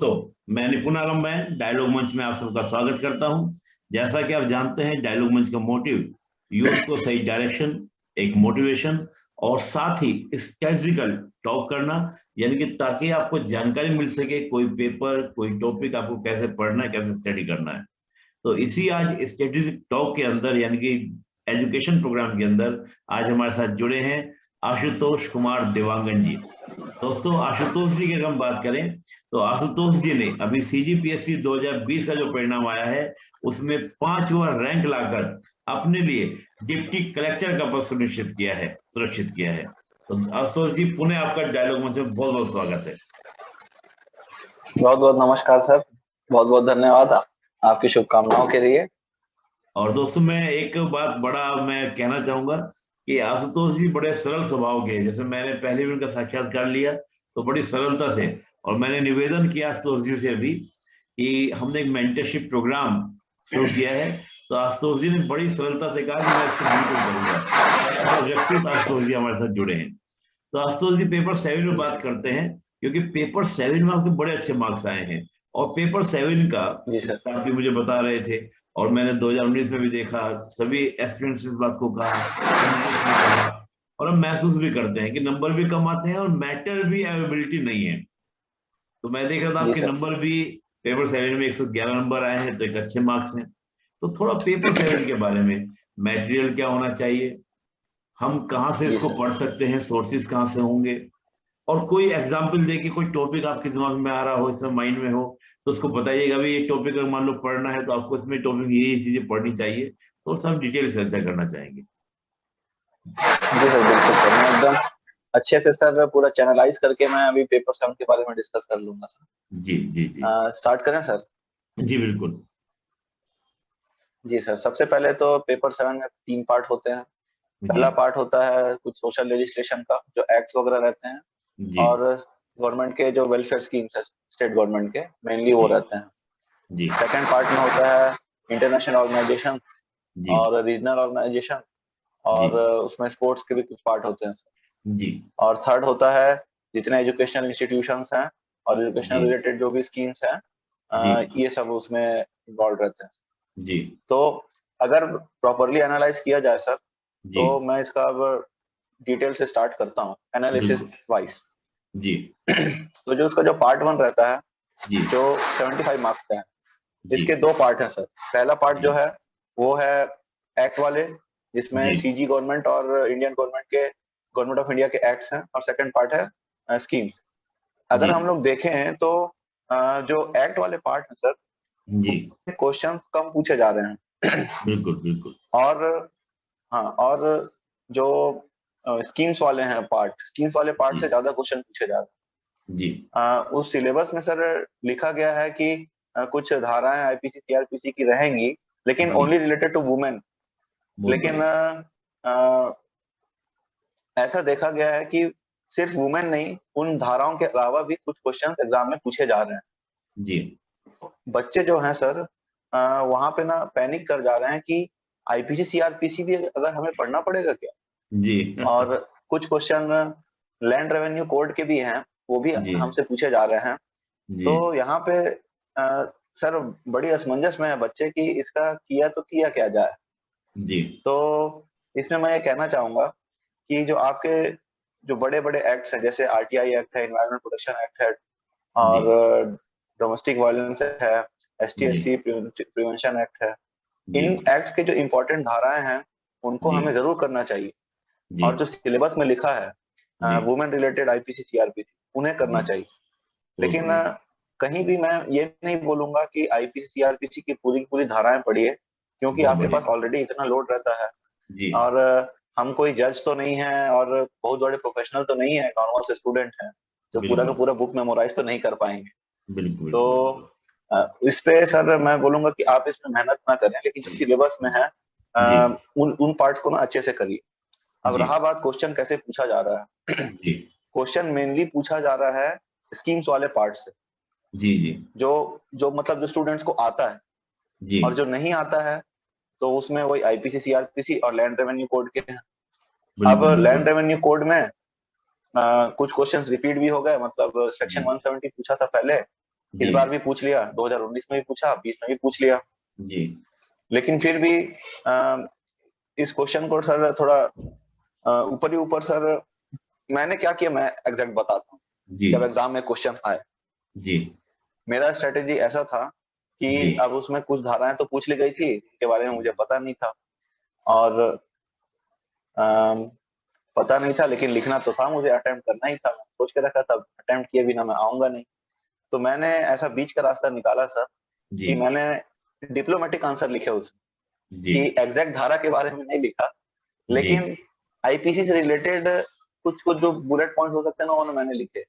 दोस्तों, मैं निपुण आलम मैं डायलॉग मंच में आप सबका स्वागत करता हूं। जैसा कि आप जानते हैं, डायलॉग मंच का मोटिव यूथ को सही डायरेक्शन, एक मोटिवेशन और साथ ही स्ट्रेटजिकल टॉक करना, यानी कि ताकि आपको जानकारी मिल सके कोई पेपर, कोई टॉपिक आपको कैसे पढ़ना है, कैसे स्टडी करना है। तो इसी आज स्ट्रेटेजिक टॉक के अंदर, यानी कि एजुकेशन प्रोग्राम के अंदर आज हमारे साथ जुड़े हैं आशुतोष कुमार देवांगन जी। दोस्तों, आशुतोष जी की अगर हम बात करें तो आशुतोष जी ने अभी सीजीपीएससी 2020 का जो परिणाम आया है उसमें 5वां रैंक लाकर अपने लिए डिप्टी कलेक्टर का पद सुरक्षित किया है। तो आशुतोष जी, पुनः आपका डायलॉग मंच में बहुत बहुत स्वागत है। बहुत बहुत नमस्कार सर, बहुत बहुत धन्यवाद आपकी शुभकामनाओं के लिए। और दोस्तों, मैं एक बात मैं कहना चाहूंगा कि आशुतोष जी बड़े सरल स्वभाव के हैं। जैसे मैंने पहले भी उनका साक्षात्कार लिया तो बड़ी सरलता से, और मैंने निवेदन किया आशुतोष जी से अभी कि हमने एक मेंटरशिप प्रोग्राम शुरू किया है, तो आशुतोष जी ने बड़ी सरलता से कहा कि मैं इसको बिल्कुल करूंगा। ऐसा व्यक्तित्व आशुतोष जी हमारे साथ जुड़े हैं। तो आशुतोष जी, पेपर 7 में बात करते हैं, क्योंकि पेपर 7 में आपके बड़े अच्छे मार्क्स आए हैं। और पेपर 7 का आप भी मुझे बता रहे थे, और मैंने 2019 में भी देखा, सभी एस्पिरेंट्स इस बात को कहा, और हम महसूस भी करते हैं कि नंबर भी कम आते हैं और मैटर भी अवेबिलिटी नहीं है। तो मैं देख रहा था आपके नंबर भी पेपर 7 में 111 नंबर आए हैं, तो एक अच्छे मार्क्स हैं। तो थोड़ा पेपर 7 के बारे में, मटेरियल क्या होना चाहिए, हम कहाँ से इसको पढ़ सकते हैं, सोर्सेज कहाँ से होंगे, और कोई एग्जाम्पल दे के कोई टॉपिक आपके दिमाग में आ रहा हो, इसमें माइंड में हो, तो उसको बताइएगा। भाई, ये टॉपिक अगर मान लो पढ़ना है तो आपको इसमें टॉपिक ये चीजें पढ़नी चाहिए, तो सब डिटेल से चर्चा करना चाहेंगे। जी सर, बिल्कुल सर, मैं एकदम अच्छे से सर पूरा चैनलाइज करके मैं अभी पेपर 7 के बारे में डिस्कस कर लूंगा सर। जी जी जी। स्टार्ट करें सर? जी बिल्कुल। जी सर, सबसे पहले तो पेपर 7 में 3 पार्ट होते हैं। पहला पार्ट होता है कुछ सोशल लेजिस्लेशन का, जो एक्ट वगैरह रहते हैं, और गवर्नमेंट के जो वेलफेयर स्कीम्स है स्टेट गवर्नमेंट के, मेनली वो रहते हैं। सेकंड पार्ट में होता है इंटरनेशनल ऑर्गेनाइजेशन और रीजनल ऑर्गेनाइजेशन, और उसमें स्पोर्ट्स के भी कुछ पार्ट होते हैं जी। और थर्ड होता है जितने एजुकेशनल इंस्टीट्यूशंस हैं और एजुकेशनल रिलेटेड जो भी स्कीम्स हैं, ये सब उसमें इन्वॉल्व रहते हैं। जी। तो अगर प्रॉपरली एनालाइज किया जाए सर, तो मैं इसका अब डिटेल से स्टार्ट करता हूँ एनालिसिस वाइज। जी। तो जो उसका जो पार्ट 1 रहता है, जो 75 मार्क्स का है, इसके 2 पार्ट हैं सर। पहला पार्ट जो है वो है एक्ट वाले, जिसमें सीजी गवर्नमेंट और इंडियन गवर्नमेंट ऑफ इंडिया के एक्ट्स हैं, और सेकंड पार्ट है स्कीम्स। अगर हम लोग देखें तो जो एक्ट वाले पार्ट है सर, क्वेश्चंस कम पूछे जा रहे हैं। बिल्कुल बिल्कुल। और जो स्कीम्स वाले पार्ट से ज्यादा क्वेश्चन पूछे जा रहे हैं। जी। उस सिलेबस में सर लिखा गया है कि कुछ धाराएं आईपीसी सीआरपीसी की रहेंगी, लेकिन ओनली रिलेटेड टू वुमेन। लेकिन ऐसा देखा गया है कि सिर्फ वुमेन नहीं, उन धाराओं के अलावा भी कुछ क्वेश्चन एग्जाम में पूछे जा रहे हैं। जी। बच्चे जो हैं सर, वहां पे ना पैनिक कर जा रहे हैं कि आईपीसी सीआरपीसी भी अगर हमें पढ़ना पड़ेगा क्या। जी। और कुछ क्वेश्चन लैंड रेवेन्यू कोड के भी हैं, वो भी हमसे पूछे जा रहे हैं। तो यहाँ पे सर बड़ी असमंजस में है बच्चे की इसका किया क्या जाए। जी। तो इसमें मैं ये कहना चाहूंगा कि जो आपके जो बड़े बड़े एक्ट्स हैं, जैसे आरटीआई एक्ट है, एनवायरमेंट प्रोटेक्शन एक्ट है, और डोमेस्टिक वायलेंस है, एसटी/एससी प्रिवेंशन एक्ट है, इन एक्ट्स के जो इम्पोर्टेंट धाराएं हैं उनको हमें जरूर करना चाहिए। और जो सिलेबस में लिखा है वुमेन रिलेटेड आईपीसी सीआरपीसी, उन्हें करना चाहिए। लेकिन कहीं भी मैं ये नहीं बोलूंगा कि आईपीसी सीआरपीसी की पूरी धाराएं पढ़िए, क्योंकि आपके पास ऑलरेडी इतना लोड रहता है। और हम कोई जज तो नहीं है और बहुत बड़े प्रोफेशनल तो नहीं है, नॉर्मल से स्टूडेंट हैं जो पूरा का पूरा बुक मेमोराइज तो नहीं कर पाएंगे। तो इस पे सर मैं बोलूंगा कि आप इसमें मेहनत ना करें, लेकिन जो सिलेबस में है उन पार्ट्स को ना अच्छे से करिए। अब रहा बात क्वेश्चन कैसे पूछा जा रहा है, क्वेश्चन मेनली पूछा जा रहा है स्कीम्स वाले पार्ट से। जो मतलब जो स्टूडेंट्स को आता है, और जो नहीं आता है तो उसमें वही आईपीसी सीआरपीसी और लैंड रेवेन्यू कोड के हैं। अब लैंड रेवेन्यू कोड में कुछ क्वेश्चंस रिपीट भी हो गए, मतलब सेक्शन 170 पूछा था पहले, इस जी बार भी पूछ लिया, 2019 में भी पूछा, 20 में भी पूछ लिया। जी लेकिन फिर भी इस क्वेश्चन को सर थोड़ा ऊपर ही ऊपर सर मैंने क्या किया, मैं एग्जैक्ट बताता हूँ। जी जब एग्जाम में क्वेश्चन आए, जी मेरा स्ट्रेटेजी ऐसा था जी कि अब उसमें कुछ धाराएं तो पूछ ली गई थी, उनके बारे में मुझे पता नहीं था, और अम, पता नहीं था, लेकिन लिखना तो था, मुझे अटेम्प्ट करना ही था। मैं सोच के रखा था अटेम्प्ट किए बिना मैं आऊंगा नहीं। तो मैंने ऐसा बीच का रास्ता निकाला सर, जी कि मैंने डिप्लोमेटिक आंसर लिखे उसमें, जी कि एग्जैक्ट धारा के बारे में नहीं लिखा, जी लेकिन आईपीसी से रिलेटेड कुछ कुछ जो बुलेट पॉइंट हो सकते हैं ना, वो मैंने लिखे।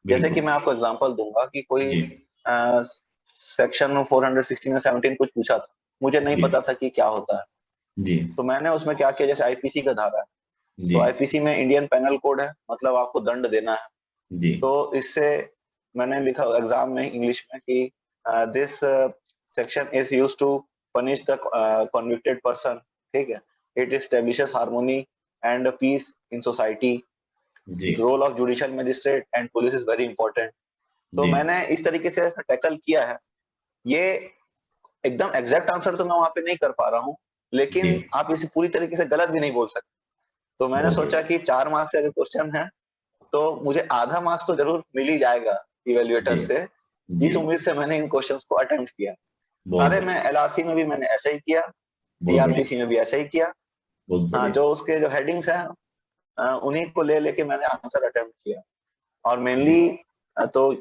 जैसे कि बिल्कुल मैं आपको एग्जांपल दूंगा कि कोई जी सेक्शन 416 या 17 कुछ पूछा था, मुझे नहीं जी पता था कि क्या होता है। जी तो मैंने उसमें क्या किया, जैसे आईपीसी का धारा है, जी तो आईपीसी में इंडियन पेनल कोड है, मतलब आपको दंड देना है। जी तो इससे मैंने लिखा एग्जाम में इंग्लिश में कि this section is used to punish the convicted person, ठीक है, it establishes harmony and peace in society, जी role of judicial magistrate and police is very important. तो जी मैंने इस तरीके से टैकल किया है। ये एकदम एग्जैक्ट आंसर तो मैं वहां पे नहीं कर पा रहा हूँ, जी लेकिन आप इसे पूरी तरीके से गलत भी नहीं बोल सकते। तो मैंने बहुत सोचा बढ़िया कि 4 मार्क्स से अगर क्वेश्चन है, तो मुझे आधा मार्क्स तो जरूर मिल ही जाएगा इवेल्युएटर जी से। जी इस उम्मीद से मैंने इन क्वेश्चंस को अटेम्प्ट किया। बहुत सारे में बढ़िया एलआरसी में भी मैंने ऐसा ही किया, बहुत बढ़िया सीआरपीसी में भी ऐसा ही किया। बहुत हाँ, बढ़िया जो उसके जो हेडिंग्स हैं, उन्हीं को ले लेके मैंने आंसर अटेम्प्ट किया। और जी मेनली तो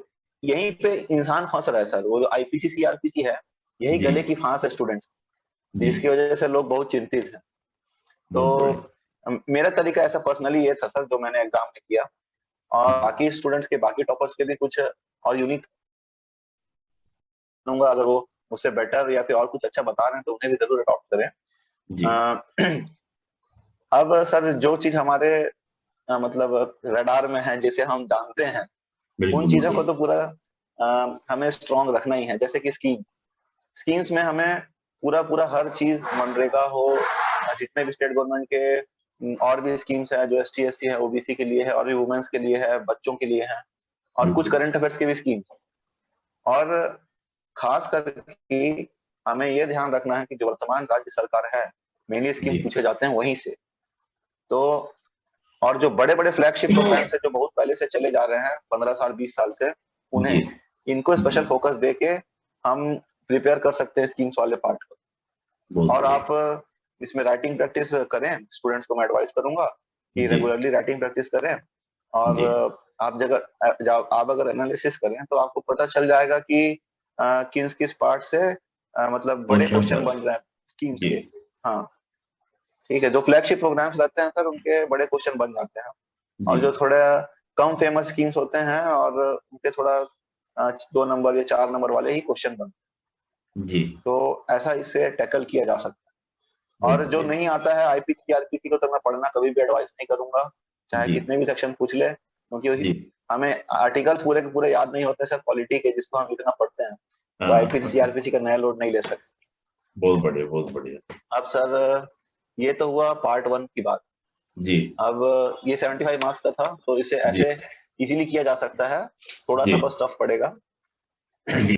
यहीं पे इंसान फंस रहा है सर, वो जो आईपीसी सीआरपीसी है, यही जी गले की फांस है स्टूडेंट्स, जी जिसकी वजह से लोग बहुत चिंतित हैं। तो बहुत बढ़िया मेरा तरीका ऐसा पर्सनली ये था सर, जो मैंने एग्जाम में किया। और बाकी स्टूडेंट्स के, बाकी टॉपर्स के भी कुछ और यूनिक करूंगा, अगर वो मुझसे बेटर या फिर और कुछ अच्छा बता रहे हैं तो उन्हें भी जरूर अडॉप्ट करें। जी अ, अब सर जो चीज हमारे मतलब रडार में है, जिसे हम जानते हैं, उन बिल्कुल चीजों को बिल्कुल तो पूरा हमें स्ट्रॉन्ग रखना ही है। जैसे कि स्कीम्स में हमें पूरा पूरा हर चीज, मनरेगा हो, जितने भी स्टेट गवर्नमेंट के और भी स्कीम्स है, जो एसटी एससी है, ओबीसी के लिए है, और भी वुमेन्स के लिए है, बच्चों के लिए है, और कुछ बिल्कुल करंट अफेयर्स की भी स्कीम। और खास करके हमें यह ध्यान रखना है कि जो वर्तमान राज्य सरकार है, मेनली स्कीम जी पूछे जाते हैं वहीं से। तो और जो बड़े बड़े फ्लैगशिप प्रोग्राम्स है, जो बहुत पहले से चले जा रहे हैं, 15 साल 20 साल से, जी उन्हें, इनको जी स्पेशल फोकस देके हम प्रिपेयर कर सकते हैं स्कीम्स वाले पार्ट को। बहुत और बढ़िया आप इसमें राइटिंग प्रैक्टिस करें, स्टूडेंट्स को मैं एडवाइस करूंगा कि जी रेगुलरली राइटिंग प्रैक्टिस करें। और जी आप जब आप अगर एनालिसिस करें, तो आपको पता चल जाएगा कि किस किस पार्ट से मतलब बड़े क्वेश्चन क्वेश्चन पर बन रहे हैं स्कीम्स जी के। हाँ, ठीक है, जो फ्लैगशिप प्रोग्राम्स रहते हैं सर, उनके बड़े क्वेश्चन बन जाते हैं। जी और जो थोड़ा कम फेमस स्कीम्स होते हैं, और उनके थोड़ा 2 नंबर या 4 नंबर वाले ही क्वेश्चन बनते जी हैं। तो ऐसा इससे टैकल किया जा सकता है। बहुत और जो बढ़िया नहीं आता है आईपीसी आरपीसी को, तो मैं पढ़ना कभी भी एडवाइस नहीं करूंगा, चाहे जी कितने भी सेक्शन पूछ ले, क्योंकि जी हमें आर्टिकल्स पूरे के पूरे याद नहीं होते सर, पॉलिटी के, जिसको हम इतना पढ़ते हैं। तो आईपीसी हाँ सीआरपीसी का नया लोड नहीं ले सकते। बहुत बढ़िया बहुत बढ़िया अब सर, ये तो हुआ पार्ट 1 की बात। जी अब ये 75 मार्क्स का था, तो इसे जी ऐसे इजीली किया जा सकता है, थोड़ा जी सा बस टफ पड़ेगा। जी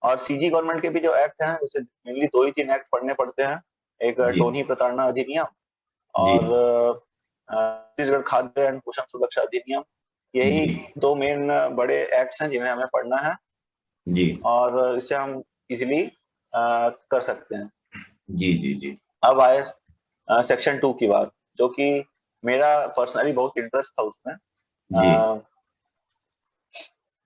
और सीजी गवर्नमेंट के भी जो एक्ट हैं, जैसे मेनली 2 ही 3 एक्ट पढ़ने पड़ते हैं। एक जी टोनी प्रताड़ना अधिनियम, जी और छत्तीसगढ़ खाद्य एवं पोषण सुरक्षा अधिनियम। जी यही 2 मेन बड़े एक्ट्स हैं जिन्हें हमें पढ़ना है, जी और इससे हम इजिली कर सकते हैं। जी जी जी अब आए सेक्शन 2 की बात, जो कि मेरा पर्सनली बहुत इंटरेस्ट था उसमें। जी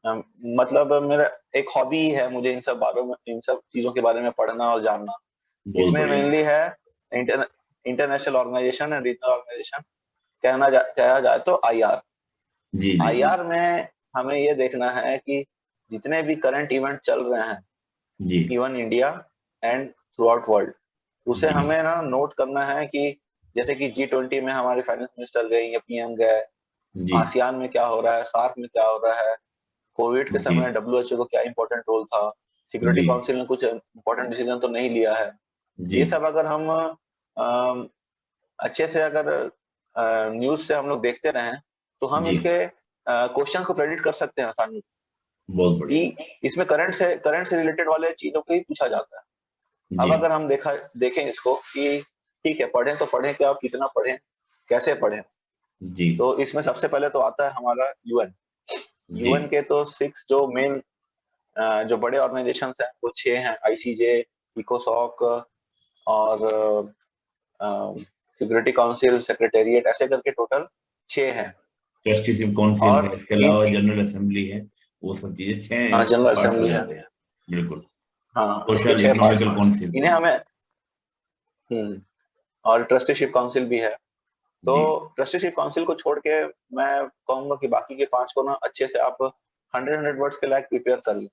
अ, मतलब मेरा एक हॉबी है, मुझे इन सब चीजों के बारे में पढ़ना और जानना। बहुत इसमें बढ़िया मेनली है international organization and regional organization, कहा जाए तो आईआर। जी जी जी आईआर में हमें ये देखना है कि जितने भी करंट इवेंट चल रहे हैं, जी even India and throughout world, उसे जी हमें ना नोट करना है कि जैसे कि G20 में हमारे फाइनेंस मिनिस्टर गए या पीएम गए, जी आसियान में क्या हो रहा है, सार्क में क्या हो रहा है, कोविड के जी समय डब्ल्यूएचओ को क्या इंपॉर्टेंट रोल था, सिक्योरिटी जी काउंसिल ने कुछ इंपॉर्टेंट डिसीजन तो नहीं लिया है। जी ये सब अगर हम अम, अच्छे से अगर न्यूज से हम लोग देखते रहें, तो हम जी इसके क्वेश्चन को प्रेडिक्ट कर सकते हैं आसानी से। बहुत बढ़िया। कि इसमें करंट से रिलेटेड वाले चीजों को ही पूछा जाता है। अब जी अगर हम देखें इसको कि ठीक है, पढ़ें तो पढ़ें क्या, कितना पढ़ें, कैसे पढ़ें, जी तो इसमें सबसे पहले तो आता है हमारा यूएन। जी। यूएन के तो 6 जो मेन जो बड़े ऑर्गेनाइजेशंस हैं वो 6 हैं, आईसीजे, इकोसॉक और सिक्योरिटी काउंसिल, सेक्रेटेरिएट, ऐसे करके टोटल 6 हैं। ट्रस्टीशिप काउंसिल और है, इसके इन अलावा जनरल असेंबली है, वो सब चीजें 6 हाँ, इसके जनरल पार्ट्स हो असेंबली है। जाते हैं। बिल्कुल। हाँ, इसके सोशल 6 पार्ट्स इकोनॉमिकल हैं। काउंसिल। इन्हें हमें और ट्रस्टीशिप काउंसिल भी है। तो जी। ट्रस्टीशिप काउंसिल को छोड़ के मैं कहूंगा कि बाकी के 5 को ना अच्छे से आप 100 वर्ड्स के लायक प्रिपेयर कर लें।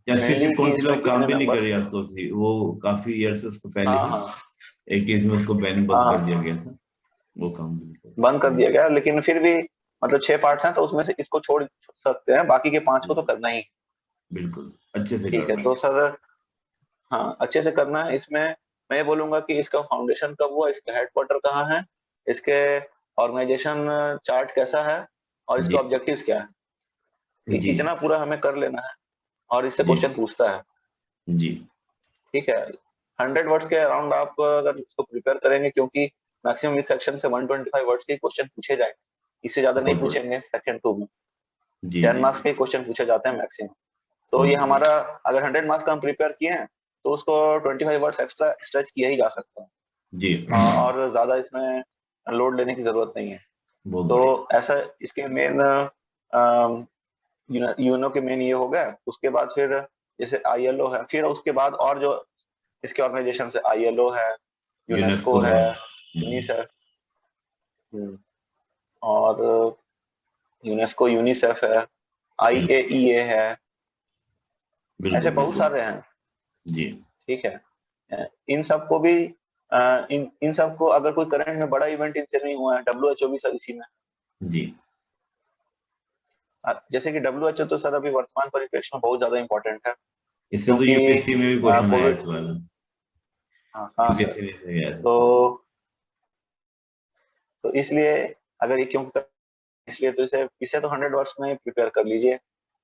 ट्रस्टीशिप मेनली कि काउंसिल इसमें अब काम कितने भी नहीं कर मेंबर्स। रही आशुतोष जी, वो काफी ईयर्स उसको पहले हाँ ही हाँ 21 में उसको बैनबंद कर हाँ, दिया गया था। वो काम भी नहीं कर बंद कर रही। दिया गया, लेकिन फिर भी मतलब 6 पार्ट्स हैं तो उसमें से इसको छोड़ सकते हैं, बाकी के 5 को तो जी करना ही है। बिल्कुल, अच्छे से ठीक है, करना तो है। सर हाँ, अच्छे से करना है। इसमें मैं ये बोलूंगा कि इसका फाउंडेशन कब हुआ, इसका हेडक्वार्टर कहाँ है, इसके ऑर्गेनाइजेशन चार्ट कैसा है, और इसके जी ऑब्जेक्टिव्स क्या है। जी इतना पूरा हमें कर लेना है, और इससे जी क्वेश्चन पूछता है। जी। ठीक है, 100 वर्ड्स के अराउंड आप अगर इसको प्रिपेयर करेंगे, क्योंकि मैक्सिमम इस सेक्शन से 125 वर्ड्स के क्वेश्चन पूछे जाएंगे, इससे ज्यादा नहीं बहुत बढ़िया। पूछेंगे सेक्शन 2 में। जी 10 जी मार्क्स जी। के क्वेश्चन पूछे जाते हैं मैक्सिमम। तो बहुत ये बढ़िया। हमारा, अगर 100 मार्क्स का हम प्रिपेयर किए हैं तो उसको 25 वर्ड्स एक्स्ट्रा स्ट्रेच किया ही जा सकता है। जी और ज्यादा इसमें लोड लेने की जरूरत नहीं है। बहुत तो बढ़िया। ऐसा इसके मेन यूएनओ के मेन ये हो गया। उसके बाद फिर जैसे आईएलओ है, फिर उसके बाद और जो इसके ऑर्गेनाइजेशन है, आईएलओ है, यूनेस्को यूनेस्को है, है। यूनिसेफ, और यूनेस्को, यूनिसेफ है, बिल्कुल आईएईए है, ऐसे बिल्कुल बहुत बिल्कुल। सारे हैं। जी ठीक है, इन सबको भी इन सबको अगर कोई करंट में बड़ा इवेंट इनसे नहीं हुआ है, डब्ल्यूएचओ भी सर इसी में जी। जैसे कि डब्ल्यूएचओ तो सर अभी वर्तमान परिप्रेक्ष्य में बहुत ज्यादा इंपॉर्टेंट है, इससे तो क्योंकि यूपीएससी में भी क्वेश्चन आया कोविड। इस बार। हाँ हाँ सर। यूपीएससी में से गया था इस बार। तो इसलिए अगर ये क्यों इसलिए तो इसे इसे तो 100 वर्ड्स में प्रिपेयर कर लीजिए।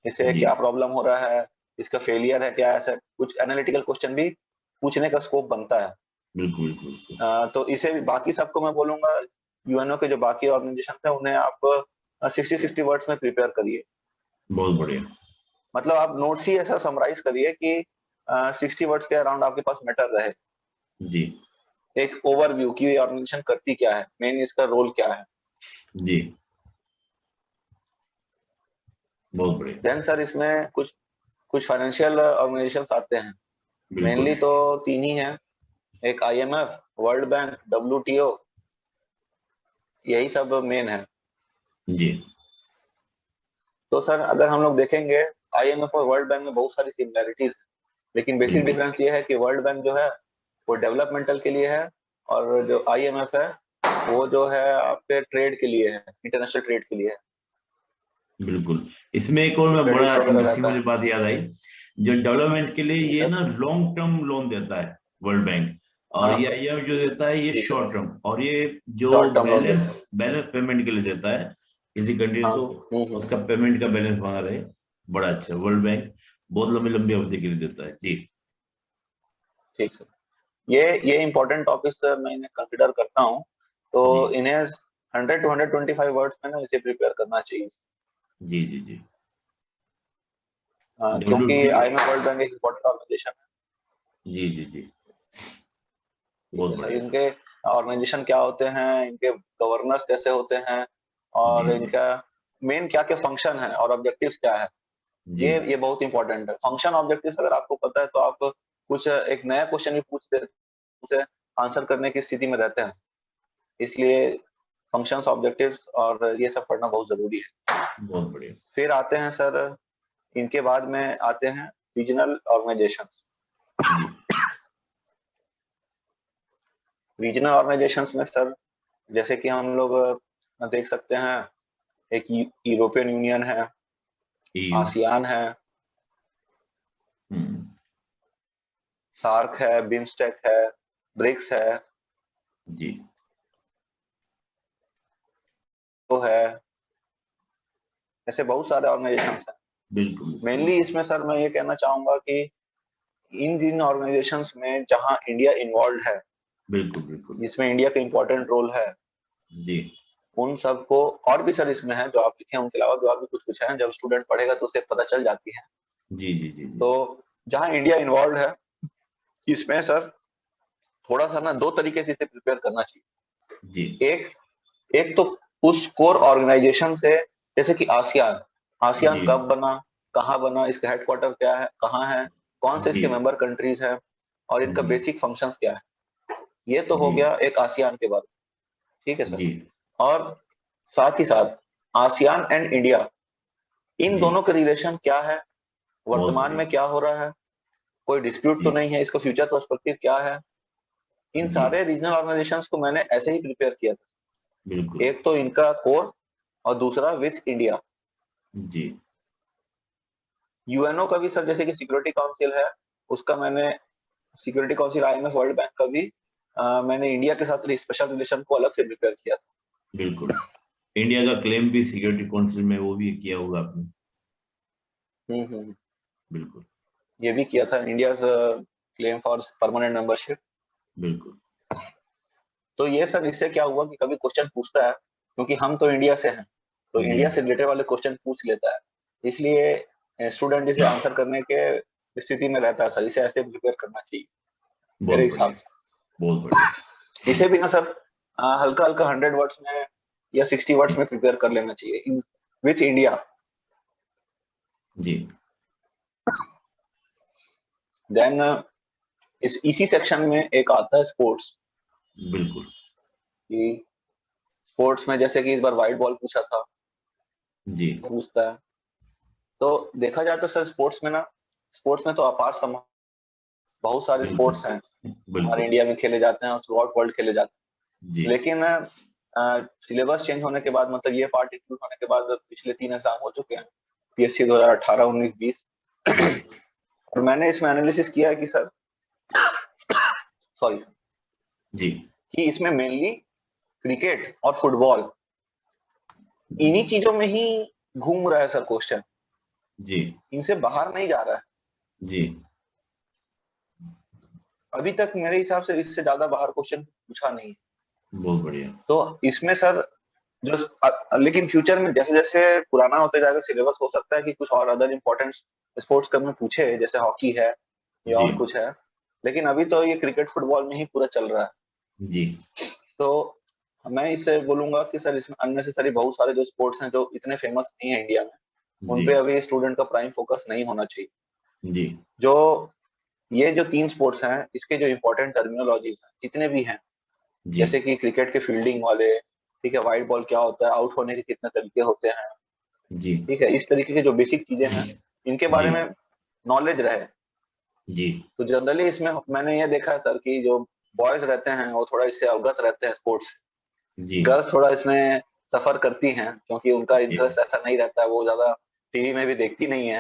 इसे जी क्या प्रॉब्लम हो रहा है, इसका फेलियर है क्या, ऐसा कुछ एनालिटिकल क्वेश्चन भी पूछने का स्कोप बनता है। बिल्कुल बिल्कुल बिल्कुल। तो इसे भी, बाकी सबको मैं बोलूंगा यूएनओ के जो बाकी ऑर्गेनाइजेशन है उन्हें आप 60-60 वर्ड्स में प्रिपेयर करिए। बहुत बढ़िया। मतलब आप नोट्स ही ऐसा समराइज करिए कि 60 वर्ड्स के अराउंड आपके पास मैटर रहे। जी एक ओवरव्यू की ये ऑर्गेनाइजेशन करती क्या है, मेन इसका रोल क्या है। जी बहुत बढ़िया। देन सर इसमें कुछ कुछ फाइनेंशियल ऑर्गेनाइजेशंस आते हैं। बिल्कुल। मेनली तो 3 ही हैं, एक आईएमएफ, वर्ल्ड बैंक, डब्ल्यूटीओ, यही सब मेन है। जी तो सर अगर हम लोग देखेंगे, आईएमएफ और वर्ल्ड बैंक में बहुत सारी सिमिलैरिटीज है, लेकिन बेसिक बिल्कुल डिफरेंस ये है कि वर्ल्ड बैंक जो है वो डेवलपमेंटल के लिए है, और जो आईएमएफ है वो जो है आपके ट्रेड के लिए है, इंटरनेशनल ट्रेड के लिए है, बिल्कुल। इसमें एक और मैं बड़ा क्रेडिट्स वगैरह इंटरेस्टिंग रहता मुझे है। बात याद आई। जो डेवलपमेंट के लिए जी ये सर। ना लॉन्ग टर्म लोन देता है वर्ल्ड बैंक, और हाँ ये सर। आईएमएफ जो देता है ये जी सर, शॉर्ट टर्म, और ये जो शॉर्ट टर्म लोन देता बैलेंस है। बैलेंस पेमेंट के लिए देता है किसी कंट्री हाँ। को, उसका पेमेंट का बैलेंस बना रहे। बड़ा अच्छा वर्ल्ड बैंक बहुत लंबी लंबी अवधि के लिए देता है। जी ठीक सर। ये इंपॉर्टेंट टॉपिक सर मैं इन्हें कंसिडर करता हूँ। तो जी इन्हें 100 to 125 वर्ड्स में ना इसे प्रिपेयर करना चाहिए। जी जी जी। क्योंकि डब्ल्यू आईएमएफ वर्ल्ड बैंक एक इंपॉर्टेंट ऑर्गेनाइजेशन है। जी जी जी ठीक बहुत है सर, बढ़िया। इनके ऑर्गेनाइजेशन क्या होते हैं, इनके गवर्नर्स कैसे होते हैं, जी और जी इनका मेन क्या क्या फंक्शन है और ऑब्जेक्टिव्स क्या है, जी ये बहुत इंपॉर्टेंट है। फंक्शन ऑब्जेक्टिव्स अगर आपको पता है तो आप कुछ एक नया क्वेश्चन भी पूछ दे, उसे आंसर करने की स्थिति में रहते हैं। इसलिए फंक्शंस, ऑब्जेक्टिव्स और ये सब पढ़ना बहुत जरूरी है। बहुत बढ़िया। फिर आते हैं सर, इनके बाद में आते हैं रीजनल ऑर्गेनाइजेशंस। जी रीजनल ऑर्गेनाइजेशंस में सर जैसे कि हम लोग देख सकते हैं, एक यूरोपियन यूनियन है, ईयू। आसियान है, हम्म। सार्क है, बिम्स्टेक है, ब्रिक्स है, जी तो है, ऐसे बहुत सारे ऑर्गेनाइजेशंस हैं। बिल्कुल मेनली इसमें सर मैं ये कहना चाहूंगा कि इन जिन ऑर्गेनाइजेशंस में जहां इंडिया इन्वॉल्व है, बिल्कुल बिल्कुल जिसमें इंडिया का इम्पोर्टेंट रोल है, जी उन सबको, और भी सर इसमें है जो आप लिखे हैं उनके अलावा भी और भी कुछ कुछ है, जब स्टूडेंट पढ़ेगा तो उसे पता चल जाती है। जी जी जी जी तो जहां इंडिया इन्वॉल्व है, इसमें सर थोड़ा सा ना दो तरीके से इसे प्रिपेयर करना चाहिए। जी एक एक तो उस कोर ऑर्गेनाइजेशन से, जैसे कि आसियान, आसियान जी कब बना, कहाँ बना, इसका हेडक्वार्टर क्या है, कहाँ है, कौन से जी इसके मेंबर कंट्रीज हैं, और इनका जी बेसिक फंक्शंस क्या है। ये तो हो जी गया एक आसियान के बारे में, ठीक है सर। जी और साथ ही साथ आसियान एंड इंडिया, इन जी दोनों के रिलेशन क्या है, बहुत वर्तमान बढ़िया में क्या हो रहा है, कोई डिस्प्यूट तो जी नहीं है, इसका फ्यूचर पर्सपेक्टिव क्या है। इन जी सारे रीजनल ऑर्गेनाइजेशंस को मैंने ऐसे ही प्रिपेयर किया था, बिल्कुल एक तो इनका कोर और दूसरा विथ इंडिया। जी यूएनओ का भी सर, जैसे कि सिक्योरिटी काउंसिल है, उसका मैंने, security council, IMF, world bank का भी मैंने इंडिया के साथ स्पेशल रिलेशन को अलग से प्रिपेयर किया था। बिल्कुल इंडिया का क्लेम भी सिक्योरिटी काउंसिल में वो भी किया होगा आपने हम्म। बिल्कुल ये भी किया था, India claim for permanent membership. बिल्कुल तो ये सर इससे क्या हुआ कि कभी क्वेश्चन पूछता है, क्योंकि हम तो इंडिया से हैं, तो जी इंडिया से रिलेटेड वाले क्वेश्चन पूछ लेता है, इसलिए स्टूडेंट इसे आंसर करने के स्थिति में रहता है सर। इसे ऐसे प्रिपेयर करना चाहिए मेरे बहुत हिसाब बढ़िया बहुत बढ़िया से। इसे भी ना सर हल्का हल्का 100 वर्ड्स में या 60 वर्ड्स में प्रिपेयर कर लेना चाहिए विथ इंडिया। जी देन इसी सेक्शन में एक आता है स्पोर्ट्स, बिल्कुल कि स्पोर्ट्स में जैसे कि इस बार व्हाइट बॉल पूछा था, जी पूछता है। तो देखा जाए तो सर स्पोर्ट्स में तो अपार सम बहुत सारे बिल्कुल स्पोर्ट्स हैं हमारे बिल्कुल इंडिया में खेले जाते हैं और थ्रू आउट वर्ल्ड खेले जाते जी हैं, लेकिन सिलेबस चेंज होने के बाद, मतलब ये पार्ट इंक्लूड होने के बाद पिछले 3 एग्जाम हो चुके हैं, पीएससी 2018, 19, 20। और मैंने इसमें एनालिसिस किया है कि सर, सॉरी, जी कि इसमें मेनली क्रिकेट और फुटबॉल, इन्हीं चीजों में ही घूम रहा है सर क्वेश्चन, जी इनसे बाहर नहीं जा रहा है जी अभी तक। मेरे हिसाब से इससे ज्यादा बाहर क्वेश्चन पूछा नहीं है। बहुत बढ़िया तो इसमें सर जो लेकिन फ्यूचर में जैसे जैसे पुराना होते जाएगा सिलेबस, हो सकता है कि कुछ और अदर इम्पोर्टेंट स्पोर्ट्स का में पूछे, जैसे हॉकी है या जी और कुछ है, लेकिन अभी तो ये क्रिकेट फुटबॉल में ही पूरा चल रहा है। जी तो मैं इससे बोलूंगा कि सर इसमें अननेसेसरी बहुत सारे जो स्पोर्ट्स हैं जो इतने फेमस नहीं है इंडिया में, उन जी पे अभी स्टूडेंट का प्राइम फोकस नहीं होना चाहिए। जी जो ये जो 3 स्पोर्ट्स हैं, इसके जो इम्पोर्टेंट टर्मिनोलॉजीज हैं जितने भी हैं, जी जैसे कि क्रिकेट के फील्डिंग वाले, ठीक है, व्हाइट बॉल क्या होता है, आउट होने के कितने तरीके होते हैं, जी ठीक है, इस तरीके की जो बेसिक चीजें हैं, इनके बारे जी में नॉलेज रहे। जी तो जनरली इसमें मैंने ये देखा है सर कि जो बॉयज रहते हैं वो थोड़ा इससे अवगत रहते हैं स्पोर्ट्स से, जी गर्ल्स थोड़ा इसमें सफर करती हैं, क्योंकि उनका जी इंटरेस्ट ऐसा नहीं रहता है, वो ज्यादा टीवी में भी देखती नहीं है।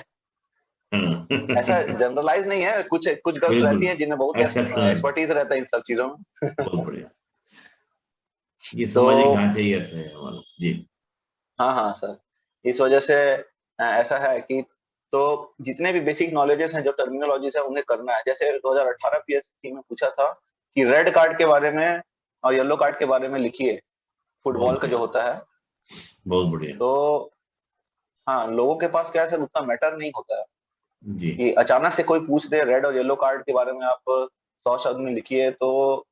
हाँ। ऐसा जनरलाइज नहीं है, कुछ कुछ गर्ल्स रहती बिल्कुल हैं जिन्हें बहुत एक्सेप्शनल एक्सपर्टीज रहता है इन सब चीजों में। बहुत बढ़िया ये तो सामाजिक ढांचा ही ऐसा है हमारा जी हाँ हाँ सर, इस वजह से ऐसा है कि, तो जितने भी बेसिक नॉलेजेस हैं, जो टर्मिनोलॉजीज है, उन्हें करना है। जैसे 2018 पीएससी में पूछा था कि रेड कार्ड के बारे में और येलो कार्ड के बारे में लिखिए, बहुत फुटबॉल का जो बढ़िया होता है। बहुत बढ़िया तो हाँ, लोगों के पास क्या है सर, उतना मैटर नहीं होता है जी कि अचानक से कोई पूछ दे रेड और येलो कार्ड के बारे में आप 100 शब्द में लिखिए, तो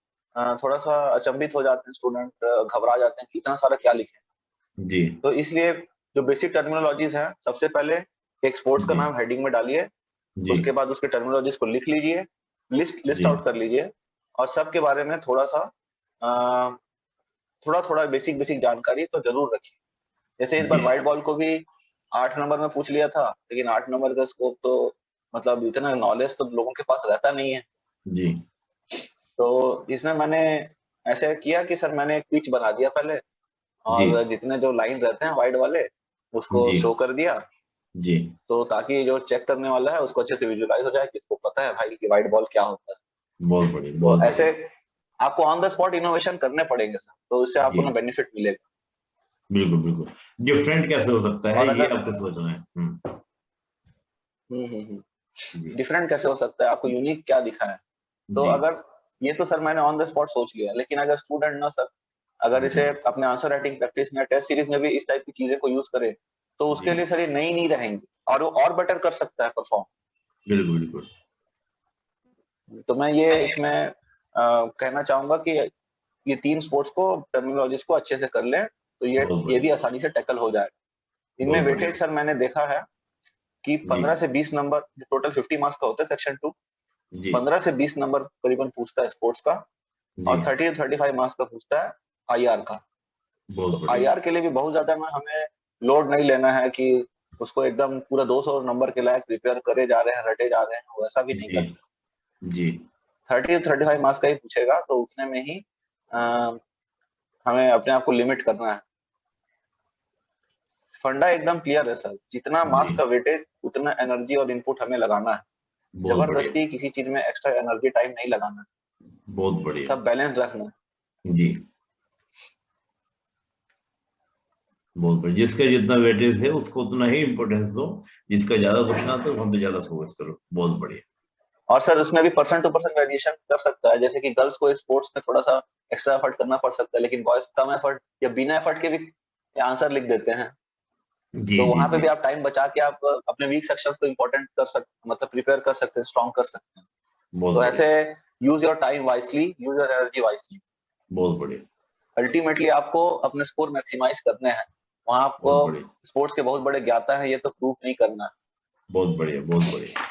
थोड़ा सा अचंभित हो जाते हैं स्टूडेंट, घबरा जाते हैं कि इतना सारा क्या लिखे। जी तो इसलिए जो बेसिक टर्मिनोलॉजीज हैं, सबसे पहले एक स्पोर्ट्स का जी नाम हेडिंग में डालिए, जी उसके बाद उसके टर्मिनोलॉजीज को लिख लीजिए, लिस्ट जी आउट कर लीजिए, और सबके बारे में थोड़ा सा थोड़ा थोड़ा बेसिक बेसिक जानकारी तो जरूर रखिए। जैसे इस बार जी व्हाइट बॉल को भी 8 नंबर में पूछ लिया था, लेकिन 8 नंबर का स्कोप तो, मतलब इतना नॉलेज तो लोगों के पास रहता नहीं है। जी तो इसमें मैंने ऐसे किया कि सर मैंने एक पिच बना दिया पहले, जी और जितने जो लाइन रहते हैं वाइड वाले, उसको जी शो कर दिया, जी तो ताकि जो चेक करने वाला है उसको अच्छे से विजुअलाइज हो जाए कि इसको पता है भाई कि वाइट बॉल क्या होता है। बहुत बढ़िया तो बहुत ऐसे बढ़िया आपको ऑन द स्पॉट इनोवेशन करने पड़ेंगे सर, तो इससे जी आपको ना बेनिफिट मिलेगा। बिल्कुल बिल्कुल डिफरेंट कैसे हो सकता है और ये अगर आपको सोचना है जी डिफरेंट कैसे हो सकता है, आपको यूनिक क्या दिखा है? तो जी अगर ये तो सर मैंने ऑन द स्पॉट सोच लिया, लेकिन अगर स्टूडेंट ना सर, अगर जी इसे अपने आंसर राइटिंग प्रैक्टिस में, टेस्ट सीरीज में भी इस टाइप की चीजें को यूज करे, तो जी उसके लिए सर ये नई नहीं रहेंगी और वो और बेटर कर सकता है परफॉर्म। बिल्कुल बिल्कुल। तो मैं ये इसमें कहना चाहूंगा कि ये 3 स्पोर्ट्स को, टर्मिनोलॉजीज को अच्छे से कर लें, तो बहुत ये बढ़िया। भी आसानी से टैकल हो जाएगा। इनमें बहुत बढ़िया। वेटेज सर मैंने देखा है कि जी 15 से 20 नंबर, टोटल 50 मार्क्स का होता है सेक्शन 2, जी 15 से 20 नंबर करीबन पूछता है स्पोर्ट्स का, जी और 30 टू 35 मार्क्स का पूछता है आईआर का। बहुत तो बढ़िया। आईआर के लिए भी बहुत ज्यादा ना हमें लोड नहीं लेना है कि उसको एकदम पूरा 200 नंबर के लायक प्रिपेयर करे जा रहे हैं, रटे जा रहे हैं, वैसा भी नहीं जी करना। जी 30 टू 35 मार्क्स का ही पूछेगा, तो उतने में ही अ, हमें अपने आप को लिमिट करना है। फंडा एकदम क्लियर है सर, जितना मार्क्स जी का वेटेज उतना एनर्जी और इनपुट हमें लगाना है। बहुत बढ़िया। जबरदस्ती किसी चीज में एक्स्ट्रा एनर्जी टाइम नहीं लगाना है, बहुत बढ़िया। सब बैलेंस रखना है। जी बहुत बढ़िया। जिसका जितना वेटेज है उसको उतना ही इम्पोर्टेंस दो, जिसका ज्यादा क्वेश्चन आता है वहां पे ज्यादा फोकस करो। बहुत बढ़िया। और सर उसमें भी परसेंट टू परसेंट वेरिएशन कर सकता है, जैसे कि गर्ल्स को स्पोर्ट्स में थोड़ा सा एक्स्ट्रा एफर्ट करना पड़ सकता है, लेकिन बॉयज कम एफर्ट या बिना एफर्ट के भी आंसर लिख देते हैं। जी तो जी वहां पे जी भी आप टाइम बचा के आप अपने वीक सेक्शंस को इम्पोर्टेंट कर सकते, मतलब प्रिपेयर कर सकते हैं, स्ट्रॉन्ग कर सकते हैं। बहुत तो बढ़िया। ऐसे use your time wisely, use your energy wisely. बहुत बढ़िया। अल्टीमेटली आपको अपने स्कोर मैक्सिमाइज करने हैं, वहां आपको बहुत बढ़िया। स्पोर्ट्स के बहुत बड़े ज्ञाता हैं ये तो प्रूफ नहीं करना है। बहुत बढ़िया। बहुत बढ़िया।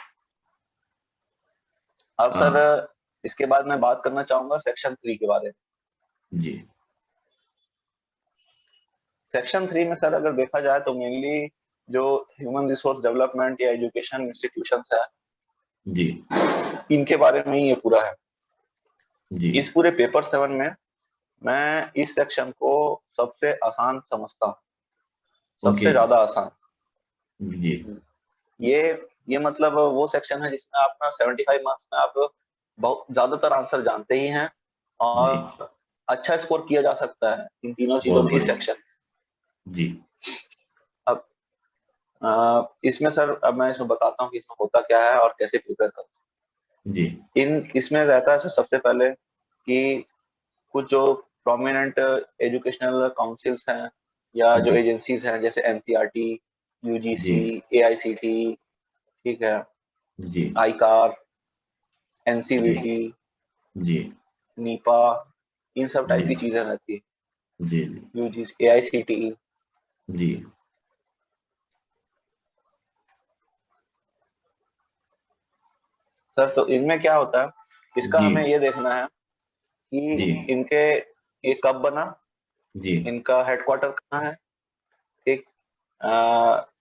अब सर हाँ इसके बाद मैं बात करना चाहूंगा सेक्शन 3 के बारे में। जी सेक्शन 3 में सर अगर देखा जाए तो मेनली जो ह्यूमन रिसोर्स डेवलपमेंट या एजुकेशन इंस्टीट्यूशंस है, जी इनके बारे में ही ये पूरा है। जी इस पूरे पेपर 7 में मैं इस सेक्शन को सबसे आसान समझता हूँ, ओके। सबसे ज्यादा आसान। जी ये ये मतलब वो सेक्शन है जिसमें आप ना 75 मार्क्स में आप बहुत ज्यादातर आंसर जानते ही हैं, जी और अच्छा स्कोर किया जा सकता है इन तीनों चीजों बहुत में इस बढ़िया। सेक्शन। जी अब इसमें सर, अब मैं इसमें बताता हूँ कि इसमें होता क्या है और कैसे प्रिपेयर करते जी हैं। इसमें रहता है सर सबसे पहले कि कुछ जो प्रोमिनेंट एजुकेशनल काउंसिल्स हैं या जो जी एजेंसीज हैं, जैसे एनसीईआरटी, जी यूजीसी, एआईसीटी, ठीक है, जी आईकार, जी एनसीवीटी, जी नीपा, इन सब जी टाइप की चीजें रहती है, जी यूजीसी, एआईसीटी। जी सर तो इनमें क्या होता है, इसका जी हमें ये देखना है कि जी इनके ये कब बना, जी इनका हेडक्वार्टर कहाँ है, ठीक,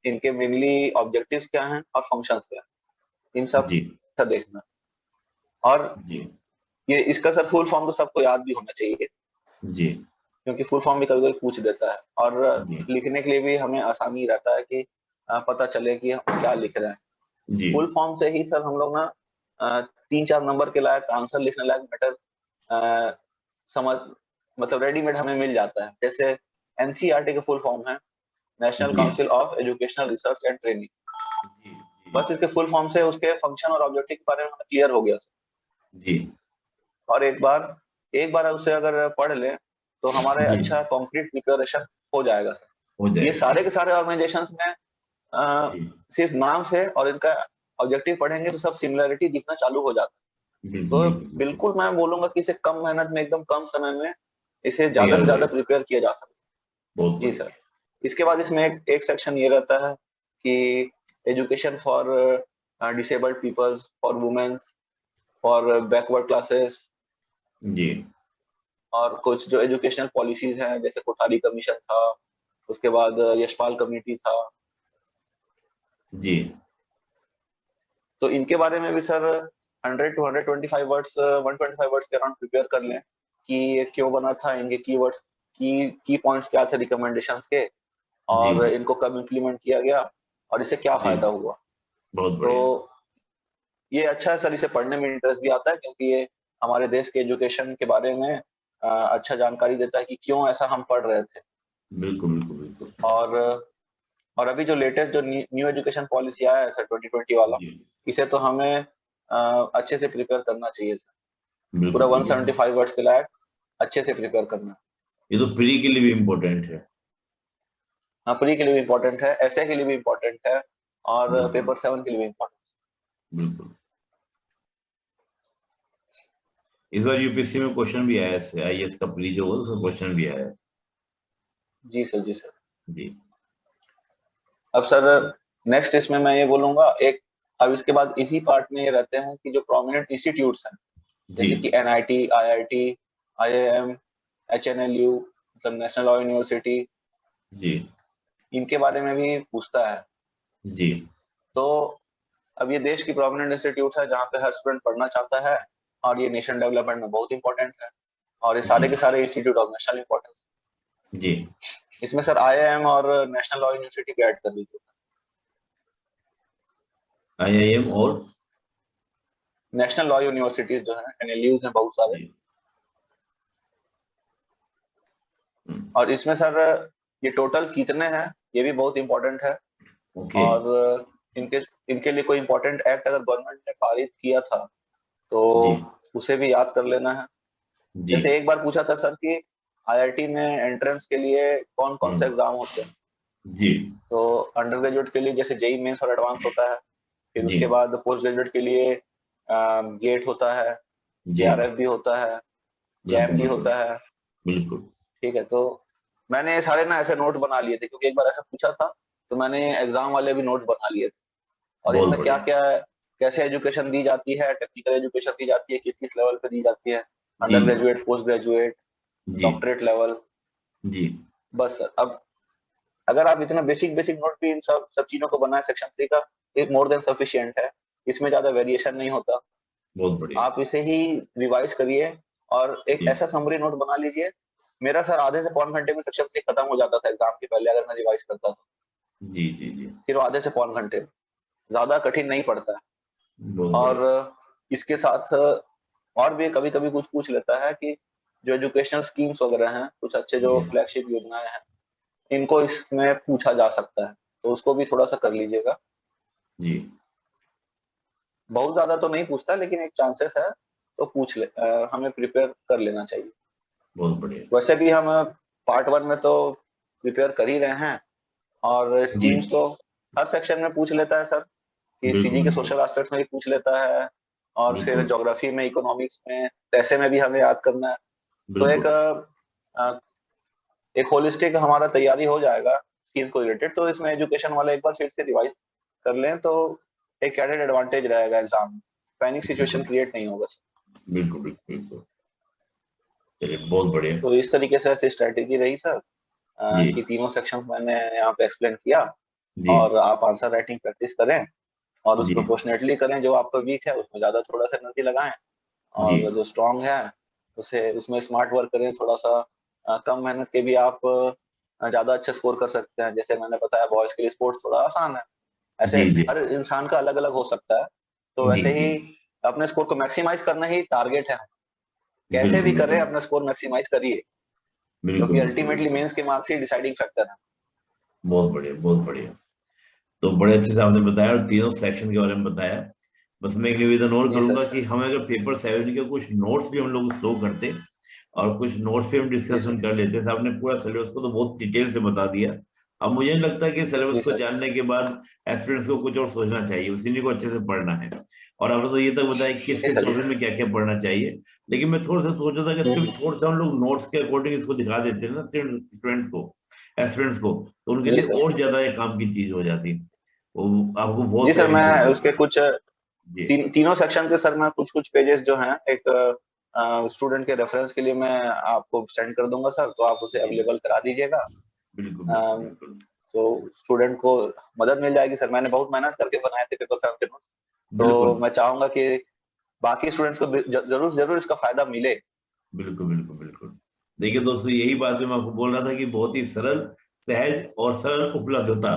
इनके मेनली ऑब्जेक्टिव्स क्या हैं और फंक्शंस क्या हैं, इन सब जी का देखना। और जी ये इसका सर फुल फॉर्म तो सबको याद भी होना चाहिए, जी क्योंकि फुल फॉर्म भी कभी कभी पूछ देता है, और जी लिखने के लिए भी हमें आसानी रहता है कि पता चले कि हम क्या लिख रहे हैं। जी फुल फॉर्म से ही सर हम लोग ना 3-4 नंबर के लायक आंसर लिखने लायक मैटर समझ, मतलब रेडीमेड हमें मिल जाता है। जैसे एनसीईआरटी का फुल फॉर्म है नेशनल जी council of educational research and training. जी बस इसके फुल फॉर्म से उसके फंक्शन और ऑब्जेक्टिव के बारे में हमें क्लियर हो गया। जी और एक बार उसे अगर पढ़ लें तो हमारे जी अच्छा कॉन्क्रीट प्रिपरेशन हो जाएगा सर। हो ये जाएगा। सारे के सारे ऑर्गेनाइजेशंस में अ, जी सिर्फ नाम से और इनका ऑब्जेक्टिव पढ़ेंगे तो सब सिमिलरिटी दिखना चालू हो जाता है। बिल्कुल तो बिल्कुल बिल्कुल। बिल्कुल मैं बोलूंगा कि इसे कम मेहनत में एकदम कम समय में इसे ज्यादा तैयार से हो ज्यादा जाएगा। प्रिपेयर किया जा सकता बहुत है। जी बढ़िया। सर। इसके बाद इसमें एक सेक्शन ये रहता है कि education for disabled peoples, for womens, for backward classes, जी और कुछ जो एजुकेशनल पॉलिसीज हैं जैसे कोठारी कमीशन था, उसके बाद यशपाल कमेटी था। जी तो इनके बारे में भी सर 100 टू 125 वर्ड्स, 125 वर्ड्स के अराउंड प्रिपेयर कर लें कि ये क्यों बना था, इनके कीवर्ड्स, की पॉइंट्स क्या थे रिकमेंडेशंस के, जी और जी इनको कब इम्प्लीमेंट किया गया और इससे क्या जी फायदा हुआ। बहुत तो बढ़िया। ये अच्छा है सर, इसे पढ़ने में इंटरेस्ट भी आता है क्योंकि ये हमारे देश के एजुकेशन के बारे में अच्छा जानकारी देता है कि क्यों ऐसा हम पढ़ रहे थे। बिल्कुल बिल्कुल बिल्कुल। और और अभी जो लेटेस्ट जो न्यू एजुकेशन पॉलिसी आया है सर 2020 वाला, जी इसे तो हमें अच्छे से प्रिपेयर करना चाहिए सर। पूरा बिल्कुल बिल्कुल। 175 वर्ड्स के लायक अच्छे से प्रिपेयर करना है। ये तो प्री के लिए भी इम्पोर्टेंट है। हाँ, प्री के लिए भी इम्पोर्टेंट है, एसए के लिए भी इम्पोर्टेंट है, और बिल्कुल पेपर 7 के लिए भी इम्पोर्टेंट। बिल्कुल। इस बार यूपीएससी में क्वेश्चन भी आया है, आईएएस का प्री जो होगा उसका क्वेश्चन भी आया है। जी सर, जी सर। जी अब सर नेक्स्ट इसमें मैं ये बोलूंगा एक, अब इसके बाद इसी पार्ट में ये रहते हैं कि जो प्रोमिनेंट इंस्टीट्यूट्स हैं, जी जैसे कि एनआईटी, आईआईटी, आईआईएम, एचएनएलयू, मतलब नेशनल लॉ यूनिवर्सिटी, जी इनके बारे में भी पूछता है। जी तो अब ये देश की प्रोमिनेंट इंस्टीट्यूट है जहाँ पे हर स्टूडेंट पढ़ना चाहता है, और ये नेशन डेवलपमेंट में बहुत इंपॉर्टेंट है, और ये सारे जी के सारे इंस्टीट्यूट ऑफ नेशनल इंपॉर्टेंस। जी। इसमें सर आईआईएम और नेशनल लॉ यूनिवर्सिटी भी ऐड कर लीजिए। आईआईएम और नेशनल लॉ यूनिवर्सिटीज जो है, एनएलयूज हैं बहुत सारे। जी और इसमें सर ये टोटल कितने हैं, ये भी बहुत इंपॉर्टेंट है। ओके। और इनके इनके लिए कोई इंपॉर्टेंट एक्ट अगर गवर्नमेंट ने पारित किया था तो जी उसे भी याद कर लेना है। जी। जैसे एक बार पूछा था सर कि आईआईटी में एंट्रेंस के लिए कौन कौन से हम्म, एग्जाम होते हैं। जी तो अंडर ग्रेजुएट के लिए जैसे जेई मेंस और एडवांस होता है, फिर जी उसके बाद पोस्ट ग्रेजुएट के लिए गेट होता है, जी। जेआरएफ भी होता है, जैम बिल्कुल भी बिल्कुल होता है। बिल्कुल। ठीक है, तो मैंने ये सारे ना ऐसे नोट बना लिए थे, क्योंकि एक बार ऐसा पूछा था, तो मैंने एग्जाम वाले भी नोट बना लिए थे। और बहुत इनमें क्या बढ़िया। क्या, कैसे एजुकेशन दी जाती है, टेक्निकल एजुकेशन दी जाती है, किस किस लेवल पे दी जाती है, जी अंडर ग्रेजुएट, पोस्ट ग्रेजुएट, जी डॉक्टरेट लेवल। जी बस सर, अब अगर आप इतना बेसिक बेसिक नोट भी इन सब सब चीजों को बनाए सेक्शन 3 का, एक मोर देन सफिशिएंट है। इसमें ज्यादा वेरिएशन नहीं होता। बहुत बढ़िया। आप इसे ही रिवाइज करिए और एक जी ऐसा समरी नोट बना लीजिए। मेरा सर आधे से पौन घंटे में सेक्शन 3 खत्म हो जाता था एग्जाम के पहले, अगर मैं रिवाइज करता था। जी जी जी। फिर वो आधे से पौन घंटे, ज्यादा कठिन नहीं पड़ता है। बहुत बढ़िया। और इसके साथ और भी कभी कभी कुछ पूछ लेता है कि जो एजुकेशनल स्कीम्स वगैरह हैं, कुछ अच्छे जो जी फ्लैगशिप योजनाएं हैं, इनको इसमें पूछा जा सकता है, तो उसको भी थोड़ा सा कर लीजिएगा। जी। बहुत ज्यादा तो नहीं पूछता, लेकिन एक चांसेस है, तो हमें प्रिपेयर कर लेना चाहिए। बहुत बढ़िया। वैसे भी हम पार्ट 1 में तो प्रिपेयर कर ही रहे हैं, और जी स्कीम्स तो हर सेक्शन में पूछ लेता है सर, कि बिल्कुल सीजी के बिल्कुल सोशल एस्पेक्ट्स में भी पूछ लेता है, और फिर बिल्कुल ज्योग्राफी में, इकोनॉमिक्स में, पैसे में भी हमें याद करना है। तो बिल्कुल। अ, एक होलिस्टिक हमारा तैयारी हो जाएगा स्कीम को रिलेटेड। तो इसमें एजुकेशन वाला एक बार फिर से रिवाइज कर लें तो एक एडेड एडवांटेज रहेगा एग्जाम में, पैनिक सिचुएशन बिल्कुल क्रिएट नहीं होगा सर। बिल्कुल बिल्कुल बिल्कुल। चलिए बहुत बढ़िया। तो इस तरीके से ऐसी स्ट्रेटेजी रही सर, जी कि तीनों सेक्शन मैंने यहाँ पे एक्सप्लेन किया, जी और आप आंसर राइटिंग प्रैक्टिस करें, और जी उसको प्रोपोर्शनेटली करें। जो आपका वीक है उसमें ज्यादा थोड़ा सा एनर्जी लगाएं, जी और जो स्ट्रांग है उसे उसमें स्मार्ट वर्क करें थोड़ा सा। कम मेहनत के भी आप ज्यादा अच्छे स्कोर कर सकते हैं। जैसे मैंने बताया, बॉयज के लिए स्पोर्ट्स थोड़ा आसान है, ऐसे जी जी हर इंसान का अलग अलग हो सकता है। तो जी वैसे जी। ही अपने स्कोर को मैक्सिमाइज करना ही टारगेट है। कैसे भी बिल्कुल करें बिल्कुल अपना स्कोर मैक्सिमाइज करिए, बिल्कुल क्योंकि बिल्कुल अल्टीमेटली बिल्कुल। मेंस के मार्क्स ही डिसाइडिंग फैक्टर है। बहुत बढ़िया बहुत बढ़िया। तो बड़े अच्छे से आपने बताया और तीनों सेक्शन के बारे में बताया। बस मैं एक निवेदन और जी करूंगा सर। कि हम अगर पेपर 7 के कुछ नोट्स भी हम लोग शो करते और कुछ नोट्स पे हम जी डिस्कशन सर। कर लेते हैं। तो आपने पूरा सिलेबस को तो बहुत डिटेल से बता दिया। अब मुझे नहीं लगता कि सिलेबस जी को सर। जानने के बाद एस्पिरेंट्स को कुछ और सोचना चाहिए, उसी को अच्छे से पढ़ना है। और आपने तो ये तक बताया कि किस जी किस सर। जी टॉपिक सर। में क्या क्या पढ़ना चाहिए। लेकिन मैं थोड़ा सा सोचा था कि इसको भी हम्म। थोड़ा सा हम लोग नोट्स के अकॉर्डिंग इसको दिखा देते हैं ना स्टूडेंट्स को, एस्पिरेंट्स को, तो उनके जी लिए सर। और ज्यादा ये काम की चीज हो जाती। वो आपको बहुत जी सा सर, मैं इनपुट उसके मिलता। कुछ जी तीनों सेक्शन के सर, मैं कुछ कुछ पेजेस जो हैं एक स्टूडेंट के रेफरेंस के लिए मैं आपको सेंड कर दूंगा सर, तो आप उसे जी अवेलेबल करा दीजिएगा। बिल्कुल बिल्कुल अम, बिल्कुल तो स्टूडेंट को मदद मिल जाएगी सर। मैंने बहुत मेहनत करके बनाए थे पेपर 7 के नोट्स, बिल्कुल तो मैं चाहूंगा कि बाकी स्टूडेंट्स को भी जरूर जरूर इसका फायदा मिले। बिल्कुल बिल्कुल बिल्कुल। देखिए दोस्तों, यही बात जो मैं आपको बोल रहा था कि बहुत ही सरल, सहज और सरल उपलब्धता,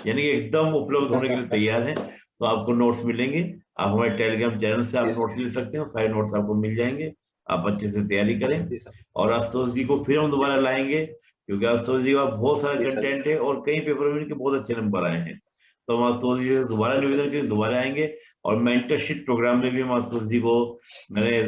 यानी कि एकदम उपलब्ध होने के लिए तैयार है। तो आपको नोट्स मिलेंगे। आप हमारे टेलीग्राम चैनल से आप जी सर। नोट्स ले सकते हैं, सारे नोट्स आपको मिल जाएंगे। आप अच्छे से तैयारी करें। जी सर। और आशुतोष जी को फिर हम दोबारा लाएंगे क्योंकि आशुतोष जी का बहुत सारा जी सर। कंटेंट है और कई पेपर में इनके बहुत अच्छे नंबर आए हैं। तो हम आशुतोष जी से दोबारा अच्छा। निवेदन करें, दोबारा आएंगे। और मेंटरशिप प्रोग्राम में भी हम आशुतोष जी को, मैंने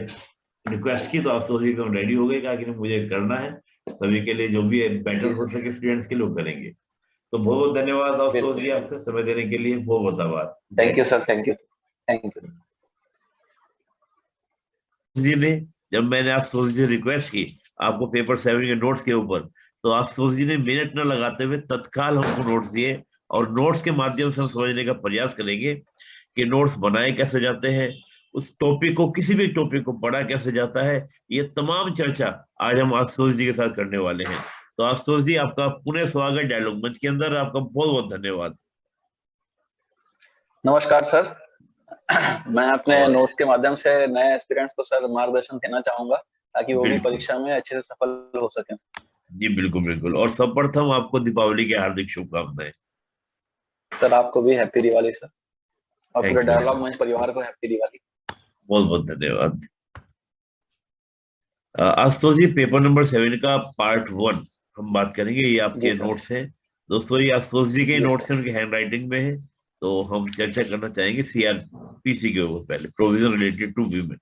रिक्वेस्ट की तो आशुतोष जी एकदम रेडी हो गए, कहा कि नहीं, मुझे करना है, सभी के लिए जो भी बेटर जी हो सर। सके स्टूडेंट्स के लिए वो करेंगे। तो बहुत बहुत धन्यवाद आशुतोष बिल्कुल। जी, आपका समय देने के लिए बहुत बहुत आभार। जय थैंक यू हिंद। Sir, thank you, thank you. जी ने, जब मैंने आशुतोष जी से रिक्वेस्ट की आपको पेपर 7 के नोट्स के ऊपर, तो आशुतोष जी ने मिनट न लगाते हुए तत्काल हमको नोट्स दिए। और नोट्स के माध्यम से हम समझने का प्रयास करेंगे कि नोट्स बनाए कैसे जाते हैं, उस टॉपिक को, किसी भी टॉपिक को पढ़ा कैसे जाता है, ये तमाम चर्चा आज हम आशुतोष जी के साथ करने वाले हैं। तो आशुतोष जी, आपका पुनः स्वागत डायलॉग मंच के अंदर, आपका बहुत बहुत धन्यवाद। नमस्कार सर। मैं अपने और नोट्स के माध्यम से नए एस्पिरेंट्स को सर मार्गदर्शन देना चाहूंगा, ताकि वो भी बिल्कुल, परीक्षा में अच्छे से सफल हो सकें। जी बिल्कुल बिल्कुल। और सर्वप्रथम आपको दीपावली की हार्दिक शुभकामनाएं। सर आपको भी हैप्पी दिवाली सर, और थैंक पूरे यू डायलॉग सर, मंच परिवार को हैप्पी दिवाली। बहुत बहुत धन्यवाद। आशुतोष जी, पेपर नंबर 7 का पार्ट 1 हम बात करेंगे। ये जी आपके सर। नोट्स हैं दोस्तों, ये आशुतोष जी के जी नोट्स सर। हैं, उनकी हैंड राइटिंग में है। तो हम चर्चा करना चाहेंगे सीआरपीसी के ऊपर, पहले provision related to women.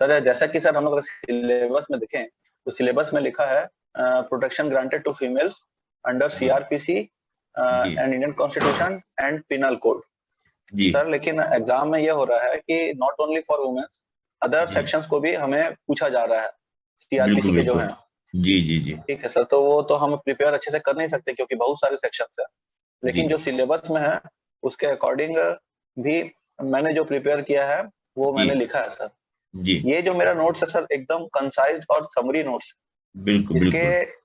Sir जैसा कि सर हम लोग सिलेबस में देखें, तो सिलेबस में लिखा है protection granted to females under जी सीआरपीसी जी and Indian constitution and penal code. जी सर लेकिन एग्जाम में ये हो रहा है कि not only for womens, other जी, सेक्शंस को भी हमें पूछा जा रहा है, सीआरपीसी बिल्कुल के जो बिल्कुल। हैं। जी जी जी ठीक है सर, तो वो तो हम प्रिपेयर अच्छे से कर नहीं सकते क्योंकि बहुत सारे सेक्शंस है। जी लेकिन जो सिलेबस में है उसके अकॉर्डिंग भी मैंने जो प्रिपेयर किया है वो जी मैंने लिखा है सर। जी, ये जो मेरा नोट्स है सर एकदम कंसाइज और समरी नोट्स। बिल्कुल इसके बिल्कुल।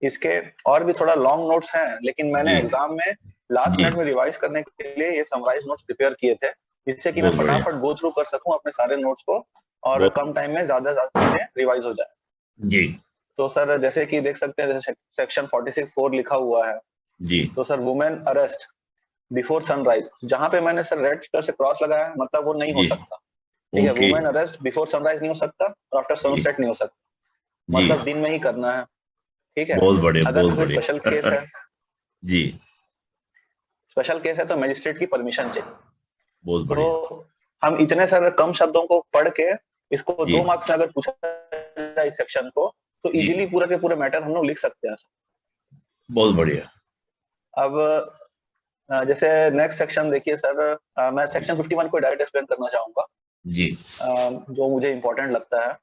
इसके और भी थोड़ा लॉन्ग नोट्स हैं, लेकिन मैंने जी एग्जाम में लास्ट जी, मिनट में रिवाइज करने के लिए ये समराइज नोट्स प्रिपेयर किए थे, जिससे कि मैं बहुत बढ़िया। फटाफट गो थ्रू कर सकूं अपने सारे नोट्स को, और बहुत, कम टाइम में ज्यादा ज्यादा चीजें रिवाइज हो जाए। जी तो सर जैसे कि देख सकते हैं, जैसे सेक्शन 46(4) लिखा हुआ है, जी, तो sir women arrest before sunrise, जहां पे मैंने सर रेड कलर से क्रॉस लगाया है, मतलब वो नहीं हो जी, सकता। ठीक है, okay. Women arrest before sunrise नहीं हो सकता और आफ्टर जी सनसेट नहीं हो सकता, जी, मतलब दिन में ही करना है। ठीक है। बहुत बढ़िया अगर बहुत कोई स्पेशल केस बढ़िया। है, जी, स्पेशल केस है तो मजिस्ट्रेट की परमिशन चाहिए। बहुत तो बढ़िया। हम इतने सारे कम शब्दों को पढ़ के इसको जी 2 मार्क्स में अगर पूछा जाए इस सेक्शन को, तो जी, इजीली पूरा के पूरे मैटर हम लोग लिख सकते हैं। बहुत बढ़िया। अब जैसे नेक्स्ट सेक्शन देखिए सर, मैं सेक्शन 51 को डायरेक्ट एक्सप्लेन करना चाहूंगा, जी जो मुझे इम्पोर्टेंट लगता है।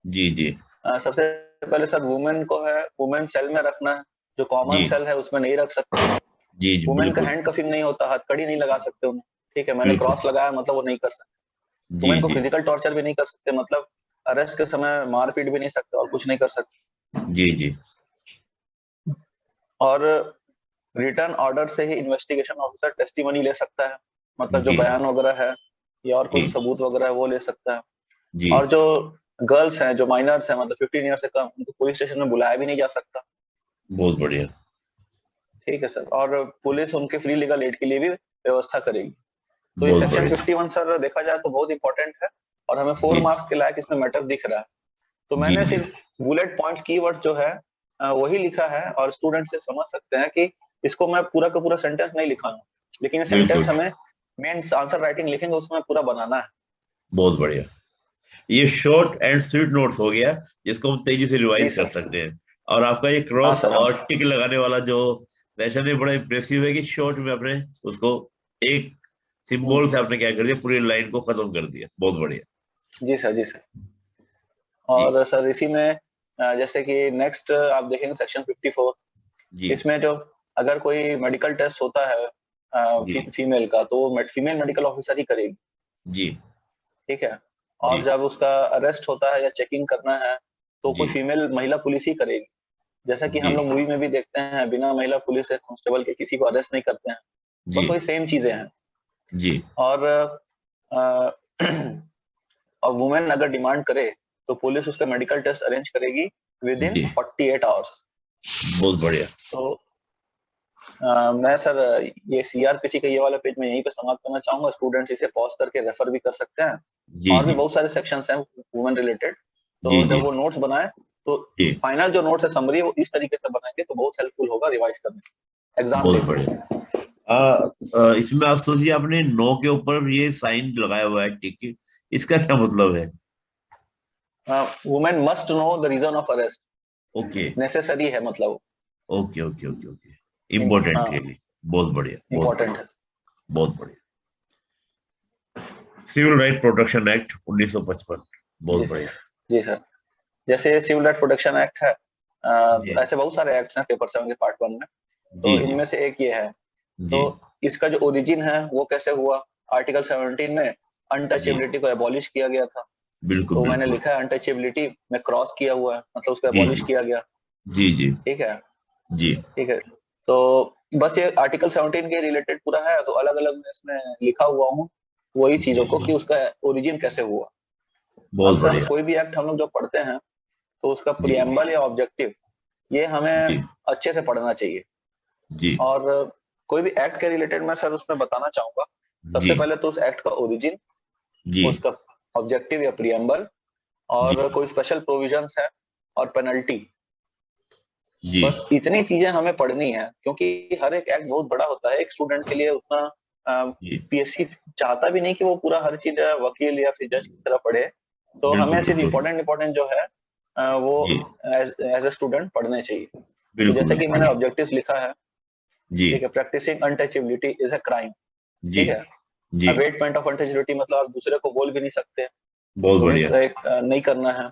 जी जी सबसे पहले सर वुमेन को है, वुमेन सेल में रखना है, जो कॉमन जी सेल है उसमें नहीं रख सकते। जी जी, वुमेन का बिल्कुल हैंड कफिंग नहीं होता, हथकड़ी नहीं लगा सकते उन्हें। ठीक है, मैंने बिल्कुल। क्रॉस लगाया मतलब वो नहीं कर सकते। जी वुमेन को जी फिजिकल टॉर्चर भी नहीं कर सकते, मतलब अरेस्ट के समय मारपीट भी नहीं सकते और कुछ नहीं कर सकते। जी जी और रिटर्न ऑर्डर से ही इन्वेस्टिगेशन ऑफिसर टेस्टिमनी ले सकता है, मतलब जो जी बयान वगैरह है या और जी कुछ सबूत वगैरह है वो ले सकता है। जी, और जो गर्ल्स हैं, जो माइनर्स हैं, मतलब 15 ईयर से कम, उनको पुलिस स्टेशन में बुलाया भी नहीं जा सकता। बहुत बढ़िया। ठीक है सर, और पुलिस उनके फ्री लीगल एड के लिए भी व्यवस्था करेगी। तो ये बहुत सेक्शन बढ़िया। 51 सर देखा जाए तो बहुत इंपॉर्टेंट है, और हमें 4 जी मार्क्स के लायक इसमें मैटर दिख रहा है। तो जी मैंने जी, सिर्फ बुलेट पॉइंट्स कीवर्ड जो है वही लिखा है, और स्टूडेंट से समझ सकते हैं कि इसको मैं पूरा का पूरा सेंटेंस नहीं लिखा हूँ, लेकिन ये बिल्कुल, सेंटेंस हमें मेन आंसर राइटिंग लिखेंगे उसमें पूरा बनाना है। बहुत बढ़िया। ये शॉर्ट एंड स्वीट नोट्स हो गया, जिसको हम तेजी से जी रिवाइज कर सर। सकते हैं। और आपका ये हाँ क्रॉस सर, हाँ और सर। टिक लगाने वाला जो सेशन है, बड़ा इंप्रेसिव है कि शॉर्ट में आपने उसको एक सिंबल से आपने क्या कर दिया, पूरी लाइन को खत्म कर दिया, बहुत बढ़िया। जी सर, जी सर। जी और सर इसी में जैसे कि नेक्स्ट आप देखेंगे सेक्शन 54, जी इसमें जो अगर कोई मेडिकल टेस्ट होता है जी फीमेल का, तो वो फीमेल मेडिकल ऑफिसर ही करेगी। जी ठीक है। जी और जब उसका अरेस्ट होता है या चेकिंग करना है, तो कोई जी फीमेल महिला पुलिस ही करेगी। जैसा कि जी हम लोग मूवी में भी देखते हैं, बिना महिला पुलिस या कांस्टेबल के किसी को अरेस्ट नहीं करते हैं। जी बस वही सेम चीजें हैं। जी और अ, और वुमेन अगर डिमांड करे, तो पुलिस उसका मेडिकल टेस्ट अरेंज करेगी विद इन जी, 48 आवर्स। बहुत बढ़िया। तो मैं सर ये सीआरपीसी का ये वाला पेज मैं यहीं पे समाप्त करना चाहूंगा। स्टूडेंट्स इसे पॉज करके रेफर भी कर सकते हैं। जी और भी जी बहुत सारे सेक्शंस हैं वुमेन रिलेटेड, जी तो जी जब वो नोट्स बनाए तो जी फाइनल जो नोट्स है, समरी है, वो इस तरीके से बनाएंगे तो बहुत हेल्पफुल होगा रिवाइज करने एग्जाम बहुत देते बढ़िया। हुए। इसमें आप सोचिए आपने नो के ऊपर ये साइन लगाया हुआ है टिक के, इसका क्या मतलब है? Women must know the reason of arrest, okay necessary है मतलब, okay okay okay okay, important हाँ है ये। बहुत बढ़िया बहुत इम्पोर्टेंट बढ़िया है। बहुत बढ़िया। सिविल राइट प्रोटेक्शन एक्ट 1955, जी बहुत सर, बढ़िया। जी सर। जैसे सिविल राइट प्रोटेक्शन एक्ट है, जी तो ऐसे बहुत सारे एक्ट्स हैं पेपर 7 के पार्ट 1 में, जी तो जी इनमें से एक ये है। जी तो इसका जो ओरिजिन है वो कैसे हुआ, आर्टिकल 17 में जी, अनटचेबिलिटी को एबॉलिश किया गया था। बिल्कुल तो मैंने बिल्कुल। लिखा है अनटचेबिलिटी में क्रॉस किया हुआ है, मतलब उसको जी एबॉलिश जी किया गया। जी जी ठीक है, जी ठीक है। तो बस ये आर्टिकल 17 के रिलेटेड पूरा है, तो अलग अलग मैं इसमें लिखा हुआ हूँ वही चीजों को कि जी, उसका ओरिजिन कैसे हुआ। अब बहुत सर बढ़िया। कोई भी एक्ट हम लोग जो पढ़ते हैं तो उसका जी प्रियम्बल या ऑब्जेक्टिव ये हमें जी अच्छे से पढ़ना चाहिए। जी और कोई भी एक्ट के रिलेटेड मैं सर उसमें बताना चाहूंगा। जी सबसे पहले तो उस एक्ट का ओरिजिन, जी उसका ऑब्जेक्टिव या प्रियम्बल, जी और कोई स्पेशल प्रोविजंस है, और पेनल्टी। जी बस इतनी चीजें हमें पढ़नी है, क्योंकि हर एक एक्ट बहुत बड़ा होता है एक स्टूडेंट के लिए। उतना जी, पीएससी चाहता भी नहीं कि वो पूरा हर चीज वकील या फिर जज की तरह पढ़े। तो हमें बिल्कुल सिर्फ बिल्कुल। इम्पोर्टेंट इम्पोर्टेंट जो है वो जी एज ए स्टूडेंट पढ़ने चाहिए। तो बिल्कुल जैसे कि बिल्कुल। मैंने ऑब्जेक्टिव्स लिखा है, जी ठीक है, practising untouchability is a crime. जी ठीक है, जी, अबेटमेंट ऑफ अनटचेबिलिटी मतलब आप दूसरे को बोल भी नहीं सकते, बहुत तो बढ़िया। एक नहीं करना है।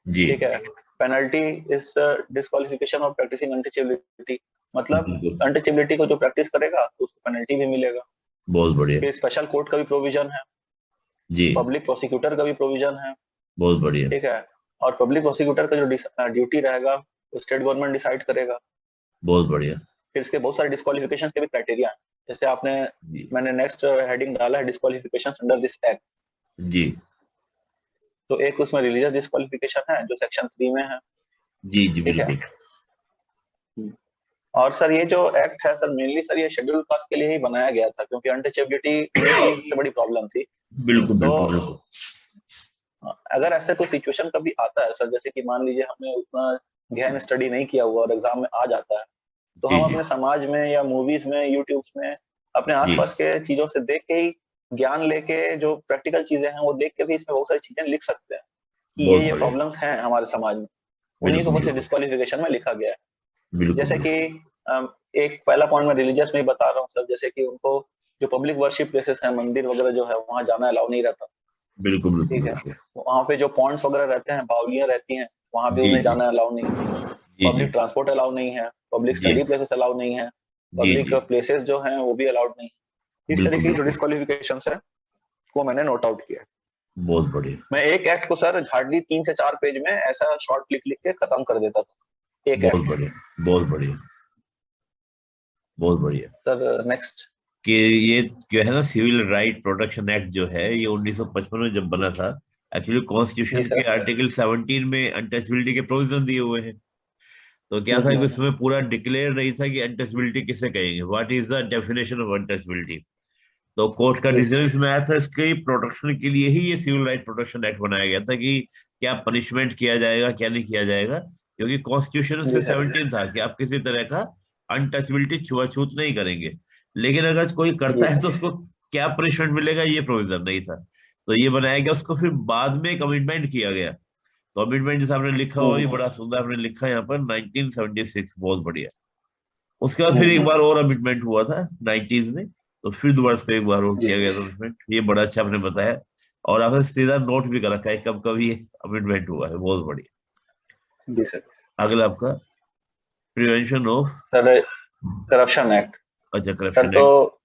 जी ठीक है, penalty is disqualification of practising untouchability, मतलब बिल्कुल, अनटचेबिलिटी को जो प्रैक्टिस करेगा तो उसको पेनल्टी भी मिलेगा। बहुत बढ़िया। फिर स्पेशल कोर्ट का भी प्रोविजन है, जी पब्लिक प्रोसिक्यूटर का भी प्रोविजन है। बहुत बढ़िया। ठीक है, और पब्लिक प्रोसिक्यूटर का जो ड्यूटी रहेगा वो स्टेट गवर्नमेंट डिसाइड करेगा। बहुत बढ़िया। फिर इसके बहुत सारे डिस्क्वालिफिकेशन के भी क्राइटेरिया हैं। जैसे आपने, जी मैंने नेक्स्ट हेडिंग डाला है डिस्क्वालिफिकेशन अंडर दिस एक्ट। जी तो एक उसमें रिलीजियस डिस्क्वालिफिकेशन है जो सेक्शन 3 में है। जी जी ठीक है, बिल्कुल और सर ये जो एक्ट है सर, मेनली सर ये शेड्यूल कास्ट के लिए ही बनाया गया था, क्योंकि अनटचेबिलिटी उन्हीं की सबसे बड़ी प्रॉब्लम थी। बिल्कुल तो बिल्कुल बिल्कुल। अगर ऐसा कोई सिचुएशन कभी आता है सर, जैसे कि मान लीजिए हमने उतना गहन स्टडी नहीं किया हुआ और एग्जाम में आ जाता है, तो जी हम जी अपने समाज में या मूवीज में, यूट्यूब में, अपने जी आसपास के चीजों से देख के ही ज्ञान लेके, जो प्रैक्टिकल चीजें हैं वो देख के भी इसमें बहुत सारी चीजें लिख सकते हैं कि बहुत ये बढ़िया। प्रॉब्लम्स हैं हमारे समाज में। उन्हीं को बिल्कुल बस बिल्कुल डिस्क्वालिफिकेशन में लिखा गया है। बिल्कुल जैसे कि बिल्कुल एक पहला पॉइंट मैं रिलीजियस में ही बता रहा हूँ सर, जैसे कि उनको जो पब्लिक वर्शिप प्लेसेस है, मंदिर वगैरह जो है, वहां जाना अलाउ नहीं रहता। बिल्कुल बिल्कुल ठीक है, बिल्कुल। वहां पे जो पॉइंट्स वगैरह रहते हैं, बावलियां रहती हैं, वहां भी जी उन्हें जी जाना अलाउ नहीं। जी जी पब्लिक ट्रांसपोर्ट अलाउ नहीं है, पब्लिक जी स्टडी प्लेसेस अलाउ नहीं है, जी पब्लिक जी प्लेसेस जो हैं वो भी अलाउड नहीं है। इस बिल्कुल तरीके की जो बिल्कुल, डिस्क्वालिफिकेशन है वो मैंने नोट आउट किया। बहुत बढ़िया। मैं एक एक्ट को सर हार्डली 3 से 4 पेज में ऐसा शॉर्ट लिख लिख के खत्म कर देता था, एक बहुत एक्ट। बढ़िया बहुत बढ़िया बहुत बढ़िया। Sir next. कि ये जो है ना सिविल राइट प्रोटेक्शन एक्ट जो है ये 1955 में जब बना था, एक्चुअली जी कॉन्स्टिट्यूशन के सर। आर्टिकल 17 में अनटचबिलिटी के प्रोविजन दिए हुए हैं। तो क्या था कि हम्म। उसमें पूरा डिक्लेयर नहीं था कि अनटचबिलिटी किसे कहेंगे, what is the definition of untouchability. तो कोर्ट का जी डिसीजन इसमें आया था, इसके प्रोटेक्शन के लिए ही ये सिविल राइट प्रोटेक्शन एक्ट बनाया गया था कि क्या पनिशमेंट किया जाएगा क्या नहीं किया जाएगा, क्योंकि कॉन्स्टिट्यूशन से जी सर। 17 था कि आप किसी तरह का अनटचबिलिटी छुआछूत नहीं करेंगे। लेकिन अगर कोई जी करता है तो सर। उसको क्या पनिशमेंट मिलेगा ये प्रोविजन नहीं था। तो ये बनाया गया, उसको फिर बाद में एक अमेंडमेंट किया गया। तो अमेंडमेंट जैसे आपने लिखा हुआ ये हम्म बड़ा सुंदर आपने लिखा है यहाँ पर 1976, बहुत बढ़िया। उसके बाद फिर एक हम्म। बार और अमेंडमेंट हुआ था 90s में, तो फिर दोबारा से एक बार और जी किया गया था अमेंडमेंट, ये बड़ा अच्छा आपने बताया। और आपने सीधा नोट भी कर रखा है कब कब ये अमेंडमेंट हुआ है, बहुत बढ़िया। जी सर। अगला आपका prevention of, sir corruption act. अच्छा सर करप्शन तो एक्ट।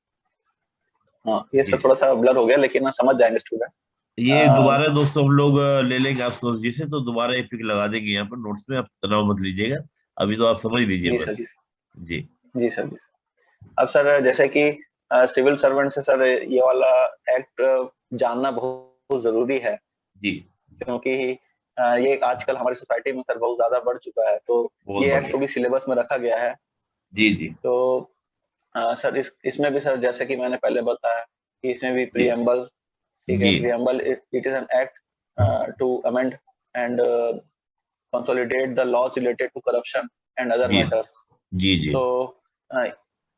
हाँ, ये जी सब थोड़ा सा ब्लर हो गया लेकिन ना समझ जाएंगे स्टूडेंट। ये दोबारा दोस्तों हम लोग ले लेंगे आप सोच जी से, तो दोबारा एक पिक लगा देंगे यहाँ पर नोट्स में, आप तनाव मत लीजिएगा। अभी तो आप समझ लीजिए जी सर, बस। जी जी जी सर, जी सर। अब सर जैसे कि सिविल सर्वेंट से सर ये वाला एक्ट जानना बहुत जरूरी है, जी क्योंकि ये आजकल हमारी सोसाइटी में सर बहुत ज्यादा बढ़ चुका है। तो बहुत ये एक्ट बढ़िया। को भी सिलेबस में रखा गया है। जी जी तो सर इसमें भी सर जैसे कि मैंने पहले बताया कि इसमें भी जी प्रीएम्बल। ठीक है, जी preamble it is an act to amend and consolidate the laws related to corruption and other जी matters. जी जी तो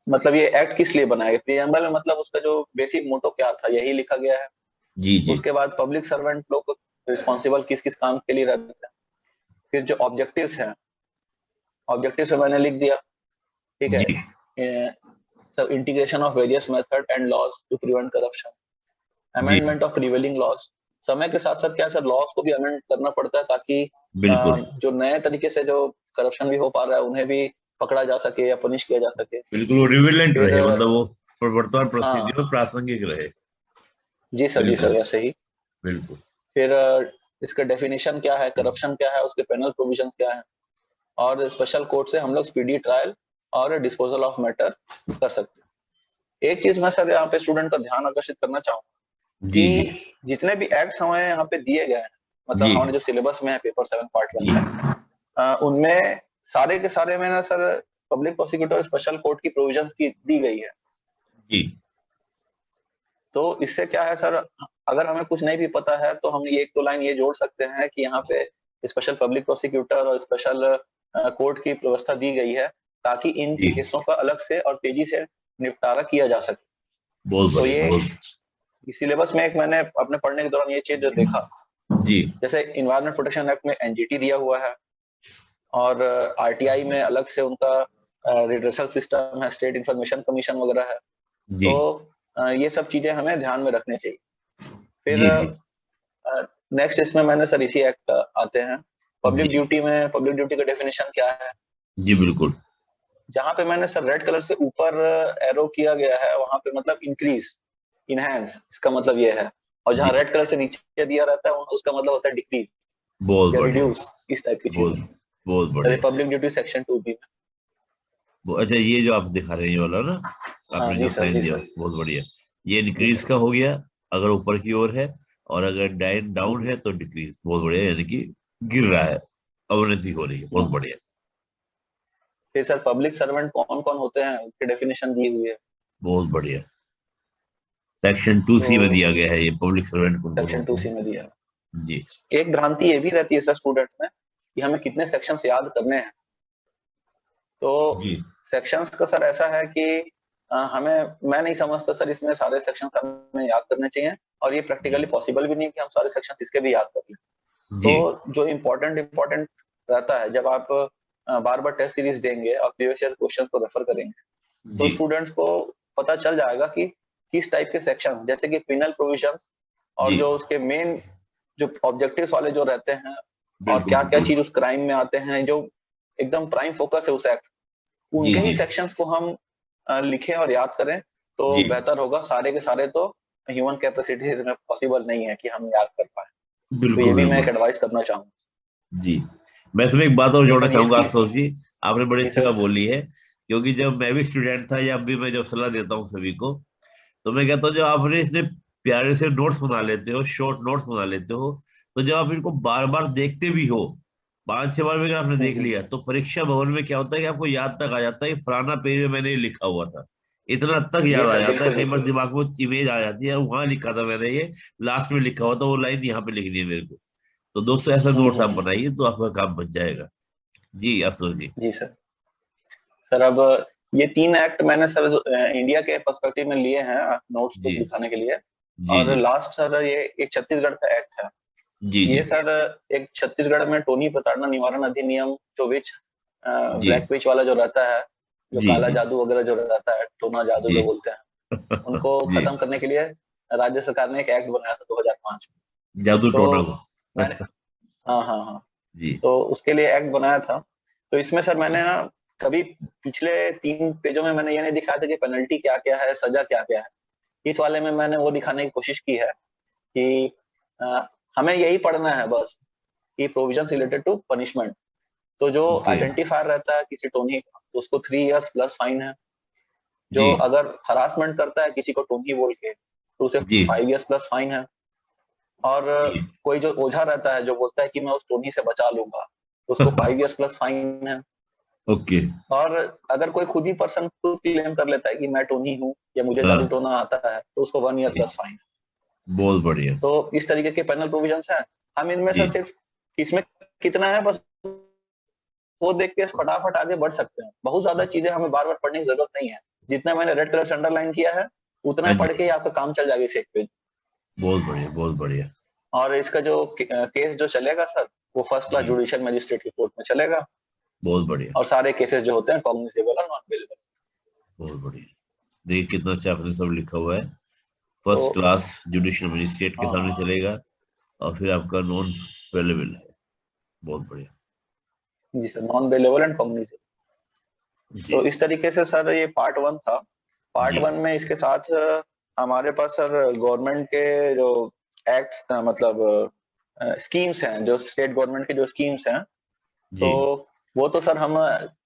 मतलब ये एक्ट किस लिए बनाया गया, प्रियम्बल में मतलब उसका जो बेसिक मोटो क्या था यही लिखा गया है। जी जी उसके बाद पब्लिक सर्वेंट लोग रिस्पॉन्सिबल किस किस काम के लिए रहते हैं। फिर जो ऑब्जेक्टिव्स हैं, ऑब्जेक्टिव्स मैंने लिख दिया, ठीक जी है। सब integration of various method and laws to prevent corruption, जी अमेंडमेंट ऑफ प्रिवेलिंग लॉज। समय के साथ साथ क्या सर लॉज को भी अमेंड करना पड़ता है ताकि बिल्कुल जो नए तरीके से जो करप्शन भी हो पा रहा है उन्हें भी पकड़ा जा सके या पनिश किया जा सके। बिल्कुल, वो रिविलेंट फिर रहे, मतलब वो वर्तमान हाँ, परिस्थितियों में प्रासंगिक रहे। जी सर बिल्कुल वैसे ही। बिल्कुल। फिर इसका डेफिनेशन क्या है, करप्शन क्या है, उसके पेनल प्रोविजंस क्या है, और स्पेशल कोर्ट से हम लोग स्पीडी ट्रायल और डिस्पोजल ऑफ मैटर कर सकते हैं। एक चीज मैं सर यहाँ पे स्टूडेंट का ध्यान आकर्षित करना चाहूंगा जी जी कि जितने भी एक्ट्स हमें यहाँ पे दिए गए हैं, मतलब जी हमारे जो सिलेबस में है पेपर 7 पार्ट 1 जी में, उनमें सारे के सारे में ना sir public prosecutor special court की प्रोविजंस की दी गई है। जी तो इससे क्या है सर, अगर हमें कुछ नहीं भी पता है तो हम ये एक दो लाइन ये जोड़ सकते हैं कि यहाँ पे स्पेशल पब्लिक प्रोसिक्यूटर और स्पेशल कोर्ट की व्यवस्था दी गई है ताकि इन जी केसों का अलग से और तेजी से निपटारा किया जा सके। बहुत तो बढ़िया, ये बहुत। सिलेबस में एक मैंने अपने पढ़ने के दौरान ये चीज जो देखा, जी जैसे इन्वायरमेंट प्रोटेक्शन एक्ट में एनजीटी दिया हुआ है और आरटीआई में अलग से उनका रिड्रेसल सिस्टम है, स्टेट इंफॉर्मेशन कमीशन वगैरह है। जी तो ये सब चीजें हमें ध्यान में रखनी चाहिए। फिर जी जी नेक्स्ट इसमें मैंने सर इसी एक्ट आते हैं, जी पब्लिक ड्यूटी में पब्लिक ड्यूटी का डेफिनेशन क्या है। जी बिल्कुल। जहां पे मैंने सर रेड कलर से ऊपर एरो किया गया है वहां पे मतलब इंक्रीज, इनहैंस इसका मतलब ये है, और जहां जी रेड कलर से नीचे दिया रहता है उसका मतलब होता है डिक्रीज बहुत या बढ़िया, रिड्यूस, इस टाइप की चीजें। बहुत बहुत जैसे बढ़िया। पब्लिक ड्यूटी सेक्शन 2B में। अच्छा, ये जो आप दिखा रहे हैं, ये वाला ना, हाँ आपने जी जो सर, साइन जी दिया, सर, बहुत बढ़िया। ये जी इंक्रीज सर। का हो गया अगर ऊपर की ओर है, और अगर डाइन डाउन है तो डिक्रीज, बहुत बढ़िया, यानी कि गिर रहा है, अवनति हो रही है, बहुत हम्म। बढ़िया। फिर सर पब्लिक सर्वेंट कौन कौन होते हैं उसकी डेफिनेशन दी हुई है। बहुत बढ़िया। सेक्शन 2C में तो दिया गया है ये पब्लिक सर्वेंट कौन कौन सेक्शन होते 2C में दिया है। हैं। जी एक भ्रांति ये भी रहती है सर स्टूडेंट्स में कि हमें कितने सेक्शंस याद करने हैं। तो जी सेक्शंस का सर ऐसा है कि मैं नहीं समझता सर इसमें सारे सेक्शंस हमें याद करने चाहिए, और ये प्रैक्टिकली जी पॉसिबल भी नहीं कि हम सारे सेक्शंस इसके भी याद कर लें। जी तो जो इम्पोर्टेंट रहता है, जब आप बार बार टेस्ट सीरीज देंगे और प्रीवियस ईयर क्वेश्चंस को रेफर करेंगे तो जी स्टूडेंट्स को पता चल जाएगा कि किस टाइप के सेक्शन, जैसे कि पिनल प्रोविजंस और जी जो उसके मेन जो ऑब्जेक्टिव्स वाले जो रहते हैं, और बिल्कुल क्या क्या बिल्कुल। चीज उस क्राइम में आते हैं, जो एकदम प्राइम फोकस है उस एक्ट, जी उनके ही जी सेक्शंस को हम लिखें और याद करें तो जी बेहतर होगा। सारे के सारे तो ह्यूमन कैपेसिटी में पॉसिबल नहीं है कि हम याद कर पाए। तो ये बिल्कुल भी मैं एक बिल्कुल। एडवाइस करना चाहूंगा। जी, मैं इसमें एक बात और तो जोड़ना सर ये चाहूंगा थी। आशुतोष जी। आपने बड़ी जी अच्छी सर। बात बोली है, क्योंकि जब मैं भी स्टूडेंट था, या अब भी मैं जब सलाह देता हूँ सभी को, तो मैं कहता हूँ जो आपने इसने प्यारे से नोट्स बना लेते हो, शॉर्ट नोट्स बना लेते हो, तो जब आप इनको बार बार देखते भी हो, 5-6 बार भी अगर आपने देख हम्म। लिया, तो परीक्षा भवन में क्या होता है कि आपको याद तक आ जाता है कि फलाना पेज में मैंने ये लिखा हुआ था, इतना तक जी याद आ सर, जाता है। बिल्कुल कई बार बिल्कुल। दिमाग में इमेज आ जाती है, वहां लिखा था मैंने ये, लास्ट में लिखा हुआ था, वो लाइन यहाँ पे लिखनी है मेरे को। तो दोस्तों, ऐसा नोट्स आप हम्म। बनाइए तो आपका काम बन जाएगा। जी आशुतोष जी। जी सर। सर अब ये 3 एक्ट मैंने सर इंडिया के पर्सपेक्टिव में लिए हैं नोट्स को जी दिखाने के लिए। जी और जी लास्ट सर ये एक छत्तीसगढ़ का एक्ट है। जी जी ये सर एक छत्तीसगढ़ में टोनी प्रताड़ना निवारण अधिनियम, जो विच जी ब्लैक विच वाला जो रहता है, जो जी काला जी जादू वगैरह जो रहता है, टोना जादू जी जो बोलते हैं, उनको जी। खत्म करने के लिए राज्य सरकार ने एक एक्ट बनाया था 2005 में। जादू तो टोना को। मैंने, हाँ हाँ हाँ, जी तो उसके लिए एक्ट बनाया था। तो इसमें सर मैंने ना कभी पिछले 3 पेजों में मैंने ये नहीं दिखाया था कि पेनल्टी क्या क्या है, सजा क्या क्या है। इस वाले में मैंने वो दिखाने की कोशिश की है कि अ, हमें यही पढ़ना है बस कि प्रोविजन रिलेटेड टू पनिशमेंट। तो जो ओके। आइडेंटिफायर रहता है किसी टोनी का तो उसको 3 इयर्स प्लस फाइन है। जी जो अगर हरासमेंट करता है किसी को टोनी बोल के तो उसे जी 5 इयर्स प्लस फाइन है। और जी कोई जो ओझा रहता है जो बोलता है कि मैं उस टोनी से बचा लूंगा तो उसको 5 इयर्स प्लस फाइन है। ओके। और अगर कोई खुद ही पर्सन खुद क्लेम कर लेता है कि मैं टोनी हूँ या मुझे जादू हाँ टोना आता है तो उसको 1 ईयर जी, प्लस फाइन। बहुत बढ़िया। तो इस तरीके के पेनल प्रोविजंस हैं। हम इनमें जी सर सिर्फ इसमें कितना है बस वो देख के फटाफट आगे बढ़ सकते हैं। बहुत ज्यादा चीजें हमें बार बार पढ़ने की जरूरत नहीं है, जितना मैंने रेड कलर से अंडरलाइन किया है उतना हाँ जी, पढ़ के ही आपका काम चल जाएगा इस एक पेज। बहुत बढ़िया, बहुत बढ़िया। और इसका जो केस जो चलेगा सर, वो फर्स्ट क्लास जी, जुडिशियल मजिस्ट्रेट की कोर्ट में चलेगा। बहुत बढ़िया, और सारे केसेस जो होते हैं कॉग्निजेबल और नॉन बेलेबल। बहुत बढ़िया। देखिए कितना अच्छा आपने सब लिखा हुआ है। तो फर्स्ट क्लास जुडिशियल मजिस्ट्रेट के सामने हाँ चलेगा, और फिर आपका नॉन अवेलेबल है। बहुत बढ़िया। जी sir, non bailable and cognizable. जी, तो इस तरीके से सर ये पार्ट 1 था। पार्ट जी, 1 में इसके साथ हमारे पास सर गवर्नमेंट के जो एक्ट्स मतलब स्कीम्स हैं, जो स्टेट गवर्नमेंट की जो स्कीम्स हैं, तो जी, वो तो सर हम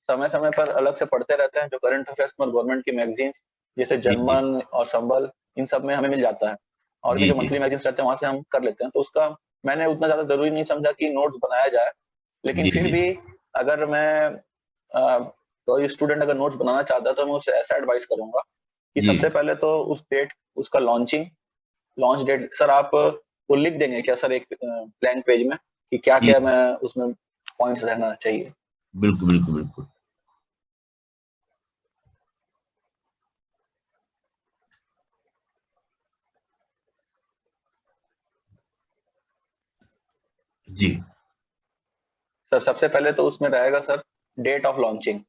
समय समय पर अलग से पढ़ते रहते हैं। जो करंट अफेयर्स में गवर्नमेंट की मैगजीन्स जैसे जी, जी, जनमन और संबल, इन सब में हमें मिल जाता है। और भी जी, जो जी, मंथली मैगजीन्स रहते हैं वहां से हम कर लेते हैं। तो उसका मैंने उतना ज्यादा जरूरी नहीं समझा कि नोट्स बनाया जाए। लेकिन जी, फिर जी, भी अगर मैं कोई स्टूडेंट अगर नोट्स बनाना चाहता है तो मैं उसे ऐसा एडवाइस करूंगा कि जी, सबसे पहले तो उस डेट, उसका लॉन्च डेट सर आप वो लिख देंगे क्या सर एक ब्लैंक पेज में कि क्या जी, क्या मैं उसमें पॉइंट्स रहना चाहिए। बिल्कुल, बिल्कुल, बिल्कुल। जी, सर सबसे पहले तो उसमें रहेगा सर डेट ऑफ लॉन्चिंग।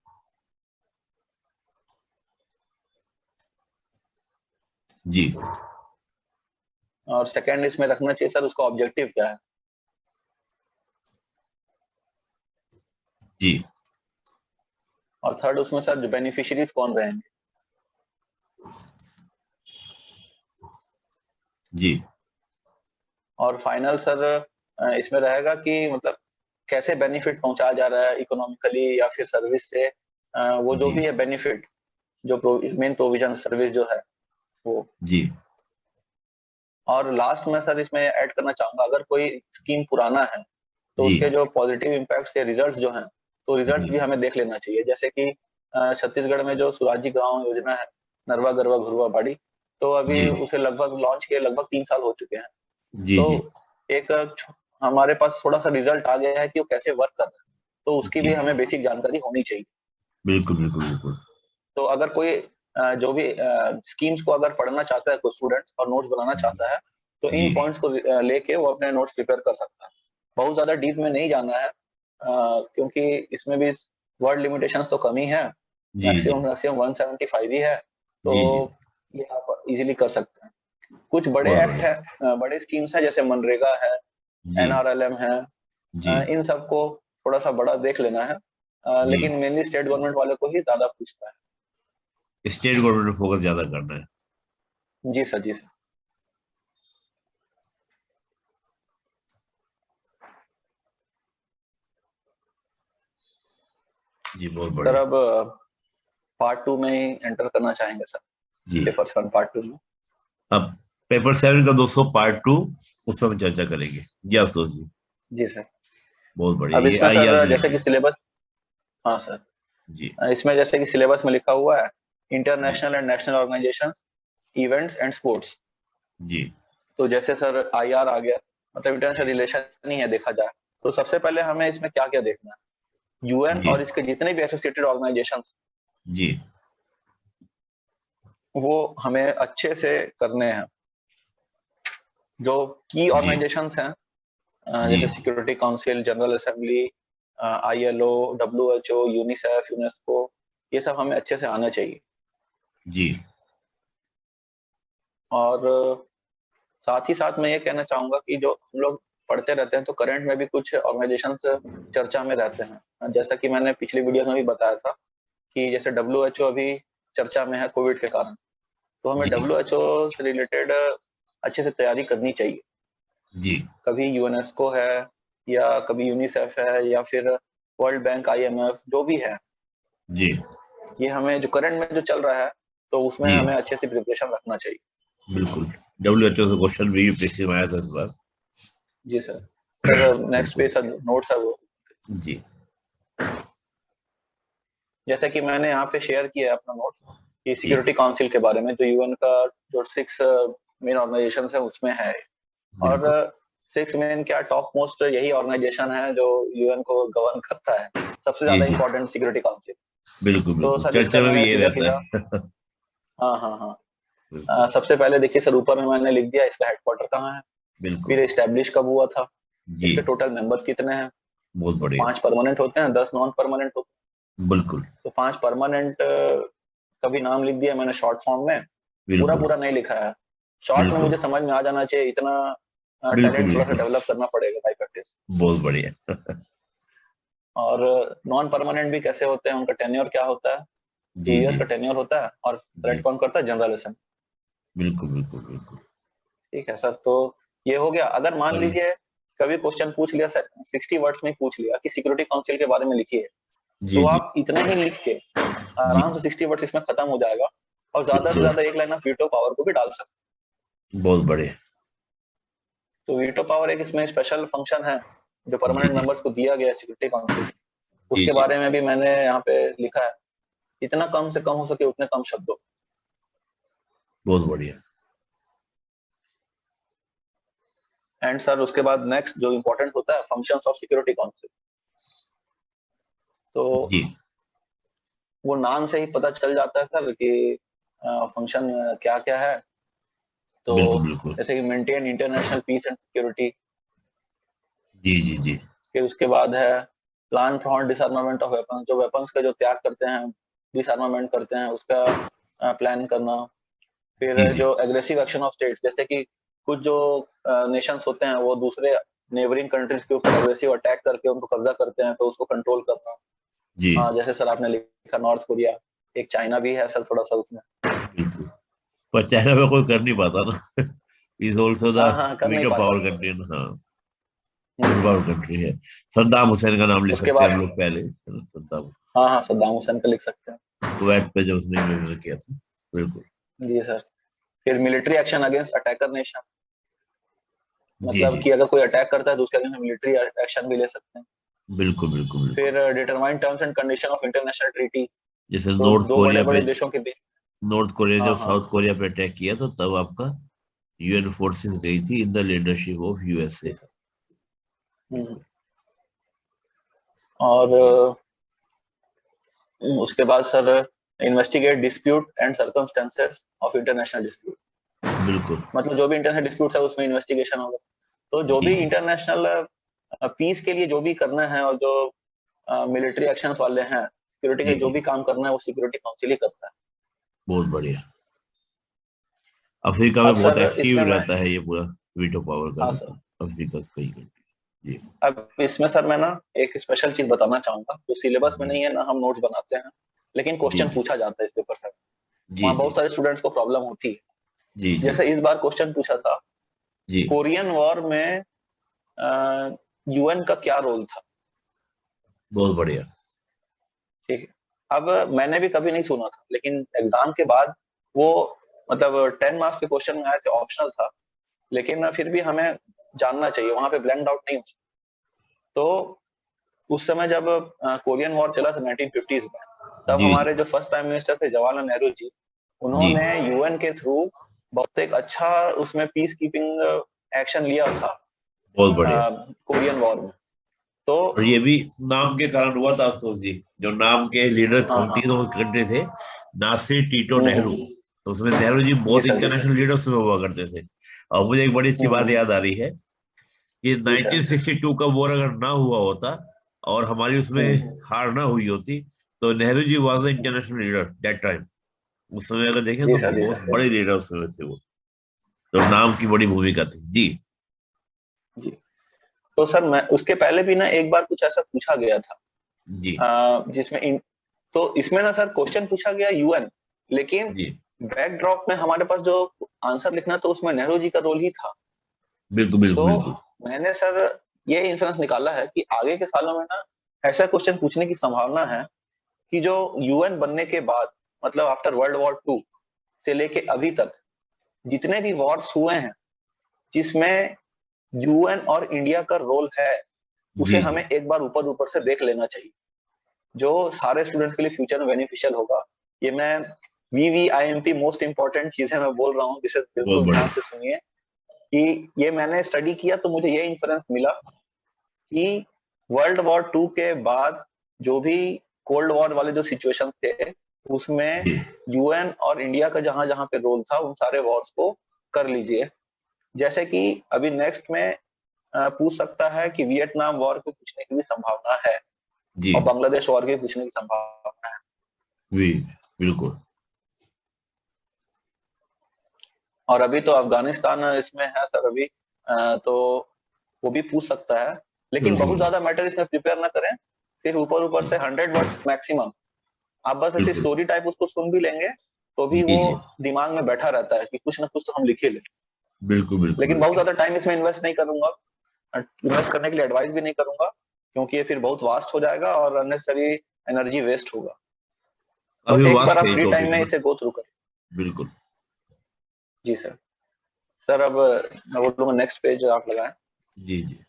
जी, और सेकंड इसमें रखना चाहिए सर उसका ऑब्जेक्टिव क्या है। जी, और थर्ड उसमें सर जो बेनिफिशियरीज कौन रहेंगे। जी, और फाइनल सर इसमें रहेगा कि मतलब कैसे बेनिफिट पहुंचाया जा रहा है इकोनॉमिकली या फिर सर्विस से, वो जो जी, भी है बेनिफिट, जो मेन प्रोविजन सर्विस जो है वो। जी, और लास्ट में सर इसमें ऐड करना चाहूंगा, अगर कोई स्कीम पुराना है तो जी, उसके जो पॉजिटिव इम्पैक्ट्स या रिजल्ट्स जो हैं, तो रिजल्ट्स जी, भी हमें देख लेना चाहिए। जैसे कि छत्तीसगढ़ में जो सुराजी गांव योजना है, नरवा गरवा घुरवा बाड़ी, तो अभी जी, उसे लगभग लॉन्च किए लगभग 3 साल हो चुके हैं। जी, तो जी, एक हमारे पास थोड़ा सा रिजल्ट आ गया है कि वो कैसे वर्क कर रहा है, तो उसकी भी जी, हमें बेसिक जानकारी होनी चाहिए। बिल्कुल, बिल्कुल, बिल्कुल। तो अगर कोई जो भी स्कीम्स को अगर पढ़ना चाहता है कोई स्टूडेंट और नोट्स बनाना चाहता है, तो इन जी, पॉइंट्स को लेके वो अपने नोट्स प्रिपेयर कर सकता है। बहुत ज्यादा डीप में नहीं जाना है, क्योंकि इसमें भी वर्ड लिमिटेशंस तो कम ही है। जी, जी, मैक्सिमम मैक्सिमम 175 ही है। तो जी, जी, ये आप इजीली कर सकते हैं। कुछ बड़े बहुत एक्ट बढ़िया। है, बड़े स्कीम्स है जैसे मनरेगा है, जी, एनआरएलएम है, जी, इन सबको थोड़ा सा बड़ा देख लेना है। जी, लेकिन मेनली स्टेट गवर्नमेंट वाले को ही ज्यादा पूछता स्टेट गवर्नमेंट में फोकस ज्यादा करना है। है। जी सर, जी सर। जी, बहुत सर बढ़िया। अब पार्ट 2 में ही एंटर करना चाहेंगे सर, जी, पेपर 7 पार्ट 2 में। अब पेपर 7 का दोस्तों पार्ट 2, उस पर हम चर्चा करेंगे। जी आशुतोष जी, जी सर। बहुत बढ़िया। अब ये इसमें आइए सर आगे जैसे कि बढ़िए। सिलेबस, हाँ सर, जी, इसमें जैसे कि सिलेबस में लिखा हुआ है जी, international and national organisation, events and sports. जी, तो जैसे सर आईआर आ गया, मतलब इंटरनेशनल रिलेशन नहीं है देखा जाए, तो सबसे पहले हमें इसमें क्या क्या देखना है। यूएन जी, और इसके जितने भी एसोसिएटेड ऑर्गेनाइजेशन, जी, वो हमें अच्छे से करने हैं। जो की जी, ऑर्गेनाइजेशंस हैं, जी, जैसे security council, general assembly, ILO, WHO, UNICEF, UNESCO, ये सब हमें अच्छे से आना चाहिए। जी, और साथ ही साथ मैं ये कहना चाहूंगा कि जो हम लोग पढ़ते रहते हैं तो करंट में भी कुछ ऑर्गेनाइजेशन चर्चा में रहते हैं। जैसा कि मैंने पिछली वीडियो में भी बताया था कि जैसे डब्ल्यूएचओ अभी चर्चा में है कोविड के कारण, तो हमें जी, डब्ल्यूएचओ से रिलेटेड अच्छे से तैयारी करनी चाहिए। जी, कभी यूनेस्को है या कभी यूनिसेफ है या फिर वर्ल्ड बैंक, आईएमएफ, जो भी है, जी, ये हमें जो करंट में जो चल रहा है तो उसमें जी, हमें अच्छे से प्रिपरेशन रखना चाहिए। बिल्कुल। WHO से क्वेश्चन भी पेश में आया था इस बार। जी सर। सर नेक्स्ट बिल्कुल। पे सर नोट्स है वो, जी, जैसे कि मैंने यहाँ पे शेयर किया है अपना नोट्स कि जी, सिक्योरिटी काउंसिल के बारे में, जो यूएन का जो 6 मेन ऑर्गेनाइजेशन है उसमें है। और बिल्कुल। 6 मेन क्या, टॉप मोस्ट यही ऑर्गेनाइजेशन है जो यूएन को गवर्न करता है। सबसे जी ज्यादा जी इंपॉर्टेंट सिक्योरिटी काउंसिल। बिल्कुल तो बिल्कुल, सर चर्चा इसका में भी मैंने ये सीधा रहता सीधा, है। हाँ हाँ हाँ, बिल्कुल सबसे पहले देखिए सर ऊपर में मैंने लिख दिया इसका हेडक्वार्टर कहाँ है, बिल्कुल। फिर एस्टेब्लिश कब हुआ था, जी, इसके टोटल मेंबर्स कितने हैं। बहुत तो बढ़िया। 5 परमानेंट होते हैं, 10 नॉन परमानेंट होते बिल्कुल हैं। तो 5 परमानेंट का भी नाम लिख दिया मैंने शॉर्ट फॉर्म में, पूरा बिल्कुल पूरा नहीं लिखा है। शॉर्ट में बिल्कुल मुझे समझ में आ जाना चाहिए, इतना बिल्कुल टैलेंट थोड़ा सा बिल्कुल, डेवलप करना पड़ेगा बाय प्रैक्टिस। बहुत बढ़िया। और नॉन परमानेंट भी कैसे होते हैं, उनका टेन्योर क्या होता है, टू जी इयर्स जी का टेन्योर होता है, और जी, सेलेक्ट कौन करता है, जनरल असेंबली। बिल्कुल बिल्कुल बिल्कुल। ठीक है सर, तो ये हो गया। अगर मान चलिए, लीजिए कभी क्वेश्चन पूछ लिया सर, 60 वर्ड्स में पूछ लिया कि सिक्योरिटी काउंसिल के बारे में लिखिए, जी तो जी आप इतने ही लिख के जी, आराम से 60 वर्ड्स इसमें खत्म हो जाएगा, और ज्यादा से बिल्कुल, ज्यादा एक लाइन ऑफ वीटो पावर को भी डाल सकते बहुत बढ़िया। हैं। तो वीटो पावर एक इसमें स्पेशल फंक्शन है जो जी परमानेंट जी मेंबर्स को दिया गया है सिक्योरिटी काउंसिल, जी उसके जी, बारे में भी मैंने यहाँ पे लिखा है। जितना कम से कम हो सके उतने कम शब्दों। बहुत बढ़िया। एंड सर उसके बाद नेक्स्ट जो इम्पोर्टेंट होता है, फंक्शंस ऑफ सिक्योरिटी काउंसिल। तो जी, वो नाम से ही पता चल जाता है सर कि फंक्शन क्या क्या है। तो बिल्कुल बिल्कुल, जैसे कि maintain international peace and security, जी जी जी फिर उसके बाद है plan for disarmament of weapon, जो वेपन्स का जो त्याग करते हैं, डिसआर्मामेंट करते हैं, उसका प्लान करना। जी फिर जी, जो एग्रेसिव एक्शन ऑफ स्टेट्स, जैसे कि कुछ जो नेशंस होते हैं वो दूसरे नेबरिंग कंट्रीज के ऊपर एग्रेसिव अटैक करके उनको कब्जा करते हैं, तो उसको कंट्रोल करना। जी, जैसे सर आपने लिखा नॉर्थ कोरिया, एक चाइना भी है सर थोड़ा सा उसमें। बिल्कुल। पर चाइना में कोई कर नहीं पाता ना। इज ऑल्सो द हाँ हाँ, कर नहीं वीटो पाता। पावर कंट्री ना, हाँ, वीटो हम्म। पावर कंट्री है। सद्दाम हुसैन का नाम ले उसके सकते हैं बाद, हम लोग पहले, है ना, सद्दाम हाँ हाँ, सद्दाम हुसैन का लिख सकते हैं। हुसैन, कुवैत पे जब उसने इन्वेजन किया था। बिल्कुल, जी सर। फिर military action against attacker nation, जी मतलब जी, कि अगर कोई अटैक करता है तो उसके अगेंस्ट मिलिट्री एक्शन भी ले सकते हैं। बिल्कुल बिल्कुल बिल्कुल। फिर determine terms and condition of international treaty, जैसे तो दो बड़े बड़े देशों के बीच। नॉर्थ कोरिया हाँ जब हाँ। साउथ कोरिया पे अटैक किया तो तब आपका यूएन फोर्सेस गई थी इन द लीडरशिप ऑफ जी यूएसए। सर। हम्म। बिल्कुल। और जी, उसके बाद sir investigate dispute and circumstances of international dispute, बिल्कुल। मतलब जो भी इंटरनेशनल डिस्प्यूट है उसमें इन्वेस्टिगेशन होगा। तो जो जी भी जी, इंटरनेशनल पीस के लिए जो भी करना है, और जो मिलिट्री एक्शंस वाले हैं, सिक्योरिटी जी के जो जी, भी काम करना है वो सिक्योरिटी काउंसिल ही करता है। बहुत बढ़िया। अफ्रीका में अब बहुत सर एक्टिव इसमें मैं, रहता है ये पूरा वीटो पावर का हाँ ना, सर, अफ्रीका कई कंट्री। जी अब इसमें सर मैं ना एक स्पेशल चीज बताना चाहूंगा, जो सिलेबस में जी नहीं है ना, हम नोट्स बनाते हैं, लेकिन जी क्वेश्चन जी पूछा जाता है इसके ऊपर सर। जी वहाँ जी बहुत सारे स्टूडेंट्स को प्रॉब्लम होती है। जी जी जैसे इस बार क्वेश्चन पूछा था, जी, कोरियन वॉर में यूएन का क्या रोल था। बहुत बढ़िया। ठीक है। अब मैंने भी कभी नहीं सुना था, लेकिन एग्जाम के बाद वो, मतलब 10 मार्क्स के क्वेश्चन में आए थे, ऑप्शनल था, लेकिन फिर भी हमें जानना चाहिए, वहां पे ब्लैंक आउट नहीं हो सकता। तो उस समय जब कोरियन वॉर चला था 1950s में, तब जी जी हमारे जो फर्स्ट प्राइम मिनिस्टर थे जवाहरलाल नेहरू जी, जी, उन्होंने यूएन के थ्रू बहुत एक अच्छा उसमें पीस कीपिंग एक्शन लिया था बहुत बढ़िया। कोरियन वॉर में। तो और ये भी नाम के कारण हुआ था आशुतोष जी, जो नाम के लीडर हाँ उन हाँ। तीनों कंट्री थे, नासिर, टीटो, नेहरू। हम्म। तो उसमें नेहरू जी जी बहुत सर, जी सर। इंटरनेशनल लीडर्स में हुआ करते थे। और मुझे एक बड़ी अच्छी बात हम्म। याद आ रही है कि जी सर। 1962 का वॉर अगर ना हुआ होता और हमारी उसमें हम्म। हार ना हुई होती, तो Nehru ji was the international leader that time. उस समय अगर देखें जी तो सर, जी बहुत सर। बड़े लीडर उस समय थे वो, तो नाम की बड़ी भूमिका थी। जी जी। तो सर मैं उसके पहले भी ना एक बार कुछ ऐसा पूछा गया था, जी जिसमें तो इसमें ना सर क्वेश्चन पूछा गया यूएन, लेकिन जी, बैकड्रॉप में हमारे पास जो आंसर लिखना था उसमें नेहरू जी का रोल ही था। बिल्कुल बिल्कुल तो बिल्कुल, मैंने सर ये इंफ्रेंस निकाला है कि आगे के सालों में ना ऐसा क्वेश्चन पूछने की संभावना है कि जो यूएन बनने के बाद, मतलब आफ्टर वर्ल्ड वॉर 2 से लेके अभी तक जितने भी वॉर्स हुए हैं, जिसमें यूएन और इंडिया का रोल है, उसे जी जी, हमें एक बार ऊपर ऊपर से देख लेना चाहिए, जो सारे स्टूडेंट्स के लिए फ्यूचर में बेनिफिशियल होगा। ये मैं VVIMP मोस्ट इंपॉर्टेंट चीजें मैं बोल रहा हूँ, जिसे बहुत बिल्कुल ध्यान बढ़िया। से सुनिए। कि ये मैंने स्टडी किया तो मुझे ये इंफरेंस मिला कि वर्ल्ड वॉर 2 के बाद जो भी कोल्ड वॉर वाले जो सिचुएशन थे उसमें यूएन और इंडिया का जहां जहां पे रोल था उन सारे वॉर्स को कर लीजिए। जैसे कि अभी नेक्स्ट में पूछ सकता है कि वियतनाम वॉर को पूछने की भी संभावना है जी और बांग्लादेश वॉर की पूछने की संभावना है। जी बिल्कुल। और अभी तो अफगानिस्तान इसमें है सर अभी, तो वो भी पूछ सकता है, लेकिन बहुत बिल्कुल ज्यादा मैटर इसमें प्रिपेयर ना करें, फिर ऊपर ऊपर से 100 वर्ड्स मैक्सिमम, आप बस ऐसी बिल्कुल। स्टोरी टाइप उसको सुन भी लेंगे तो भी जी वो जी दिमाग में बैठा रहता है कि कुछ ना कुछ तो हम लिख ही ले। बिल्कुल बिल्कुल लेकिन बहुत बिल्कुल। ज्यादा टाइम इसमें इन्वेस्ट नहीं करूंगा, इन्वेस्ट करने के लिए एडवाइस भी नहीं करूंगा, क्योंकि ये फिर बहुत वास्ट हो जाएगा और अननेसेसरी एनर्जी वेस्ट होगा। बस अभी एक बार वास्ट आप है ये फ्री टाइम टॉपिक में ना। इसे गो थ्रू करें। बिल्कुल। जी सर। सर अब मैं बोलूंगा नेक्स्ट पेज आप लगाएं। जी जी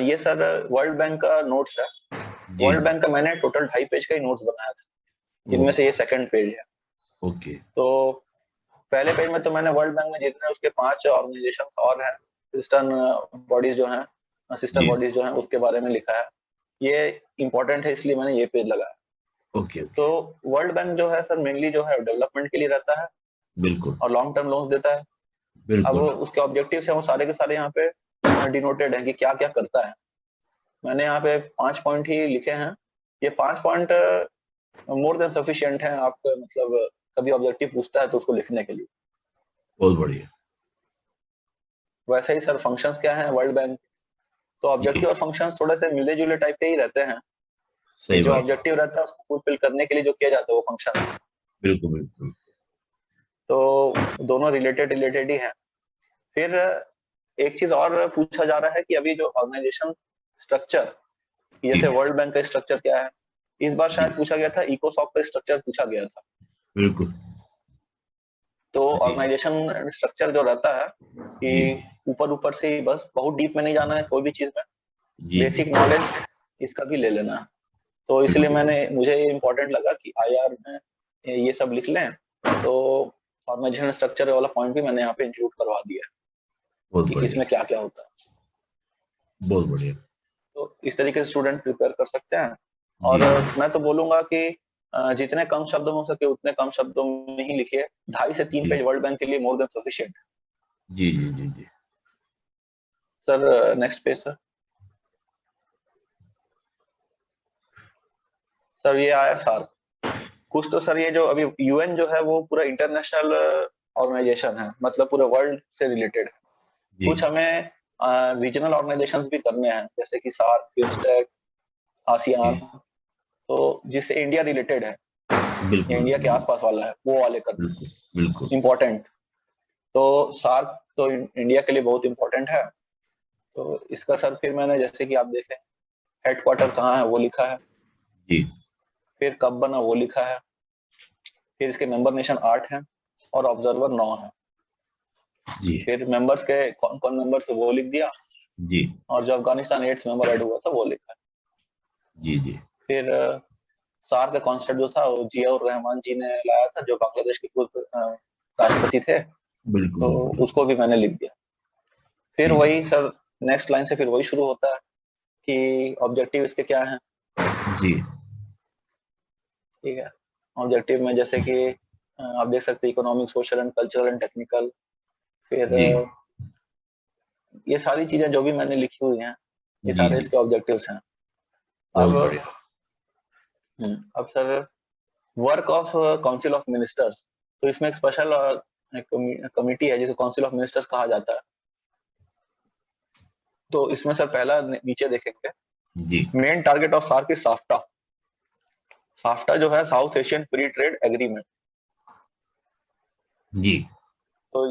ये सर वर्ल्ड बैंक का नोट्स है। जी वर्ल्ड जी। बैंक का मैंने टोटल 2.5 पेज का ही नोट्स बनाया था, ओ जिनमें से ये सेकंड पेज है। ओके। तो पहले पेज में तो मैंने वर्ल्ड बैंक में जितने उसके 5 ऑर्गेनाइजेशन और हैं, सिस्टम बॉडीज जो हैं, सिस्टर जी बॉडीज जो हैं उसके बारे में लिखा है। ये इंपॉर्टेंट है इसलिए मैंने ये पेज लगाया। ओके तो ओके। वर्ल्ड बैंक जो है सर मेनली जो है डेवलपमेंट के लिए रहता है बिल्कुल और लॉन्ग टर्म लोन्स देता है। अब बिल्कुल। उसके ऑब्जेक्टिव्स हैं वो सारे के सारे यहाँ पे डिनोटेड हैं कि क्या क्या करता है। मैंने यहाँ पे 5 पॉइंट ही लिखे हैं। ये 5 पॉइंट मोर देन सफिशिएंट है, आप मतलब कभी ऑब्जेक्टिव पूछता है तो उसको लिखने के लिए। बहुत बढ़िया। वैसे ही सर फंक्शंस क्या है वर्ल्ड बैंक, तो जी ऑब्जेक्टिव और फंक्शंस थोड़े से मिले जुले टाइप के ही रहते हैं कि सही जो बात है। ऑब्जेक्टिव रहता है उसको फुलफिल करने के लिए जो किया जाता है वो फंक्शन। बिल्कुल बिल्कुल। तो दोनों रिलेटेड रिलेटेड ही है। फिर एक चीज और पूछा जा रहा है कि अभी जो ऑर्गेनाइजेशन स्ट्रक्चर, जी जैसे वर्ल्ड बैंक का स्ट्रक्चर क्या है, इस बार जी शायद पूछा गया था इकोसॉक का स्ट्रक्चर पूछा गया था। बिल्कुल। तो जी ऑर्गेनाइजेशन स्ट्रक्चर जो रहता है जी कि ऊपर ऊपर से ही बस बहुत डीप में नहीं जाना है कोई भी चीज में, जी जी बेसिक नॉलेज इसका भी ले लेना है। तो इसलिए बिल्कुल। मुझे ये इम्पोर्टेंट लगा कि आईआर में ये सब लिख लें। तो ऑर्गेनाइजेशन स्ट्रक्चर वाला पॉइंट भी मैंने यहाँ पे इंक्लूड करवा दिया है बहुत कि बढ़िया। किसमें क्या क्या होता है। बहुत बढ़िया। तो इस तरीके से स्टूडेंट प्रिपेयर कर सकते हैं। जी और मैं तो बोलूंगा कि जितने कम शब्दों में हो सके उतने कम शब्दों में ही लिखिए। 2.5 से 3 जी पेज वर्ल्ड बैंक के लिए मोर देन सफिशिएंट। जी जी जी जी sir next page sir. Sir ये आया सार्क। कुछ तो सर ये जो अभी यूएन जो है वो पूरा इंटरनेशनल ऑर्गेनाइजेशन है, मतलब पूरे वर्ल्ड से रिलेटेड है। जी कुछ हमें रीजनल ऑर्गेनाइजेशंस भी करने हैं, जैसे कि सार्क, बिम्स्टेक, आसियान, जी तो जिससे इंडिया रिलेटेड है या बिल्कुल इंडिया के बिल्कुल आसपास वाला है वो वाले करने बिल्कुल बिल्कुल। हैं इम्पोर्टेंट। तो सार्क तो इंडिया के लिए बहुत इंपॉर्टेंट है। तो इसका सर फिर मैंने जैसे कि आप देखें हेडक्वार्टर कहाँ है वो लिखा है, जी फिर कब बना वो लिखा है, फिर इसके मेंबर नेशन 8 हैं और ऑब्जर्वर 9 है। जी फिर मेंबर्स के कौन कौन मेंबर्स है वो लिख दिया, जी और जो अफगानिस्तान 8 मेंबर ऐड हुआ था वो लिखा है। जी जी फिर सार का कॉन्सेप्ट जो था वो जियाउर रहमान जी ने लाया था, जो बांग्लादेश के पूर्व राष्ट्रपति थे, बिल्कुल तो बिल्कुल। उसको भी मैंने लिख दिया। फिर जी जी वही सर नेक्स्ट लाइन से फिर वही शुरू होता है कि ऑब्जेक्टिव इसके क्या है। जी ठीक है। ऑब्जेक्टिव में जैसे कि आप देख सकते हैं economic, social and cultural and technical. फिर जी ये सारी चीजें जो भी मैंने लिखी हुई हैं ये जी सारे जी इसके ऑब्जेक्टिव्स हैं। बहुत अब बढ़िया। अब sir work of council of ministers, तो इसमें एक स्पेशल कमिटी है जिसे काउंसिल ऑफ मिनिस्टर्स कहा जाता है। तो इसमें सर पहला नीचे देखेंगे, जी main target of SAARC is SAFTA. SAFTA जो है South Asian free trade agreement. जी तो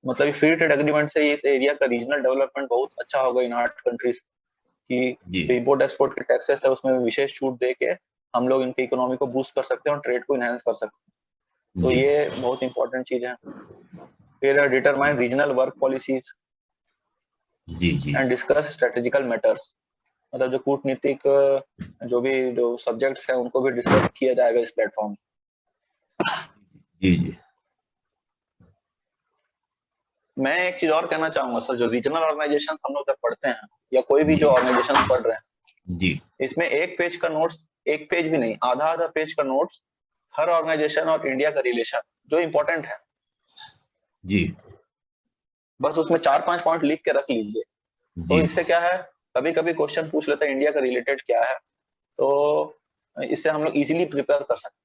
मतलब फ्री ट्रेड एग्रीमेंट से इस एरिया का रीजनल डेवलपमेंट बहुत अच्छा होगा इन 8 कंट्रीज की। जी जो इम्पोर्ट एक्सपोर्ट के टैक्सेस है उसमें विशेष छूट दे के हम लोग इनकी इकोनॉमी को बूस्ट कर सकते हैं और ट्रेड को इनहेंस कर सकते हैं। तो जी ये बहुत इंपॉर्टेंट चीज है। फिर डिटरमाइन रीजनल वर्क पॉलिसीज जी जी एंड डिस्कस स्ट्रेटेजिकल मैटर्स, मतलब जो कूटनीतिक जो भी जो सब्जेक्ट्स हैं उनको भी डिस्कस किया जाएगा इस प्लेटफॉर्म। जी जी मैं एक चीज और कहना चाहूंगा सर, जो रीजनल ऑर्गेनाइजेशन हम लोग जब पढ़ते हैं या कोई भी जी जो ऑर्गेनाइजेशन पढ़ रहे हैं, जी इसमें एक पेज का नोट्स, एक पेज भी नहीं, आधा आधा पेज का नोट्स, हर ऑर्गेनाइजेशन और इंडिया का रिलेशन जो इंपॉर्टेंट है, जी बस उसमें 4-5 पॉइंट लिख के रख लीजिए। तो जी। इससे क्या है, कभी कभी क्वेश्चन पूछ लेते हैं इंडिया का रिलेटेड क्या है, तो इससे हम लोग इजीली प्रिपेयर कर सकते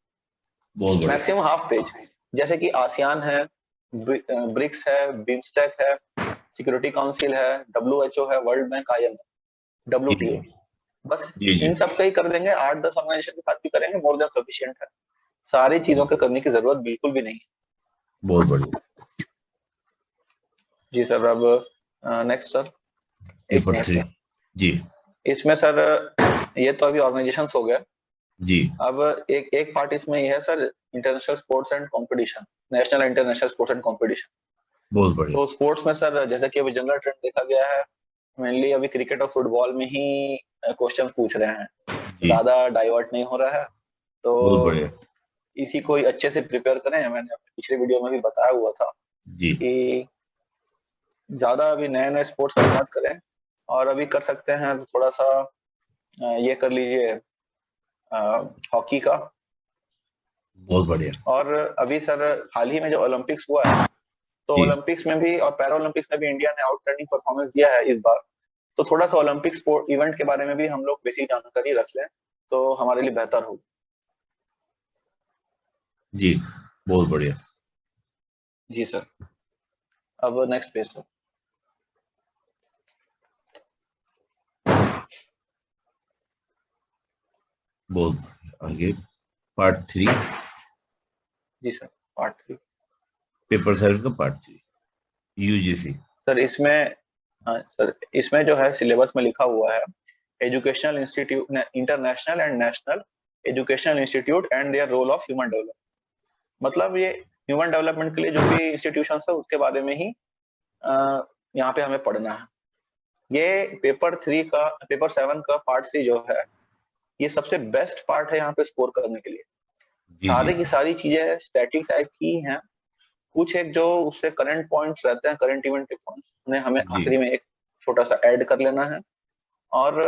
बहुत हैं। बढ़िया। मैक्सिमम हाफ पेज, जैसे कि आसियान है, ब्रिक्स है, बिम्स्टेक है, सिक्योरिटी काउंसिल है, WHO है, वर्ल्ड बैंक, IMF, जी WTO, बस जी जी। इन सब का ही कर देंगे, 8-10 ऑर्गेनाइजेशन के साथ भी करेंगे, मोर देन सफिशिएंट है। सारी चीजों के करने की जरूरत बिल्कुल भी नहीं है। बहुत बढ़िया। जी सर। अब next sir, 8 paper minute 3। Sir. जी इसमें सर ये तो अभी ऑर्गेनाइजेशन हो गया। जी। अब एक एक पार्ट इसमें ये है sir, international sports and competition, national international sports and competition. बहुत बढ़िया। तो स्पोर्ट्स में सर जैसा कि अभी जनरल ट्रेंड देखा गया है, मेनली अभी क्रिकेट और फुटबॉल में ही क्वेश्चन पूछ रहे हैं, जी ज्यादा डाइवर्ट नहीं हो रहा है। तो बहुत बढ़िया। इसी को ही अच्छे से प्रिपेयर करें। मैंने अपने पिछले वीडियो में भी बताया हुआ था जी कि ज्यादा अभी नए नए स्पोर्ट्स में मत करें, और अभी कर सकते हैं तो थोड़ा सा ये कर लीजिए हॉकी का। बहुत बढ़िया। और अभी सर हाल ही में जो ओलंपिक्स हुआ है, तो जी ओलंपिक्स में भी और पैरा ओलंपिक्स में भी इंडिया ने आउटस्टैंडिंग परफॉर्मेंस दिया है इस बार। तो थोड़ा सा ओलंपिक स्पोर्ट इवेंट के बारे में भी हम लोग बेसिक जानकारी रख लें तो हमारे लिए बेहतर होगा। जी बहुत बढ़िया। जी सर। अब नेक्स्ट पेज सर। बहुत आगे। पार्ट 3। जी सर, पार्ट 3। पेपर 7 का पार्ट 3, यूजीसी। सर इसमें, हाँ सर, इसमें जो है सिलेबस में लिखा हुआ है, educational institute, international and national educational institute and their role of human development. मतलब ये ह्यूमन डेवलपमेंट के लिए जो भी इंस्टीट्यूशन है उसके बारे में ही यहाँ पे हमें पढ़ना है। ये पेपर 7 का पार्ट 3 जो है, ये सबसे बेस्ट पार्ट है यहाँ पे स्कोर करने के लिए। जी जी सारी की सारी चीजें स्टैटिक टाइप की हैं, कुछ एक जो उससे करंट पॉइंट्स रहते हैं, करंट इवेंट के पॉइंट्स, उन्हें हमें जी। आखिरी में एक छोटा सा ऐड कर लेना है। और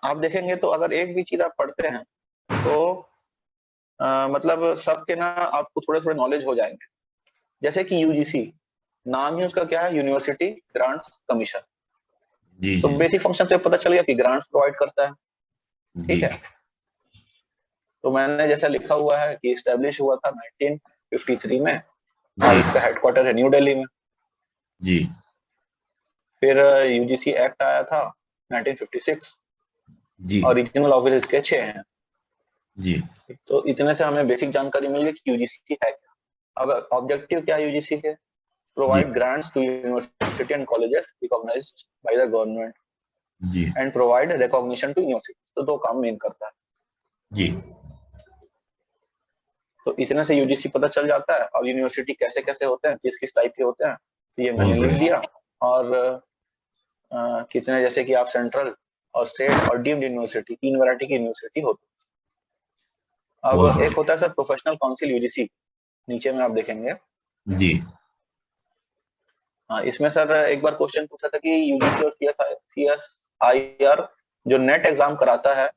आप देखेंगे तो अगर एक भी चीज आप पढ़ते हैं तो मतलब सबके ना आपको थोड़े थोड़े नॉलेज हो जाएंगे। जैसे कि यूजीसी, नाम ही उसका क्या है, यूनिवर्सिटी ग्रांट्स कमीशन। जी तो जी बेसिक फंक्शन से पता चल गया कि ग्रांट्स प्रोवाइड करता है। जी ठीक है। तो मैंने जैसा लिखा हुआ है कि स्टैब्लिश हुआ था 1953 में, और जी इसका हेडक्वार्टर है न्यू दिल्ली में। जी फिर यूजीसी एक्ट आया था 1956, जी और रीजनल ऑफिस इसके 6 हैं। जी। तो इतने से हमें बेसिक जानकारी मिल गई कि यूजीसी है क्या। अब ऑब्जेक्टिव क्या है यूजीसी के, जी provide grants to university and colleges recognised by the government जी and provide recognition to university. तो दो काम मेन करता है। जी। तो इतने से यूजीसी पता चल जाता है, और यूनिवर्सिटी कैसे कैसे होते हैं, किस किस टाइप के होते हैं, तो ये मैंने बहुत लिख बढ़िया। दिया। और कितने, जैसे कि आप सेंट्रल और स्टेट और डीम्ड यूनिवर्सिटी, 3 वैरायटी की यूनिवर्सिटी होती है। बहुत अब एक बढ़िया। होता है सर प्रोफेशनल काउंसिल यूजीसी, नीचे में आप देखेंगे। जी हाँ, इसमें सर एक बार क्वेश्चन पूछा था कि यूजीसी और सीएसआईआर जो नेट एग्जाम कराता है,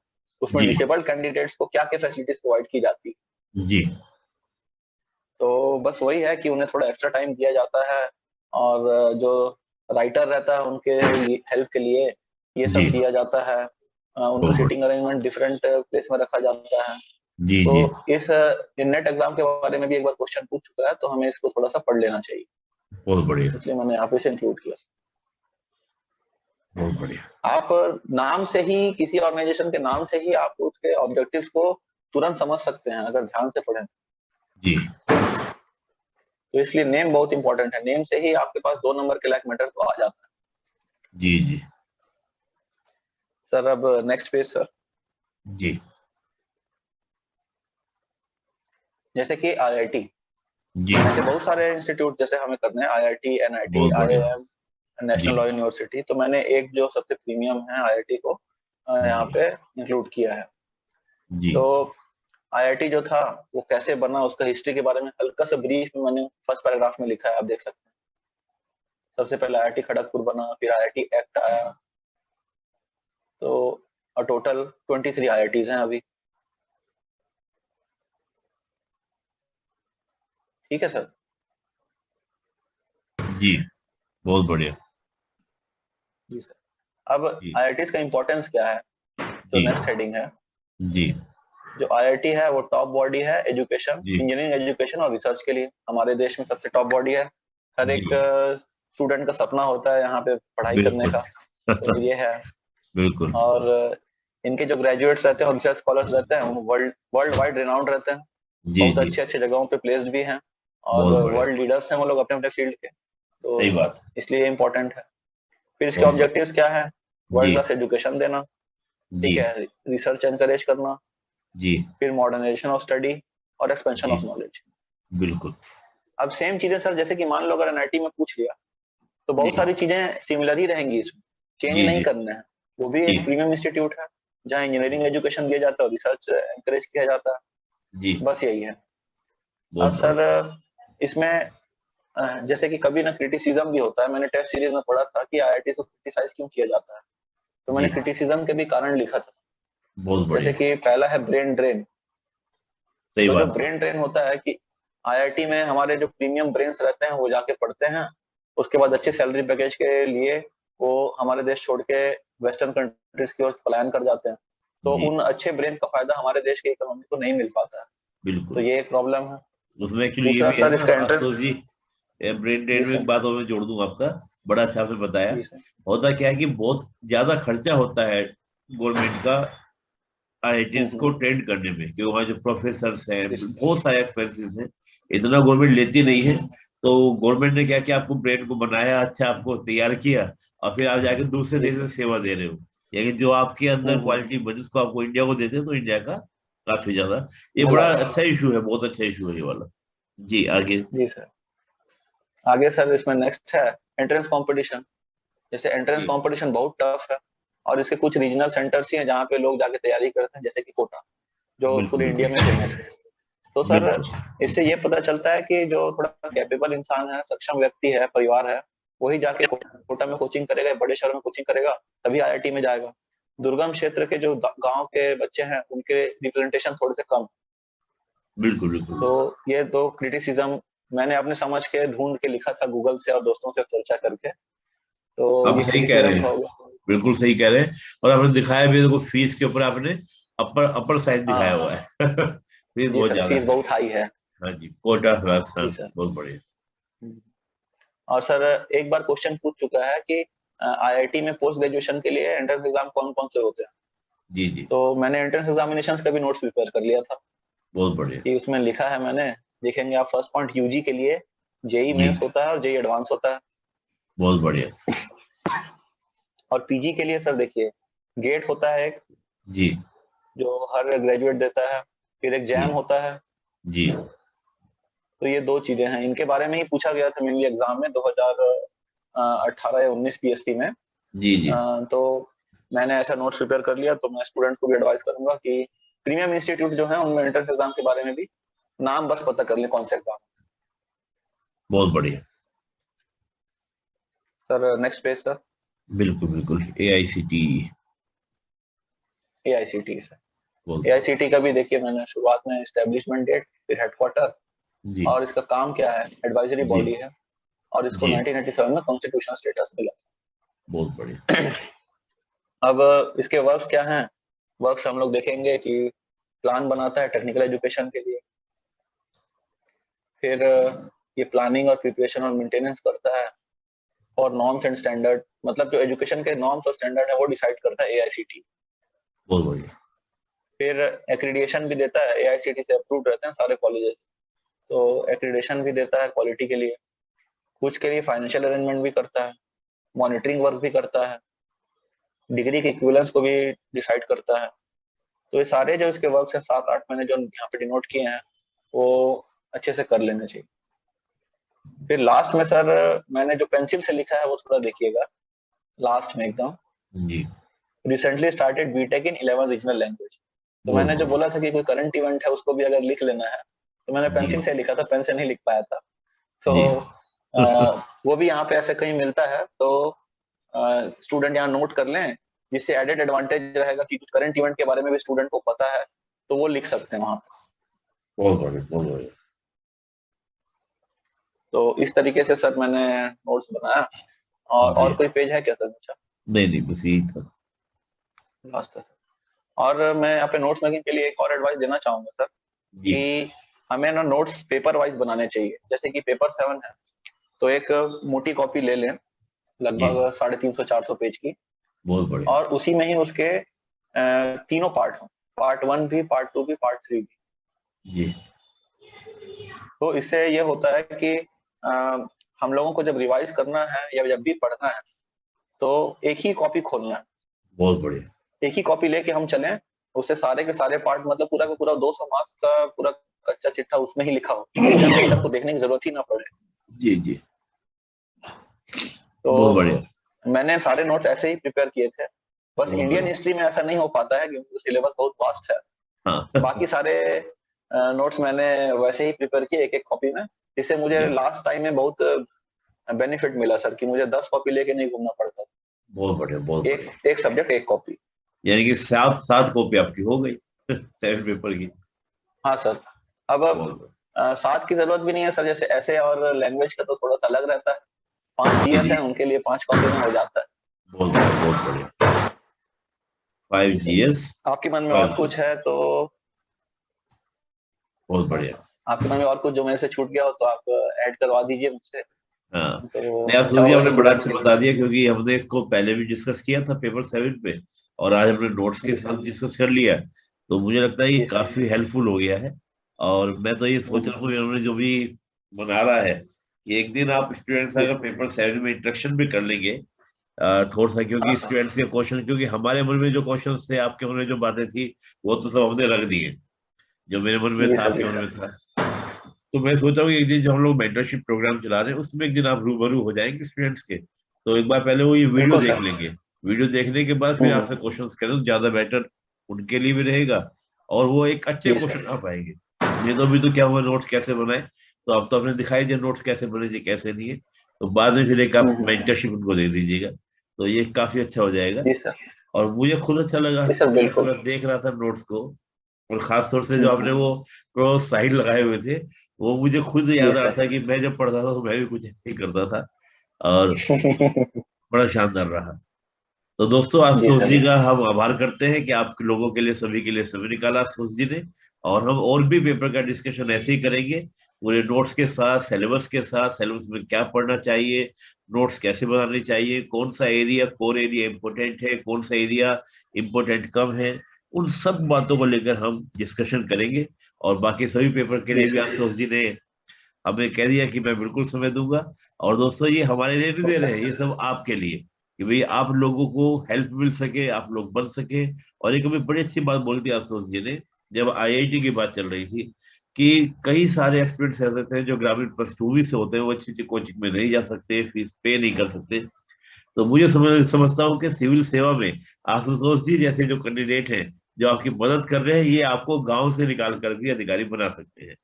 उसमें जी डिसेबल्ड कैंडिडेट्स को क्या क्या फैसिलिटीज प्रोवाइड की जाती है। जी। तो बस वही है कि उन्हें थोड़ा एक्स्ट्रा टाइम दिया जाता है, और जो राइटर रहता है उनके हेल्प के लिए ये जी सब दिया जाता है। उनका बहुत बढ़िया। सीटिंग अरेंजमेंट डिफरेंट प्लेस में रखा जाता है। जी तो जी इस नेट एग्जाम के बारे में भी एक बार क्वेश्चन पूछ चुका है, तो हमें इसको थोड़ा सा पढ़ लेना चाहिए, बहुत बढ़िया। इसलिए मैंने यहाँ पे इसे इंक्लूड किया। बहुत बढ़िया। आप नाम से ही, किसी ऑर्गेनाइजेशन के नाम से ही आप उसके ऑब्जेक्टिव्स को तुरंत समझ सकते हैं अगर ध्यान से पढ़ें। जी तो इसलिए नेम बहुत इंपॉर्टेंट है, नेम से ही आपके पास 2 नंबर के लायक मैटर तो आ जाता है। जी जी सर अब नेक्स्ट पेज सर। जी जैसे कि आईआईटी, जी। ऐसे बहुत सारे इंस्टीट्यूट जैसे हमें करने हैं, आईआईटी, एनआईटी, बहुत बढ़िया। आईआईएम, नेशनल जी लॉ यूनिवर्सिटी। तो मैंने एक जो सबसे प्रीमियम है आईआईटी को यहाँ जी पे इंक्लूड किया है। जी। तो आईआईटी जो था वो कैसे बना, उसका हिस्ट्री के बारे में हल्का सा ब्रीफ में मैंने फर्स्ट पैराग्राफ में लिखा है, आप देख सकते हैं। सबसे पहले आईआईटी खड़गपुर बना, फिर आईआईटी एक्ट आया। तो और टोटल 23 IITs हैं अभी। ठीक है सर। जी, बहुत बढ़िया। जी सर। अब जी IITs का इम्पोर्टेंस क्या है, जो जी नेक्स्ट हेडिंग है। जी जो IIT है वो टॉप बॉडी है एजुकेशन, जी इंजीनियरिंग एजुकेशन और रिसर्च के लिए। हमारे देश में सबसे टॉप बॉडी है। हर जी, एक स्टूडेंट का सपना होता है यहाँ पे पढ़ाई करने बिल्कुल। का। तो ये है। बिल्कुल। और इनके जो ग्रेजुएट्स रहते हैं और रिसर्च स्कॉलर्स रहते हैं वो वर्ल्ड वाइड रिनाउंड रहते हैं। जी बहुत जी, अच्छे अच्छे जगहों पे प्लेस्ड भी हैं और बहुत बढ़िया। वर्ल्ड लीडर्स हैं वो लोग अपने अपने फील्ड के। तो सही बात। इसलिए इम्पोर्टेंट है। फिर इसके बहुत बढ़िया। ऑब्जेक्टिव्स क्या है। वर्ल्ड जी क्लास एजुकेशन देना। जी ठीक है। रिसर्च एनकरेज करना। जी, फिर मॉडर्नाइजेशन ऑफ स्टडी और एक्सपेंशन जी ऑफ नॉलेज। बिल्कुल। अब सेम चीजें सर, जैसे कि मान लो अगर एनआईटी में पूछ लिया तो बहुत जी सारी चीजें सिमिलर ही रहेंगी, इसमें चेंज जी नहीं जी करना है। वो भी जी एक प्रीमियम इंस्टीट्यूट है जहाँ इंजीनियरिंग एजुकेशन दिया जाता है और रिसर्च एनकरेज किया जाता है। जी, बस यही है। अब बहुत सर बढ़िया। इसमें जैसे कि कभी ना क्रिटिसिज्म भी होता है। मैंने टेस्ट सीरीज में पढ़ा था कि आईआईटी को क्रिटिसाइज क्यों किया जाता है। तो मैंने जी, क्रिटिसिज्म के भी कारण लिखा था। बहुत जैसे बढ़िया। कि पहला है ब्रेन ड्रेन। सही तो जो बात है। ब्रेन ड्रेन होता है कि आईआईटी में हमारे जो प्रीमियम ब्रेन्स रहते हैं वो जाके पढ़ते हैं। उसके बाद अच्छे सैलरी पैकेज के लिए वो हमारे देश छोड़ के वेस्टर्न कंट्रीज की ओर पलायन कर जाते हैं। तो जी, उन अच्छे ब्रेन का फायदा हमारे देश की इकोनॉमी को नहीं मिल पाता है। तो बिल्कुल। ये एक प्रॉब्लम है। उसमें एक्चुअली ये दूसरा भी है सर ना इसका एंट्रेंस। आशुतोष जी, ब्रेन जी ड्रेन में एक सर। बात और मैं जोड़ दूंगा आपका। बड़ा अच्छा आपने बताया। जी सर। होता क्या है कि बहुत ज्यादा खर्चा होता है गवर्नमेंट का आईआईटीज को हम्म। ट्रेंड करने में, क्योंकि वहाँ जो प्रोफेसर्स हैं जी सर। बहुत सारे एक्सपेंसेस हैं। इतना गवर्नमेंट लेती नहीं है। तो गवर्नमेंट ने क्या किया, आपको ब्रेन को बनाया, अच्छा आपको तैयार किया, और फिर आप जाके दूसरे जी देश में सर। सेवा दे रहे हो। यानी जो आपके अंदर हम्म। क्वालिटी बनी उसको आपको इंडिया को देते हैं, तो इंडिया का काफी ज्यादा ये भला बड़ा होता अच्छा है। इशू है, बहुत अच्छा इशू है ये वाला। जी आगे। जी सर। आगे सर इसमें नेक्स्ट है एंट्रेंस कंपटीशन। जैसे एंट्रेंस जी कंपटीशन बहुत टफ है और इसके कुछ रीजनल सेंटर्स ही हैं जहाँ पे लोग जाके तैयारी करते हैं, जैसे कि कोटा, जो बिल्कुल पूरे इंडिया में बिल्कुल फेमस है। तो सर बिल्कुल इससे ये पता चलता है कि जो थोड़ा कैपेबल इंसान है, सक्षम व्यक्ति है, परिवार है, वही जाके कोटा में कोचिंग करेगा, बड़े शहरों में कोचिंग करेगा, तभी आईआईटी में जाएगा। दुर्गम क्षेत्र के जो गांव के बच्चे हैं उनके रिप्रेजेंटेशन थोड़े से कम। बिल्कुल बिल्कुल। तो ये दो क्रिटिसिज्म मैंने अपने समझ के ढूंढ के लिखा था गूगल से और दोस्तों से चर्चा करके। तो आप ये सही कह रहे क्रिटिसिज्म हैं, था हो गया। बिल्कुल सही कह रहे हैं। और आपने दिखाया भी, देखो फीस के ऊपर आपने अपर अपर साइड दिखाया हाँ हुआ है। फीस जी बहुत सर, ज्यादा फीस है। बहुत हाई है। हाँ जी, कोटा जी राजस्थान सर। बहुत बढ़िया। और सर एक बार क्वेश्चन पूछ चुका है कि आईआईटी में पोस्ट ग्रेजुएशन के लिए एंट्रेंस एग्जाम कौन कौन से होते हैं। जी जी, तो मैंने एंट्रेंस एग्जामिनेशन का भी नोट्स प्रिपेयर कर लिया था बहुत बढ़िया। कि उसमें लिखा है मैंने। देखेंगे आप, फर्स्ट पॉइंट यूजी के लिए जेई जी, मेंस होता है और जेई एडवांस होता है। बहुत बढ़िया। और पीजी के लिए सर देखिए, गेट होता है एक, जी जो हर ग्रेजुएट देता है। फिर एक जी जैम होता है। जी तो ये दो चीजें हैं, इनके बारे में ही पूछा गया था मेनली एग्जाम में 2018 या 19 पीएसटी में। जी जी, तो मैंने ऐसा नोट्स प्रिपेयर कर लिया। तो मैं स्टूडेंट्स को भी एडवाइस करूंगा कि प्रीमियम इंस्टीट्यूट जो है उनमें एंट्रेंस एग्जाम के बारे में भी नाम बस पता कर लें कौन से एग्जाम। बहुत बढ़िया। Sir next page sir. बिल्कुल बिल्कुल, AICTE। AICT sir. बहुत बढ़िया। एआईसीटी का भी देखिए, मैंने शुरुआत में एस्टेब्लिशमेंट डेट, फिर हेडक्वार्टर, जी और इसका काम क्या है, एडवाइजरी जी बॉडी है। और इसको जी, 1987 में कॉन्स्टिट्यूशनल स्टेटस मिला। बहुत बढ़िया। अब इसके वर्क्स क्या हैं। वर्क्स हम लोग देखेंगे कि प्लान बनाता है टेक्निकल एजुकेशन के लिए। फिर ये प्लानिंग और प्रिपरेशन और मेंटेनेंस करता है। और नॉर्म्स एंड स्टैंडर्ड, मतलब जो एजुकेशन के नॉर्म्स और स्टैंडर्ड है वो डिसाइड करता है एआईसीटी। बहुत बढ़िया। फिर एक्रीडिएशन भी देता है, एआईसीटी से अप्रूव्ड रहते हैं सारे कॉलेजेस। तो एक्रीडिएशन भी देता है क्वालिटी के लिए। कुछ के लिए फाइनेंशियल अरेंजमेंट भी करता है, मॉनिटरिंग वर्क भी करता है, डिग्री के इक्विवेलेंस को भी डिसाइड करता है। तो ये सारे जो इसके वर्क्स हैं, 7-8 मैंने जो यहाँ पे डिनोट किए हैं, वो अच्छे से कर लेने चाहिए। फिर लास्ट में सर मैंने जो पेंसिल से लिखा है वो थोड़ा देखिएगा, लास्ट में एकदम, जी, रिसेंटली स्टार्टेड बीटेक इन 11 रीजनल लैंग्वेज। तो बहुत मैंने जो बढ़िया। बोला था कि कोई करंट इवेंट है उसको भी अगर लिख लेना है, तो मैंने जी पेंसिल से लिखा था, पेन से नहीं लिख पाया था। तो जी। वो भी यहाँ पे ऐसे कहीं मिलता है, तो स्टूडेंट यहाँ नोट कर लें जिससे एडेड एडवांटेज रहेगा कि कुछ करंट इवेंट के बारे में भी स्टूडेंट को पता है तो वो लिख सकते हैं वहां पे। बहुत बढ़िया, बहुत बढ़िया। तो इस तरीके से सर मैंने नोट्स बनाया। और जी कोई पेज है क्या सर? अच्छा, नहीं नहीं, बस यही था। लास्ट है। और मैं यहाँ पे नोट्स मेकिंग के लिए एक और एडवाइस देना चाहूंगा सर, जी कि हमें ना नोट्स पेपर वाइज बनाने चाहिए। जैसे कि पेपर 7 है तो एक मोटी कॉपी ले लें, जी, लगभग 350-400 पेज की, बहुत बढ़िया। और उसी में ही उसके तीनों पार्ट हो, पार्ट 1 भी, पार्ट 2 भी, पार्ट 3 भी। जी तो इससे ये होता है कि अ, हम लोगों को जब रिवाइज करना है या जब भी पढ़ना है तो एक ही कॉपी खोलना है, बहुत बढ़िया। एक ही कॉपी लेके हम चलें, उससे सारे के सारे पार्ट, मतलब पूरा का पूरा 200 मार्क्स का पूरा कच्चा चिट्ठा उसमें ही लिखा हो, जिससे हमें टीचर को देखने की जरूरत ही ना पड़े। जी जी, बहुत बढ़िया। तो मैंने सारे नोट्स ऐसे ही प्रिपेयर किए थे। बस बहुत इंडियन बढ़िया। हिस्ट्री में ऐसा नहीं हो पाता है क्योंकि सिलेबस बहुत वास्ट है। हाँ बाकी सारे नोट्स मैंने वैसे ही प्रिपेयर किए एक एक कॉपी में, जिससे मुझे जी, लास्ट टाइम में बहुत बेनिफिट मिला सर, कि मुझे 10 कॉपी लेके नहीं घूमना पड़ता। बहुत बढ़िया, बहुत एक बढ़िया। एक सब्जेक्ट एक कॉपी। यानी कि सात सात कॉपी आपकी हो गई 7 पेपर की। हाँ सर। अब बहुत 7 की जरूरत भी नहीं है सर, जैसे ऐसे और लैंग्वेज का तो थोड़ा सा अलग रहता है। 5 जी जीएस जी, है, उनके लिए 5 कॉपी में हो जाता है। बहुत बढ़िया, बहुत बढ़िया। फाइव जी जी सर। एस आपके मन में और 5 कुछ है तो, बहुत बढ़िया। आपके मन में और कुछ जो मेरे से छूट गया हो तो आप ऐड करवा दीजिए मुझसे, हाँ, तो नया अच्छा सोचिए, होगा आपने बड़ा स्टूडेंट्स अच्छा के लिए। बता दिया, क्योंकि हमने इसको पहले भी डिस्कस किया था पेपर 7 पे, और आज हमने नोट्स के जी साथ सर। डिस्कस कर लिया। तो मुझे लगता है ये जी सर। काफी हेल्पफुल हो गया है। और मैं तो ये सोच हम्म, रहा हूँ इन्होंने जो भी बना रहा है, कि एक दिन आप स्टूडेंट्स जी अगर सर। पेपर 7 में इंट्रोडक्शन भी कर लेंगे, थोड़ा सा, हाँ क्योंकि सर। स्टूडेंट्स के क्वेश्चन, क्योंकि हमारे मन में जो क्वेश्चन थे, आपके मन में जो बातें थी, वो तो सब हमने रख दिए। जो मेरे मन में जी था, सर। जी आपके मन सर। में था। तो मैं सोचा हूँ एक दिन जो हम लोग मेंटरशिप प्रोग्राम चला रहे हैं, उसमें एक दिन आप रूबरू हो जाएंगे स्टूडेंट्स के, तो एक बार पहले वो ये वीडियो बिल्कुल देख सर। लेंगे। वीडियो देखने के बाद फिर आपसे क्वेश्चंस करें तो ज्यादा बेटर उनके लिए भी रहेगा, और वो एक अच्छे जी सर। क्वेश्चन आ पाएंगे। ये तो अभी तो क्या हुआ, नोट्स कैसे बनाए, तो अब तो आपने दिखाई दिया नोट्स कैसे बने जी, कैसे नहीं है। तो बाद में फिर एक आप हम्म। मेंटरशिप उनको दे दीजिएगा, तो ये काफी अच्छा हो जाएगा। जी सर। और मुझे खुद अच्छा लगा जी सर, कि जब बिल्कुल। मैं देख रहा था नोट्स को, और खास तौर से जो आपने हम्म। वो क्रॉस साइड लगाए हुए थे, वो मुझे खुद जी याद आ रहा सर। था कि मैं जब पढ़ता था तो मैं भी कुछ ऐसे ही करता था, और बड़ा शानदार रहा। तो दोस्तों, आज जी सोच सर। जी जी का सर। हम आभार करते हैं कि आप लोगों के लिए, सभी के लिए समय निकाला सोच जी ने। और हम और भी पेपर का डिस्कशन ऐसे ही करेंगे, पूरे नोट्स के साथ, सिलेबस के साथ, सिलेबस में क्या पढ़ना चाहिए, नोट्स कैसे बनाने चाहिए, कौन सा एरिया, कोर एरिया इम्पोर्टेंट है, कौन सा एरिया इम्पोर्टेंट कम है, उन सब बातों को लेकर हम डिस्कशन करेंगे। और बाकी सभी पेपर के जी लिए भी सर। आशुतोष जी ने हमें कह दिया कि मैं बिल्कुल समय दूंगा। और दोस्तों, ये हमारे लिए नहीं दे रहे हैं, ये सब आपके लिए, कि भाई आप लोगों को हेल्प मिल सके, आप लोग बन सके। और एक अभी बड़ी अच्छी बात बोल दी आशुतोष जी ने, जब आईआईटी की बात चल रही थी, कि कई सारे एस्पिरेंट्स ऐसे थे जो ग्रामीण पृष्ठभूमि से होते हैं, वो अच्छी अच्छी कोचिंग में नहीं जा सकते, फीस पे नहीं कर सकते। तो मुझे समझता हूँ कि सिविल सेवा में आशुतोष जी जैसे जो कैंडिडेट हैं, जो आपकी मदद कर रहे हैं, ये आपको गांव से निकाल कर भी अधिकारी बना सकते हैं।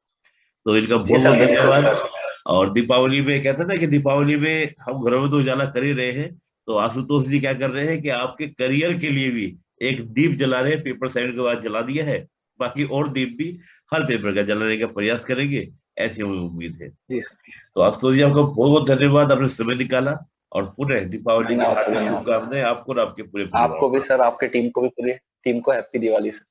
तो इनका जी बहुत सर, बहुत बिल्कुल धन्यवाद। सर। और दीपावली में कहते हैं ना कि दीपावली में हम घरों में तो उजाला कर ही रहे हैं, तो आशुतोष जी क्या कर रहे हैं कि आपके करियर के लिए भी एक दीप जला रहे हैं, पेपर 7 के बाद जला दिया है, बाकी और दीप भी हर पेपर का जलाने का प्रयास करेंगे, ऐसी हमें उम्मीद है। जी सर। तो आशुतोष जी, आपका बहुत बहुत धन्यवाद, आपने समय निकाला। और पुनः दीपावली की धन्यवाद सर, हार्दिक धन्यवाद। शुभकामनाएं आपको और आपके पूरे परिवार आपको भी को। सर, आपके टीम को भी, पूरी टीम को हैप्पी दिवाली सर।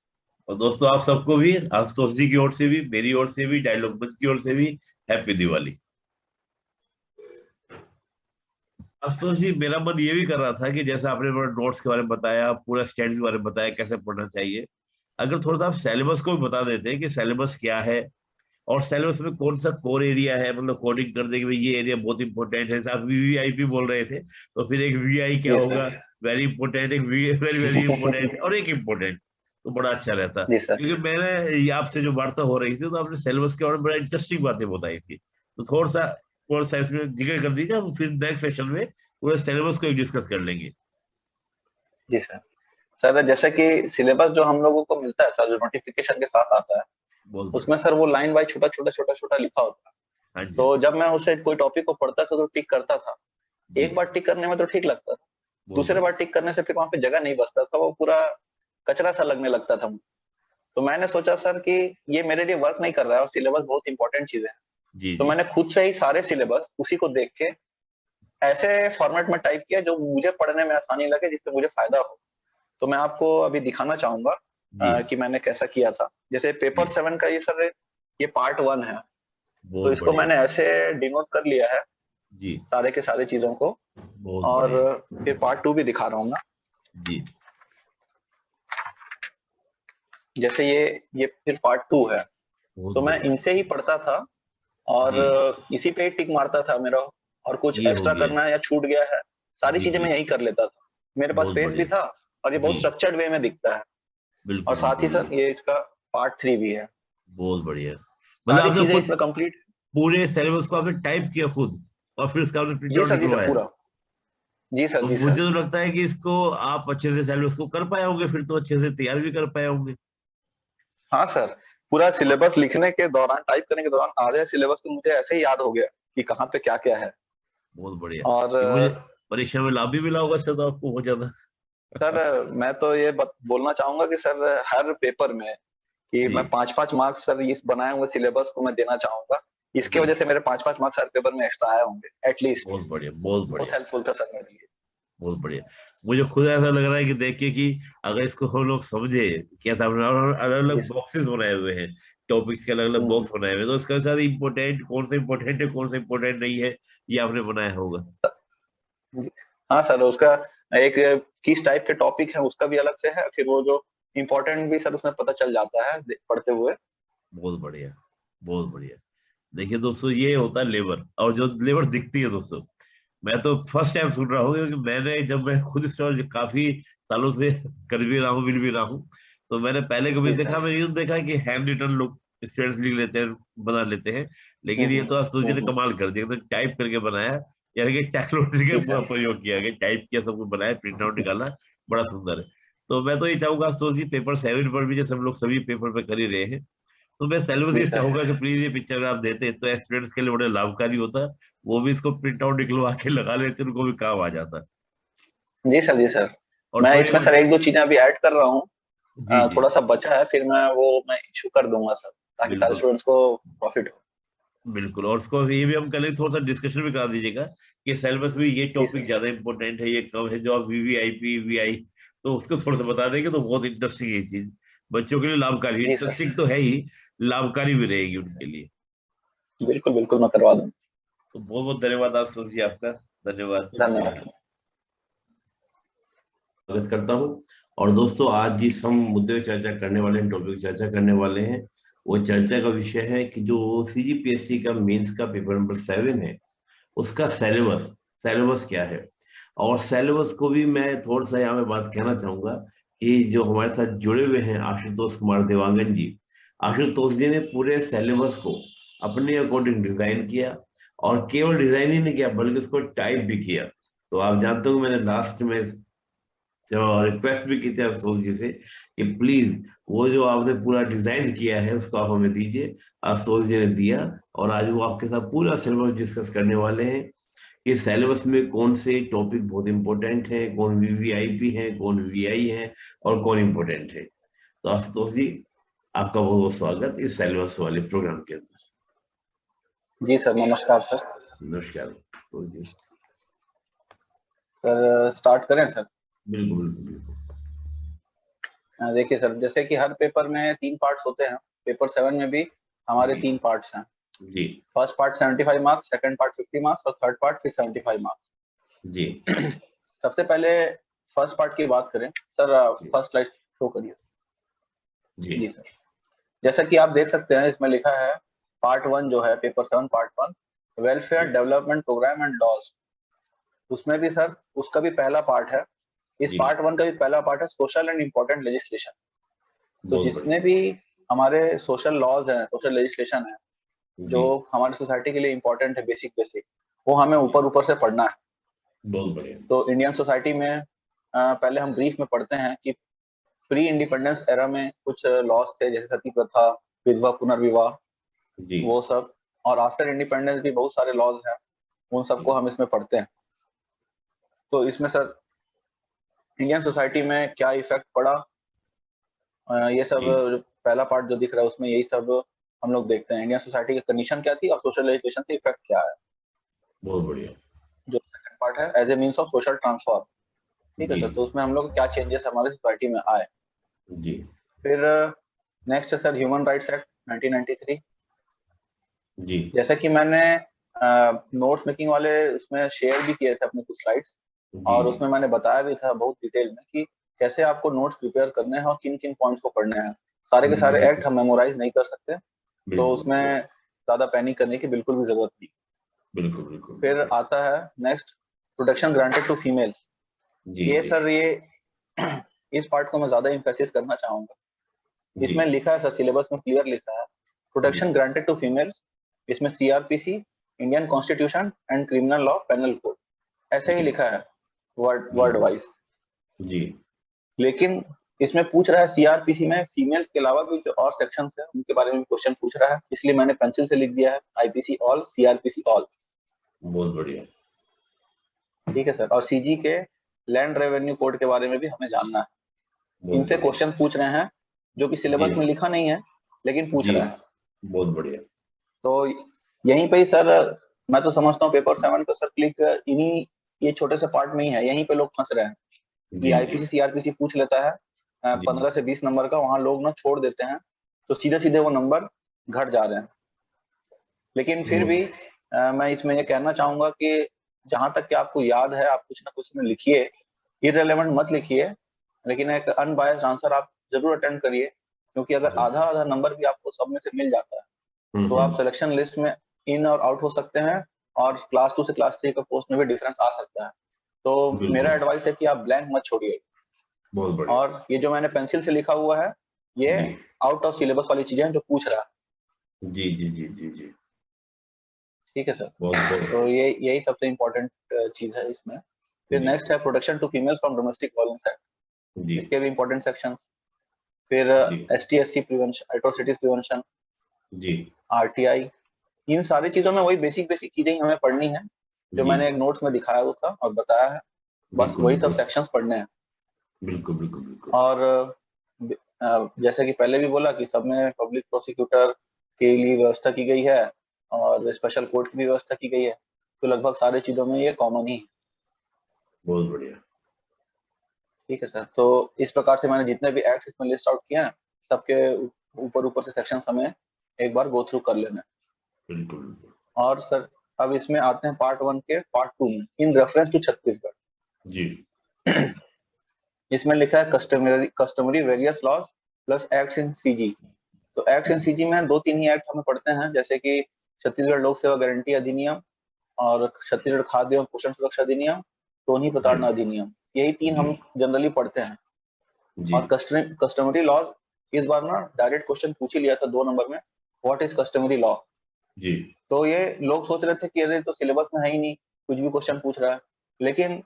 और दोस्तों, आप सबको भी, आशुतोष जी की ओर से भी, मेरी ओर से भी, डायलॉग मंच की ओर से भी, हैप्पी दिवाली। आशुतोष जी, मेरा मन ये भी कर रहा था कि जैसे आपने नोट्स के बारे में बताया, पूरा स्टैंड के बारे में बताया, कैसे पढ़ना चाहिए, अगर थोड़ा सा आप सिलेबस को भी बता देते कि सिलेबस क्या है, और सिलेबस में कौन सा कोर एरिया है, मतलब कोडिंग कर दे कि भाई ये एरिया बहुत इंपॉर्टेंट है। आप वीवीआईपी बोल रहे थे, तो फिर एक वीआई क्या जी होगा, सर। वेरी इंपॉर्टेंट, एक वी वेरी वेरी इंपॉर्टेंट, और एक इंपॉर्टेंट, तो बड़ा अच्छा रहता। जी सर। क्योंकि मैंने ये आपसे जो वार्ता हो रही थी, तो आपने सिलेबस के बारे में बड़ा इंटरेस्टिंग बातें बताई थी, तो थोड़ा सा इसमें जिक्र कर दीजिए, हम फिर नेक्स्ट सेशन में पूरे सिलेबस को डिस्कस कर लेंगे। जी सर। सर, जैसे कि सिलेबस जो हम लोगों को मिलता है सर, जो नोटिफिकेशन के साथ आता है, बहुत उसमें बढ़िया। सर वो लाइन वाइज छोटा छोटा छोटा छोटा लिखा होता है। हाँ जी, हाँ तो जी। जब मैं उसे कोई टॉपिक को पढ़ता था तो टिक करता था। जी एक बार टिक करने में तो ठीक लगता था, दूसरे बार टिक करने से फिर वहां पे जगह नहीं बचता था, वो पूरा कचरा सा लगने लगता था। तो मैंने सोचा सर कि ये मेरे लिए वर्क नहीं कर रहा है और सिलेबस बहुत इंपॉर्टेंट चीज है। जी तो जी। मैंने खुद से ही सारे सिलेबस उसी को देख के ऐसे फॉर्मेट में टाइप किया जो मुझे पढ़ने में आसानी लगे, जिससे मुझे फायदा हो। तो मैं आपको अभी दिखाना चाहूंगा जी कि मैंने कैसा किया था। जैसे पेपर जी। 7 का ये सर, ये पार्ट 1 है। तो बहुत इसको बढ़िया। मैंने ऐसे डिनोट कर लिया है जी। सारे के सारे चीजों को। बहुत और बढ़िया। फिर पार्ट 2 भी दिखा रहा हूँ मैं। जी। जैसे ये फिर पार्ट 2 है। बहुत तो मैं बढ़िया। इनसे ही पढ़ता था और जी। इसी पे ही टिक मारता था मेरा। और कुछ ये हो एक्स्ट्रा गया। करना है या छूट गया है, सारी जी चीजें जी। मैं यही कर लेता था। मेरे पास बहुत पेज भी बढ़िया। था और ये बहुत जी। स्ट्रक्चर्ड वे में दिखता है। और बिल्कुल साथ ही बिल्कुल सर बिल्कुल। ये इसका पार्ट 3 भी है। बहुत बढ़िया। मतलब सारी आपने चीजें खुद इसमें कंप्लीट। पूरे सिलेबस को आपने टाइप किया खुद, और फिर उसका आपने प्रिंट जी आउट सर, जी सर, निकलवाया? पूरा। जी सर, तो जी मुझे सर। तो लगता है कि इसको आप अच्छे से सिलेबस को कर पाए होंगे, फिर तो अच्छे से तैयार भी कर पाए होंगे। हाँ सर, पूरा सिलेबस लिखने के दौरान, टाइप करने के दौरान आधे सिलेबस तो मुझे ऐसे ही याद हो गया कि कहाँ पे क्या क्या है। बहुत बढ़िया। और ये मुझे परीक्षा में लाभ भी मिला होगा इससे तो आपको बहुत ज्यादा। सर मैं तो ये बोलना चाहूंगा कि सर हर पेपर में कि जी। मैं 5-5 मार्क्स सर इस बनाए हुए सिलेबस को मैं देना चाहूंगा। इसकी जी। वजह से मेरे 5-5 मार्क्स हर पेपर में एक्स्ट्रा आए होंगे एटलीस्ट। बहुत बढ़िया। बहुत बहुत बढ़िया। हेल्पफुल था सर मेरे लिए। बहुत बढ़िया। मुझे खुद ऐसा लग रहा है कि देख के कि अगर इसको हम लोग समझे, क्या था अलग जी अलग सर। बॉक्सेस बनाए हुए हैं, टॉपिक्स के अलग अलग हम्म, बॉक्स बनाए हुए हैं, तो उसके साथ इम्पोर्टेंट कौन सा इम्पोर्टेंट है कौन सा इम्पोर्टेंट नहीं है, ये आपने बनाया होगा। जी। हाँ सर, उसका एक किस टाइप के टॉपिक है उसका भी अलग से है, फिर वो जो इम्पोर्टेंट भी सर उसमें पता चल जाता है पढ़ते हुए। बहुत बढ़िया। बहुत बढ़िया। देखिए दोस्तों, ये होता है लेबर, और जो लेबर दिखती है दोस्तों, मैं तो फर्स्ट टाइम सुन रहा हूँ, क्योंकि मैं खुद स्टोर काफी सालों से कर भी रहा हूँ, मिल भी रहा हूँ। तो मैंने पहले कभी जी देखा, सर। मैंने ये तो देखा है कि हैंड रिटन लोग स्टूडेंट्स लिख लेते हैं, बना लेते हैं। लेकिन ये तो आज सोचिए ने हम्म। कमाल कर दिया, तो टाइप करके बनाया, यानी कि टेक्नोलॉजी जी का सर। प्रयोग किया गया, टाइप किया, सबको बनाया, प्रिंट आउट निकाला। बड़ा सुंदर है। तो मैं तो ये चाहूंगा, सोचिए पेपर 7 पर भी जैसे हम लोग सभी पेपर पे कर ही रहे हैं, तो मैं सिलेबस जी ये सर। चाहूंगा कि प्लीज ये पिक्चर आप देते तो स्टूडेंट्स के लिए बड़े लाभकारी होता। वो भी इसको प्रिंट आउट निकलवा के लगा लेते, उनको भी काम आ जाता। जी सर। जी सर। और मैं छोटे इसमें सर छोटे। एक दो चीजें अभी ऐड कर रहा हूँ। जी जी। थोड़ा सा बचा है, फिर मैं इशू कर दूंगा सर, ताकि सारे बिल्कुल स्टूडेंट्स को प्रॉफिट हो। बिल्कुल। और उसको ये भी हम कल थोड़ा सा डिस्कशन भी करा दीजिएगा कि सिलेबस में ये जी टॉपिक सर। ज्यादा इंपॉर्टेंट है, ये कम है, जो आप वीवीआईपी वीआई, तो उसको थोड़ा सा बता देंगे तो बहुत इंटरेस्टिंग है ये चीज, बच्चों के लिए लाभकारी, जी सर। इंटरेस्टिंग तो है ही, लाभकारी भी रहेगी उनके लिए। बिल्कुल बिल्कुल, मैं करवा दूंगा। तो बहुत बहुत धन्यवाद आप जी, आपका धन्यवाद। धन्यवाद सर। स्वागत करता हूँ। और दोस्तों, आज जिस हम मुद्दे पर चर्चा करने वाले हैं, टॉपिक चर्चा करने वाले हैं, वो चर्चा का विषय है कि जो सीजीपीएससी का मेंस का पेपर नंबर 7 है, उसका सिलेबस, सिलेबस क्या है। और सिलेबस को भी मैं थोड़ा सा यहाँ पे बात कहना चाहूंगा कि जो हमारे साथ जुड़े हुए हैं आशुतोष कुमार देवांगन जी, आशुतोष जी ने पूरे सिलेबस को अपने अकॉर्डिंग डिजाइन किया, और केवल डिजाइन ही नहीं किया बल्कि उसको टाइप भी किया। तो आप जानते हो, मैंने लास्ट में रिक्वेस्ट भी की थी आशुतोष जी से कि प्लीज वो जो आपने पूरा डिजाइन किया है उसको आप हमें दीजिए। आशुतोष जी ने दिया, और आज वो आपके साथ पूरा सिलेबस डिस्कस करने वाले हैं कि सिलेबस में कौन से टॉपिक बहुत इंपॉर्टेंट है, कौन वीवीआईपी है, कौन वीआई है, और कौन इंपॉर्टेंट है। तो आशुतोष जी, आपका बहुत बहुत स्वागत इस सिलेबस वाले प्रोग्राम के अंदर। जी सर, नमस्कार सर। नमस्कार आशुतोष जी। सर स्टार्ट करें सर। बिल्कुल बिल्कुल बिल्कुल। देखिए सर, जैसे कि हर पेपर में 3 पार्ट्स होते हैं। पेपर 7 में भी हमारे जी 3 पार्ट्स हैं। जी। First part 75 marks, second part 50 marks और थर्ड पार्ट फिर 75 मार्क्स। जी सबसे पहले फर्स्ट पार्ट की बात करें सर, जी। फर्स्ट स्लाइड शो करिए। जी जी सर। जैसा कि आप देख सकते हैं, इसमें लिखा है पार्ट 1 जो है, पेपर 7 पार्ट 1, वेलफेयर जी डेवलपमेंट प्रोग्राम एंड लॉज। उसमें भी सर उसका भी पहला पार्ट है। इस जी। पार्ट 1 का भी पहला पार्ट है सोशल एंड इम्पोर्टेंट लेजिस्लेशन। तो बहुत जितने बढ़िया। भी हमारे सोशल लॉज हैं, सोशल लेजिस्लेशन है, जो जी। हमारी सोसाइटी के लिए इम्पोर्टेंट है, बेसिक बेसिक, वो हमें जी। ऊपर ऊपर से पढ़ना है। बहुत बढ़िया। तो इंडियन सोसाइटी में पहले हम ब्रीफ में पढ़ते हैं कि प्री इंडिपेंडेंस एरा में कुछ लॉज थे, जैसे सती प्रथा, विधवा पुनर्विवाह, जी वो सब। और आफ्टर इंडिपेंडेंस भी बहुत सारे लॉज हैं, उन सबको जी। हम इसमें पढ़ते हैं। तो इसमें सर इंडियन सोसाइटी में क्या इफेक्ट पड़ा, ये सब पहला पार्ट जो दिख रहा है उसमें यही सब हम लोग देखते हैं। इंडियन सोसाइटी की कंडीशन क्या थी और सोशल एजुकेशन से इफेक्ट क्या है। बहुत बढ़िया। जो सेकंड पार्ट है as a means of social transform, ठीक है जी सर, तो उसमें हम लोग क्या चेंजेस हमारे सोसाइटी में आए। जी फिर नेक्स्ट है सर ह्यूमन राइट्स एक्ट 1993। जी जैसा कि मैंने नोट्स मेकिंग वाले उसमें शेयर भी किए थे अपने कुछ स्लाइड्स, जी और जी उसमें मैंने बताया भी था बहुत डिटेल में कि कैसे आपको नोट्स प्रिपेयर करने हैं और किन किन पॉइंट्स को पढ़ने हैं। सारे के सारे एक्ट बिल्कुल हम मेमोराइज नहीं कर सकते, तो बिल्कुल उसमें ज्यादा पैनिक करने की बिल्कुल भी जरूरत नहीं। बिल्कुल बिल्कुल फिर बिल्कुल। आता है next, protection granted to females. जी ये जी सर ये इस पार्ट को मैं ज्यादा इम्फेसिस करना चाहूंगा। जी इसमें लिखा है सर, सिलेबस में क्लियर लिखा है, जी प्रोटेक्शन ग्रांटेड टू फीमेल्स। इसमें CrPC, Indian constitution and criminal law penal code ऐसे ही जी लिखा है वर्ड वर्ड बिल्कुल वाइज। जी लेकिन इसमें पूछ रहा है सीआरपीसी में फीमेल्स के अलावा भी जो और सेक्शंस है उनके बारे में क्वेश्चन पूछ रहा है, इसलिए मैंने पेंसिल से लिख दिया है आईपीसी ऑल, सीआरपीसी ऑल। बहुत बढ़िया। ठीक है सर, और सीजी के लैंड रेवेन्यू कोड के बारे में भी हमें जानना है। बहुत इनसे बढ़िया। क्वेश्चन पूछ रहे हैं जो कि जी सिलेबस में लिखा नहीं है लेकिन पूछ जी रहे हैं। बहुत बढ़िया। तो यहीं पे ही सर मैं तो समझता हूँ पेपर 7 का सर क्लिक इन्हीं ये छोटे से पार्ट में ही है, यहीं पे लोग फंस रहे हैं कि जी जी आईपीसी सीआरपीसी पूछ लेता है जी 15 से 20 नंबर का, वहां लोग ना छोड़ देते हैं, तो सीधे सीधे वो नंबर घट जा रहे हैं। लेकिन फिर भी बहुत मैं इसमें ये कहना चाहूंगा कि जहां तक कि आपको याद है आप कुछ ना कुछ में लिखिए, इररिलेवेंट मत लिखिए, लेकिन एक अनबायस्ड आंसर आप जरूर अटेम्प्ट करिए, क्योंकि अगर आधा आधा नंबर भी आपको सब में से मिल जाता है तो आप हम्म। सिलेक्शन लिस्ट में इन और आउट हो सकते हैं, और क्लास 2 से क्लास 3 का पोस्ट में भी डिफरेंस आ सकता है। तो मेरा बिल्कुल एडवाइस है कि आप ब्लैंक मत छोड़िए। बहुत बढ़िया। और ये जो मैंने पेंसिल से लिखा हुआ है ये जी आउट ऑफ सिलेबस वाली चीजें हैं जो पूछ रहा है। जी जी जी जी जी ठीक है सर, बहुत बहुत तो ये यही सबसे इम्पोर्टेंट चीज है इसमें। फिर जी नेक्स्ट है protection to female from domestic violence act, जी इसके भी इम्पोर्टेंट सेक्शन। फिर जी एसटी प्रिवेंशन, एट्रोसिटीज प्रिवेंशन, जी आरटीआई, इन सारी चीजों में वही बेसिक बेसिक चीजें ही हमें पढ़नी है जो जी मैंने एक नोट्स में दिखाया हुआ था और बताया है, बस बिल्कुल वही सब बिल्कुल सेक्शंस पढ़ने हैं। बिल्कुल बिल्कुल बिल्कुल और जैसे कि पहले भी बोला कि सब में पब्लिक प्रोसिक्यूटर के लिए व्यवस्था की गई है और स्पेशल कोर्ट की भी व्यवस्था की गई है, तो लगभग सारी चीजों में ये कॉमन ही है। बहुत बढ़िया। ठीक है सर, तो इस प्रकार से मैंने जितने भी एक्ट्स इसमें लिस्ट आउट किए हैं सबके ऊपर ऊपर से सेक्शन हमें एक बार गो थ्रू कर लेना है। बिल्कुल बिल्कुल और सर अब इसमें आते हैं पार्ट 1 के पार्ट 2 में, इन रेफरेंस टू छत्तीसगढ़। जी इसमें लिखा है customary various laws plus acts in CG. तो एक्ट्स इन सीजी में दो तीन ही एक्ट हमें पढ़ते हैं, जैसे कि छत्तीसगढ़ लोक सेवा गारंटी अधिनियम और छत्तीसगढ़ खाद्य एवं पोषण सुरक्षा अधिनियम, टोनी जी प्रताड़ना अधिनियम, यही तीन जी हम जनरली पढ़ते हैं। जी और कस्टमरी लॉ इस बार ना डायरेक्ट क्वेश्चन पूछ ही लिया था 2 नंबर में, व्हाट इज कस्टमरी लॉ। जी तो ये लोग सोच रहे थे कि अरे तो सिलेबस में है ही नहीं, कुछ भी क्वेश्चन पूछ रहा है, लेकिन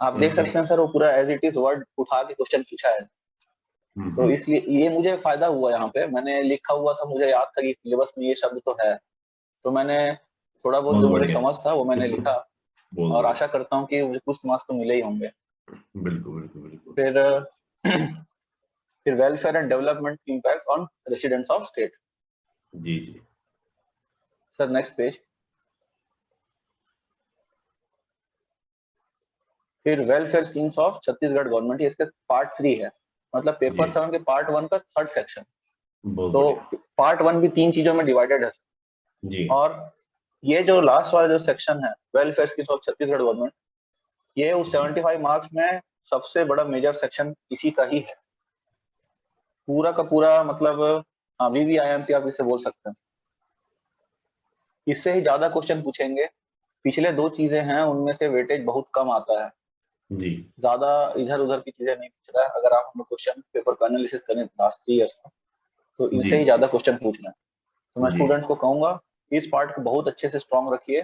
आप देख सकते हैं सर वो पूरा एज इट इज वर्ड उठा के क्वेश्चन पूछा है। तो हम्म। इसलिए ये मुझे फायदा हुआ, यहाँ पे मैंने लिखा हुआ था, मुझे याद था कि सिलेबस में ये शब्द तो है, तो मैंने थोड़ा बहुत बहुत जो मुझे बढ़िया। समझ था वो मैंने लिखा, बहुत और बढ़िया। आशा करता हूँ कि मुझे कुछ मार्क्स तो मिले ही होंगे। बिल्कुल बिल्कुल बिल्कुल। फिर फिर welfare and development impact on residents of state. जी जी सर नेक्स्ट पेज। फिर welfare schemes of Chhattisgarh government, ये इसका पार्ट 3 है, मतलब जी पेपर 7 के पार्ट 1 का थर्ड सेक्शन। बहुत तो बढ़िया। पार्ट 1 भी 3 चीजों में डिवाइडेड है। जी और ये जो लास्ट वाला जो सेक्शन है welfare schemes of Chhattisgarh government, ये उस जी 75 मार्क्स में सबसे बड़ा मेजर सेक्शन इसी का ही है, पूरा का पूरा, मतलब वीवीआईएमपी आप इसे बोल सकते हैं। इससे ही ज्यादा क्वेश्चन पूछेंगे, पिछले 2 चीजें हैं उनमें से वेटेज बहुत कम आता है, जी ज्यादा इधर उधर की चीजें नहीं पूछ रहा है। अगर आप हम क्वेश्चन पेपर का एनालिसिस करें लास्ट 3 ईयर्स का, तो जी इनसे ही ज्यादा क्वेश्चन पूछना है। तो मैं जी स्टूडेंट्स को कहूंगा इस पार्ट को बहुत अच्छे से स्ट्रॉन्ग रखिए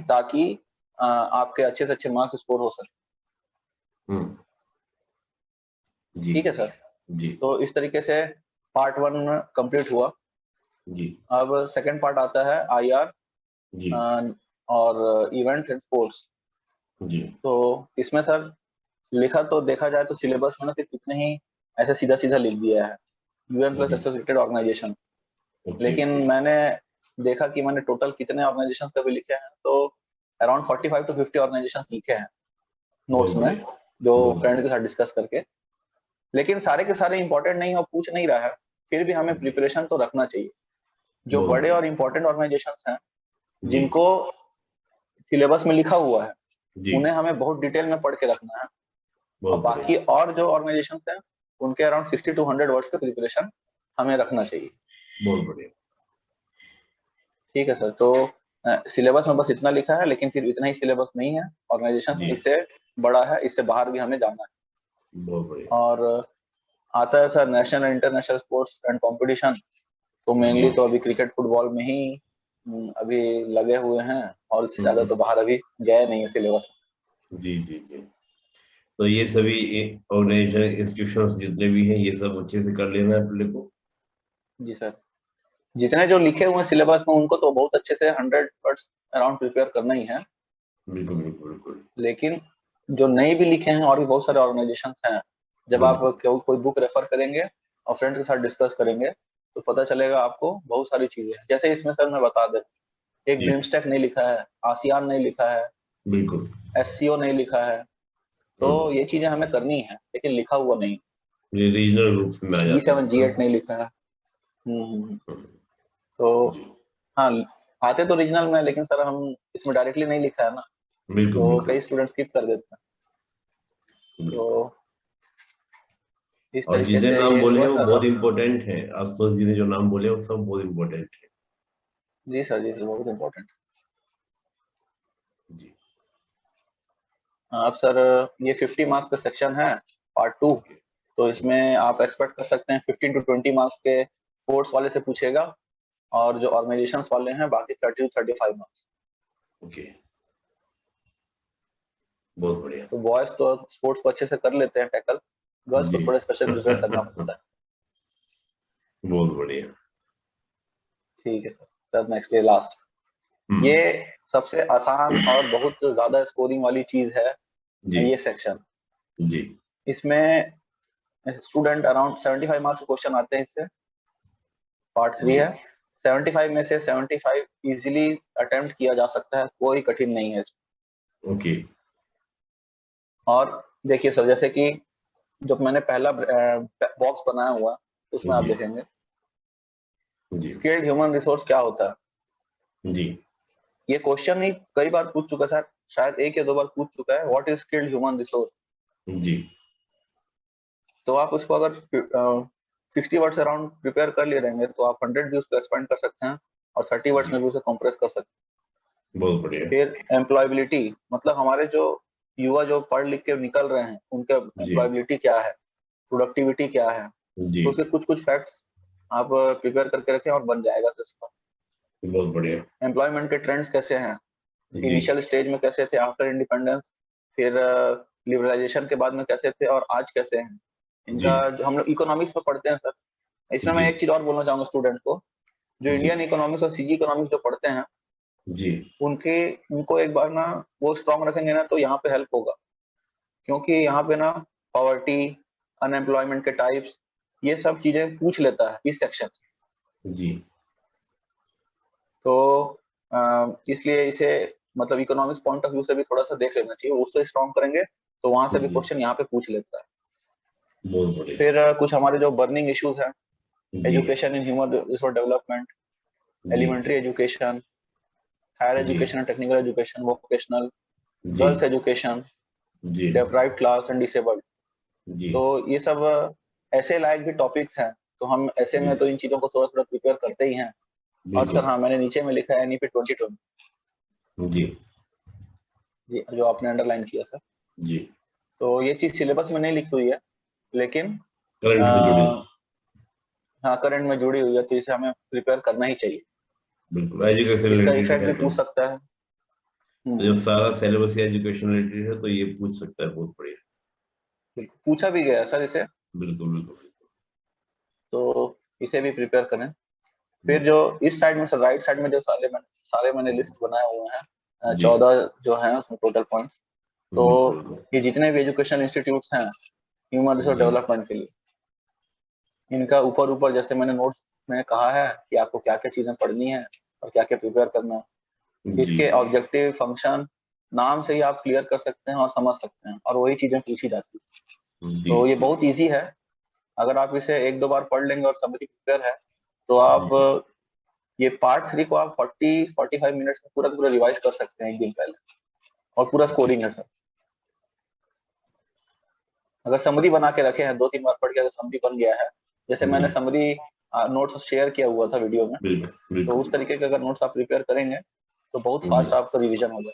ताकि आपके अच्छे से अच्छे मार्क्स स्कोर हो सके। हम्म। जी ठीक है सर, जी तो इस तरीके से पार्ट 1 कंप्लीट हुआ। जी अब सेकंड पार्ट आता है आईआर जी और इवेंट एंड स्पोर्ट्स। जी तो इसमें सर लिखा तो देखा जाए तो सिलेबस में ना सिर्फ इतने ही ऐसे सीधा सीधा लिख दिया है, यूएन प्लस जी। Associated organisation. ओके लेकिन ओके। मैंने देखा कि मैंने टोटल कितने ऑर्गेनाइजेशन कभी लिखे हैं, तो अराउंड 45 टू 50 ऑर्गेनाइजेशन लिखे हैं बहुत नोट्स में, बढ़िया। जो बहुत फ्रेंड बढ़िया। के साथ डिस्कस करके। लेकिन सारे के सारे इंपॉर्टेंट नहीं और पूछ नहीं रहा है, फिर भी हमें जी। प्रिपरेशन तो रखना चाहिए। जो बहुत बड़े बढ़िया। और इम्पोर्टेंट ऑर्गेनाइजेशन हैं, जी जिनको सिलेबस में लिखा हुआ है, जी। उन्हें हमें बहुत डिटेल में पढ़ के रखना है। और बहुत बढ़िया। बाकी और जो ऑर्गेनाइजेशन हैं, उनके अराउंड 60 टू 100 वर्ड्स का प्रिपरेशन हमें रखना चाहिए। बहुत बढ़िया। ठीक है सर। तो सिलेबस में बस इतना लिखा है, लेकिन सिर्फ इतना ही सिलेबस नहीं है, ऑर्गेनाइजेशन जी। इससे बड़ा है, इससे बाहर भी हमें जाना बहुत बढ़िया। है। और आता है sir national and international sports and competition. तो जी। मेनली तो अभी क्रिकेट फुटबॉल में ही अभी लगे हुए हैं, और इससे ज्यादा तो हम्म। बाहर अभी गए नहीं है सिलेबस। जी जी जी। तो ये सभी ऑर्गेनाइजेशन इंस्टीट्यूशंस जितने भी हैं ये सब अच्छे से कर लेना है अपने को। जी सर। जितने जो लिखे हुए हैं सिलेबस में, उनको तो बहुत अच्छे से 100% अराउंड प्रिपेयर करना ही है। बिल्कुल बिल्कुल बिल्कुल। लेकिन जो नहीं भी लिखे हैं, और भी बहुत सारे ऑर्गेनाइजेशन हैं, जब आप बिल्कुल। कोई बुक रेफर करेंगे और फ्रेंड्स के साथ डिस्कस करेंगे, तो पता चलेगा आपको बहुत सारी चीजें। जैसे इसमें सर मैं बता दें, एक जी। ब्रिमस्टेक नहीं लिखा है, आसियान नहीं लिखा है, बिल्कुल। एससीओ नहीं लिखा है। तो हम्म। ये चीजें हमें करनी है, लेकिन लिखा हुआ नहीं। ये रीजनल रूप में आ जाता G7 है G8 ना। नहीं लिखा है। हम्म। हम्म। तो जी। हाँ, आते तो रीजनल में, लेकिन सर हम इसमें डायरेक्टली नहीं लिखा है ना, बिल्कुल तो बिल्कुल कई स्टूडेंट स्किप कर देते हैं। तो बिल्कुल। इस और तरीके जितने से नाम ये बोले हुआ हैं वो सर। बहुत अब इंपॉर्टेंट है, आशुतोष जी ने जो नाम बोले हैं वो सब बहुत इंपॉर्टेंट है। जी सर, जी सर, बहुत इम्पोर्टेंट। जी। अब सर ये 50 मार्क्स का सेक्शन है, पार्ट 2। ओके तो ओके इसमें आप एक्सपेक्ट कर सकते हैं 15 टू 20 मार्क्स के कोर्स वाले से पूछेगा, और जो ऑर्गेनाइजेशन वाले हैं बाकी 30 टू 35 मार्क्स। ओके। बहुत बढ़िया। तो बॉयज तो स्पोर्ट्स को अच्छे से कर लेते हैं टैकल, गर्ल्स को जी थोड़ा स्पेशल प्रिपेयर करना पड़ता है। बहुत बढ़िया। ठीक है sir. Sir next day last, ये हम्म। सबसे आसान और बहुत ज्यादा स्कोरिंग वाली चीज है, जी ये सेक्शन। जी। इसमें स्टूडेंट अराउंड 75 मार्क्स क्वेश्चन आते हैं इससे। पार्ट 3 जी। है। 75 में से 75 इजीली अटेम्प्ट किया जा सकता है, कोई कठिन नहीं है। ओके। और देखिए सर, जैसे कि जब मैंने पहला बॉक्स बनाया हुआ, उसमें आप जी देखेंगे जी स्किल्ड ह्यूमन रिसोर्स क्या होता है। जी ये क्वेश्चन ही कई बार पूछ चुका है, शायद एक या दो बार पूछ चुका है, what is skilled human resource. जी। तो आप उसको अगर 60 वर्ड्स अराउंड प्रिपेयर कर लिए रहेंगे, तो आप 100 भी उसको एक्सपेंड कर सकते हैं, और 30 वर्ड्स जी। में भी उसे कंप्रेस कर सकते बहुत बढ़िया। हैं। फिर एम्प्लॉयबिलिटी, मतलब हमारे जो युवा जो पढ़ लिख के निकल रहे हैं, उनका जी एम्प्लॉयबिलिटी क्या है, प्रोडक्टिविटी क्या है। जी। तो उसके कुछ कुछ फैक्ट्स आप प्रिपेयर करके रखें और बन जाएगा सिस्टम। बहुत बढ़िया। एम्प्लॉयमेंट के ट्रेंड्स कैसे हैं, जी इनिशियल स्टेज में कैसे थे, आफ्टर इंडिपेंडेंस, फिर लिबरलाइजेशन के बाद में कैसे थे, और आज कैसे हैं। जी इनका जो हम लोग इकोनॉमिक्स में पढ़ते हैं सर, इसमें जी मैं एक चीज और बोलना चाहूंगा स्टूडेंट को, जो जी इंडियन इकोनॉमिक्स और सीजी इकोनॉमिक्स जो पढ़ते हैं, जी। उनके उनको एक बार ना वो स्ट्रॉन्ग रखेंगे ना, तो यहाँ पे हेल्प होगा। क्योंकि यहाँ पे ना पॉवर्टी, अनएम्प्लॉयमेंट के टाइप्स, ये सब चीजें पूछ लेता है इस सेक्शन। जी। तो इसलिए इसे मतलब इकोनॉमिक्स पॉइंट ऑफ व्यू से भी थोड़ा सा देख लेना चाहिए, उससे स्ट्रॉन्ग करेंगे तो वहां से भी जी। क्वेश्चन यहाँ पे पूछ लेता है। बहुत बढ़िया। फिर कुछ हमारे जो बर्निंग इश्यूज हैं, जी education in human resource development, जी एलिमेंट्री एजुकेशन, हायर जी एजुकेशन, टेक्निकल एजुकेशन, वोकेशनल, जी गर्ल्स एजुकेशन, जी डेप्राइव्ड क्लास एंड डिसेबल्ड। जी तो ये सब ऐसे लायक भी टॉपिक्स हैं, तो हम ऐसे जी। में तो इन चीजों को थोड़ा थोड़ा प्रिपेयर करते ही हैं। और सर बिल्कुल। हाँ, मैंने नीचे में लिखा है एनईपी 2020, जी जी, जो आपने अंडरलाइन किया सर। जी। तो ये चीज सिलेबस में नहीं लिखी हुई है, लेकिन करंट में जुड़े। आ, हाँ, करंट में जुड़ी हुई है, तो इसे हमें प्रिपेयर करना ही चाहिए। बिल्कुल एजुकेशन इसका रिलेटेड इफेक्ट है भी तो। पूछ सकता है। तो जब हम्म, सारा सिलेबस एजुकेशन रिलेटेड है तो ये पूछ सकता है, बहुत बढ़िया। बिल्कुल। पूछा भी गया है सर इसे, बिल्कुल बिल्कुल। तो इसे भी प्रिपेयर करें। फिर जी जो इस साइड में सर, राइट साइड में जो सारे मैंने लिस्ट बनाए हुए हैं, जी 14 जो है उसमें टोटल पॉइंट। तो ये जितने भी एजुकेशन इंस्टीट्यूट्स हैं ह्यूमन रिसोर्स डेवलपमेंट के लिए, इनका ऊपर ऊपर जैसे मैंने नोट्स में कहा है कि आपको क्या क्या चीजें पढ़नी है और क्या क्या प्रिपेयर करना है, इसके ऑब्जेक्टिव फंक्शन नाम से ही आप क्लियर कर सकते हैं और समझ सकते हैं, और वही चीजें पूछी जाती है। तो ये बहुत इजी है, अगर आप इसे 1-2 बार पढ़ लेंगे और समरी प्रिपेयर है तो आप ये पार्ट 3 को आप 40-45 मिनट्स में पूरा पूरा रिवाइज कर सकते हैं एक दिन पहले, और पूरा स्कोरिंग है सर। अगर समरी बना के रखे हैं 2-3 बार पढ़ के अगर समरी बन गया है, जैसे मैंने समरी नोट्स शेयर किया हुआ था वीडियो में, तो उस तरीके के अगर नोट्स आप प्रिपेयर करेंगे तो बहुत फास्ट आपका रिवीजन हो जाए।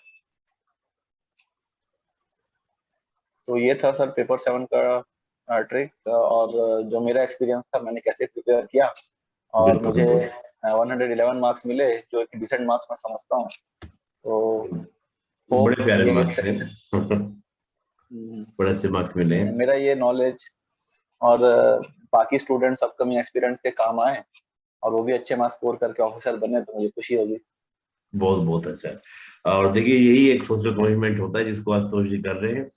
तो ये था सर पेपर 7 का ट्रिक, और जो मेरा एक्सपीरियंस था मैंने कैसे प्रिपेयर किया, और मुझे 111 मार्क्स मिले जो एक डिसेंट मार्क्स मैं समझता हूँ। तो बड़े प्यारे मार्क्स हैं। बड़े अच्छे मार्क्स मिले हैं। मेरा ये नॉलेज और बाकी स्टूडेंट्स अपकमिंग एस्पिरेंट्स के काम आए और वो भी अच्छे मार्क्स स्कोर करके ऑफिसर बने, तो मुझे खुशी होगी। बहुत बहुत अच्छा। और देखिए यही एक सोशल कमिटमेंट होता है जिसको आशुतोष जी कर रहे हैं।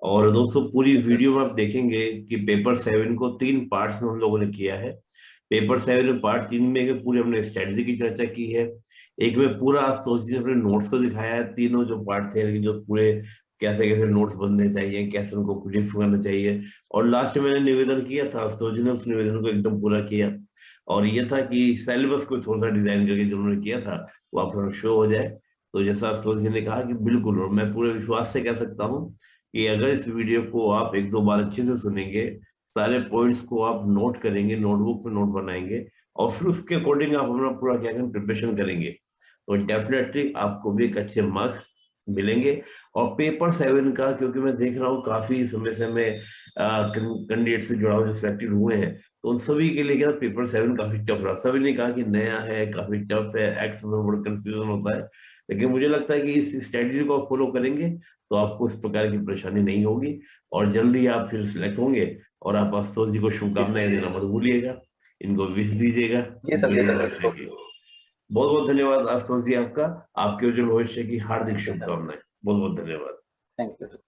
और दोस्तों पूरी वीडियो में आप देखेंगे कि पेपर 7 को 3 पार्ट्स में हम लोगों ने किया है। पेपर 7 में पार्ट 3 में पूरी हमने स्ट्रेटजी की चर्चा की है। एक में पूरा आशुतोष जी ने अपने नोट्स को दिखाया है, तीनों जो पार्ट थे जो पूरे कैसे कैसे नोट्स बनने चाहिए, कैसे उनको प्रिडिक्ट करना चाहिए। और लास्ट में मैंने निवेदन किया था, आशुतोष जी ने उस निवेदन को एकदम पूरा किया। और ये था कि सिलेबस को थोड़ा सा डिजाइन करके जो उन्होंने किया था वो आप शो हो जाए। तो जैसा आशुतोष जी ने कहा कि बिल्कुल, और मैं पूरे विश्वास से कह सकता हूँ कि अगर इस वीडियो को आप 1-2 बार अच्छे से सुनेंगे, सारे पॉइंट्स को आप नोट करेंगे, नोटबुक पे नोट बनाएंगे, और फिर उसके अकॉर्डिंग आप अपना पूरा क्या करें प्रिपरेशन करेंगे, तो डेफिनेटली आपको भी एक अच्छे मार्क्स मिलेंगे। और पेपर 7 का क्योंकि मैं देख रहा हूँ काफी समय से मैं कैंडिडेट से जुड़ा हूँ जो सिलेक्टेड हुए हैं, तो उन सभी के लिए क्या पेपर 7 काफी टफ रहा। सभी ने कहा कि नया है, काफी टफ है, एक्स में बड़ा कंफ्यूजन होता है। लेकिन मुझे लगता है कि इस स्ट्रेटजी को आप फॉलो करेंगे तो आपको इस प्रकार की परेशानी नहीं होगी, और जल्दी आप फिर सिलेक्ट होंगे। और आप आशुतोष जी को शुभकामनाएं देना मत भूलिएगा, इनको विश दीजिएगा। बहुत बहुत धन्यवाद आशुतोष जी आपका, आपके उज्जवल भविष्य की हार्दिक शुभकामनाएं। बहुत बहुत धन्यवाद। Thank you.